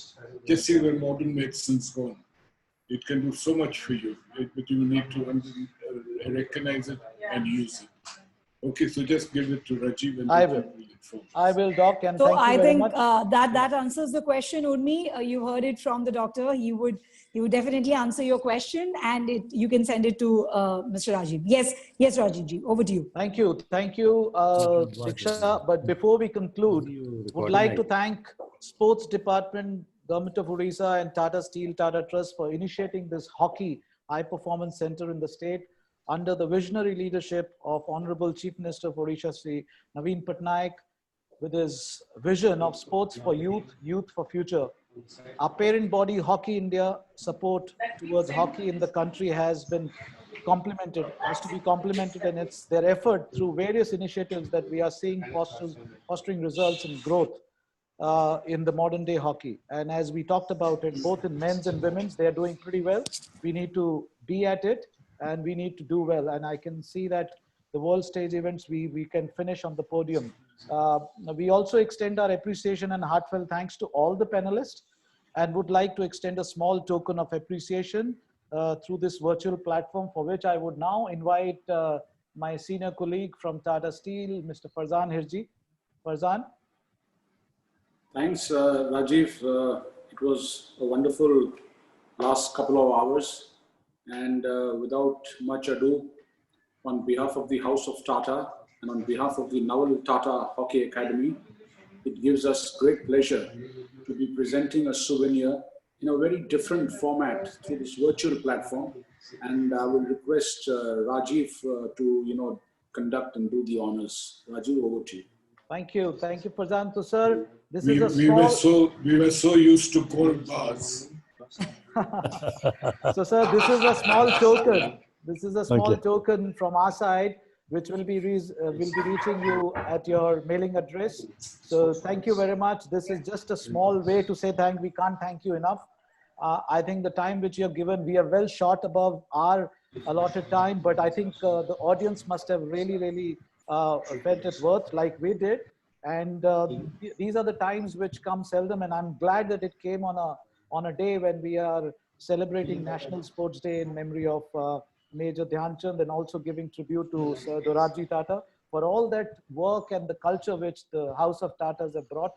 Just see where modern medicine's gone. It can do so much for you, but you need to recognize it and use it. Okay, so just give it to Rajiv, and I will, Doc, and so thank you I very think much. that answers the question, Urmi. You heard it from the doctor. He would definitely answer your question, and you can send it to Mr. Rajiv. Yes, Rajivji, over to you. Thank you, Diksha. But before we conclude, would like to thank Sports Department, Government of Odisha, and Tata Steel, Tata Trust for initiating this hockey high performance center in the state under the visionary leadership of Honorable Chief Minister of Odisha, Sri Naveen Patnaik, with his vision of sports for youth for future. Our parent body, Hockey India, support towards hockey in the country has to be complemented, and it's their effort through various initiatives that we are seeing fostering results and growth in the modern day hockey. And as we talked about it, both in men's and women's, they are doing pretty well. We need to be at it, and we need to do well. And I can see that the world stage events, we can finish on the podium. We also extend our appreciation and heartfelt thanks to all the panelists, and would like to extend a small token of appreciation through this virtual platform, for which I would now invite my senior colleague from Tata Steel, Mr. Farzan Heerjee. Farzan. Thanks, Rajiv. It was a wonderful last couple of hours. And without much ado, on behalf of the House of Tata and on behalf of the Naval Tata Hockey Academy, it gives us great pleasure to be presenting a souvenir in a very different format through this virtual platform. And I will request Rajiv to, conduct and do the honors. Rajiv, over to you. Thank you, Farzan. So, sir, this is a small. We were so used to cold bars. So, sir, this is a small token. This is a small token from our side, which will be reaching you at your mailing address. So, thank you very much. This is just a small way to say thank. We can't thank you enough. I think the time which you have given, we are well short above our allotted time, but I think the audience must have really felt it worth like we did. And these are the times which come seldom, and I'm glad that it came on a day when we are celebrating National Sports Day in memory of Major Dhyan and also giving tribute to Sir Dorabji Tata for all that work and the culture which the House of Tatas have brought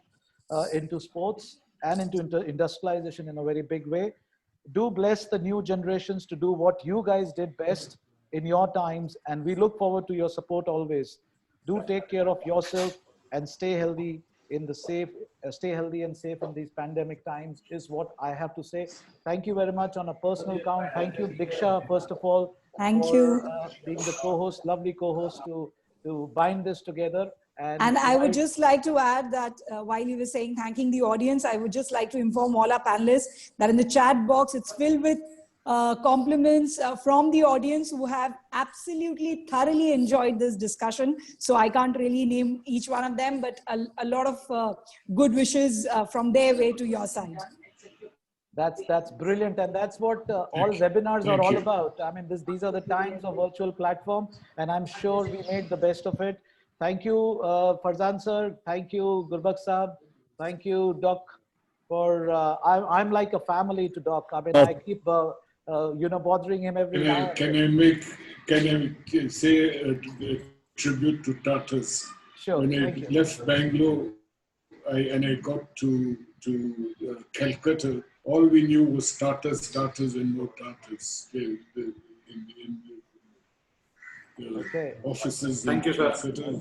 into sports and into industrialization in a very big way. Do bless the new generations to do what you guys did best in your times, and we look forward to your support always. Do take care of yourself and stay healthy and safe in these pandemic times is what I have to say. Thank you very much on a personal count. Thank you, Diksha, first of all. Thank you. Being the co-host, lovely co-host to bind this together. And I would just like to add that while you were saying thanking the audience, I would just like to inform all our panelists that in the chat box, it's filled with compliments from the audience who have absolutely thoroughly enjoyed this discussion. So I can't really name each one of them, but a lot of good wishes from their way to your side. That's brilliant, and that's what all webinars are all about. I mean, these are the times of virtual platform, and I'm sure we made the best of it. Thank you, Farzan sir. Thank you, Gurbux Sahab. Thank you, Doc. For I'm like a family to Doc. I mean, I keep bothering him every now and then. Can I say a tribute to Tatas? Sure. When I left Bangalore, I got to Calcutta, all we knew was Tatas and no Tatas. Offices. Thank you, sir.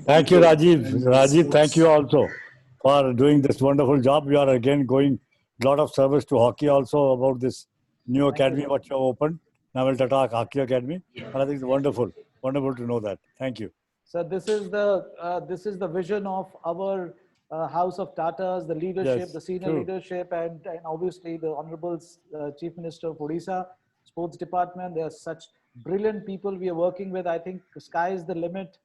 Thank you, Rajiv. Rajiv, thank you also for doing this wonderful job. We are again going a lot of service to hockey also about this new academy what you have opened, Naval Tata Hockey Academy. And I think it's wonderful to know that. Thank you. So this is the vision of our House of Tatas, the leadership, the senior leadership, and obviously the Honorable Chief Minister of Odisha, Sports Department. There are such brilliant people we are working with. I think the sky is the limit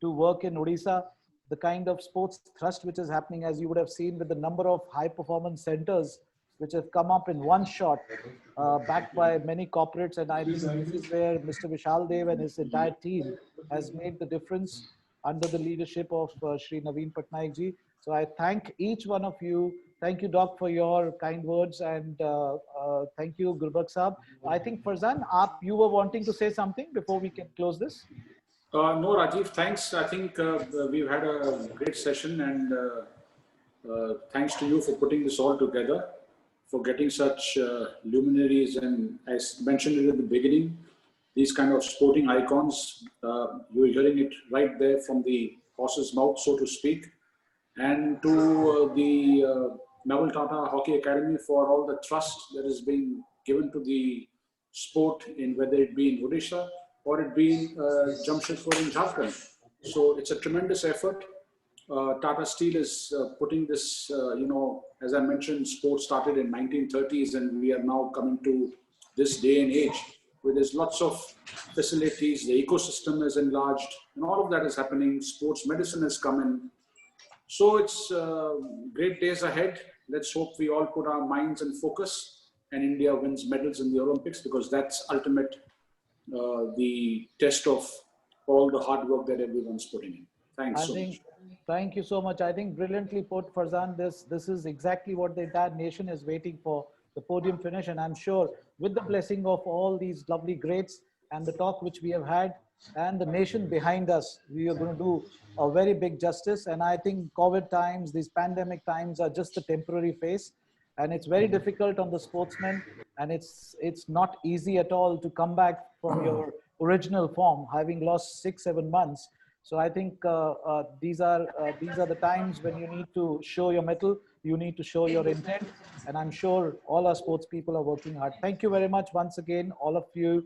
to work in Odisha. The kind of sports thrust which is happening, as you would have seen with the number of high performance centers which have come up in one shot, backed by many corporates. And I think this is where Mr. Vishal Dev and his entire team has made the difference under the leadership of Shri Naveen Patnaik ji. So I thank each one of you. Thank you, Doc, for your kind words, and thank you, Gurbux Sahab. I think, Farzan, you were wanting to say something before we can close this? No, Rajiv, thanks. I think we've had a great session, and thanks to you for putting this all together, for getting such luminaries, and as mentioned in the beginning, these kind of sporting icons. You're hearing it right there from the horse's mouth, so to speak. And to the Naval Tata Hockey Academy for all the trust that is being given to the sport, in whether it be in Odisha or it be in Jamshedpur in Jharkhand. So it's a tremendous effort. Tata Steel is putting this, as I mentioned, sports started in 1930s, and we are now coming to this day and age where there's lots of facilities, the ecosystem is enlarged, and all of that is happening. Sports medicine has come in. So it's great days ahead. Let's hope we all put our minds and focus, and India wins medals in the Olympics, because that's ultimate, the test of all the hard work that everyone's putting in. Thanks so much. Thank you so much. I think brilliantly put, Farzan. This is exactly what the entire nation is waiting for, the podium finish. And I'm sure with the blessing of all these lovely greats and the talk which we have had and the nation behind us, we are going to do a very big justice. And I think COVID times, these pandemic times are just a temporary phase. And it's very difficult on the sportsmen. And it's not easy at all to come back from your original form, having lost 6-7 months. So I think these are the times when you need to show your mettle, you need to show your intent, and I'm sure all our sports people are working hard. Thank you very much once again, all of you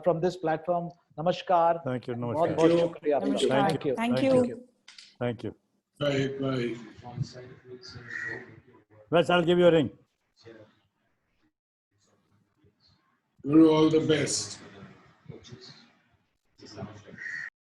from this platform. Namaskar. Thank you. बहुत Namaskar. बहुत शुक्रिया आपका. Namaskar. Thank you. Thank you. Thank you. Bye, bye. Wes, I'll give you a ring. Guru, all the best.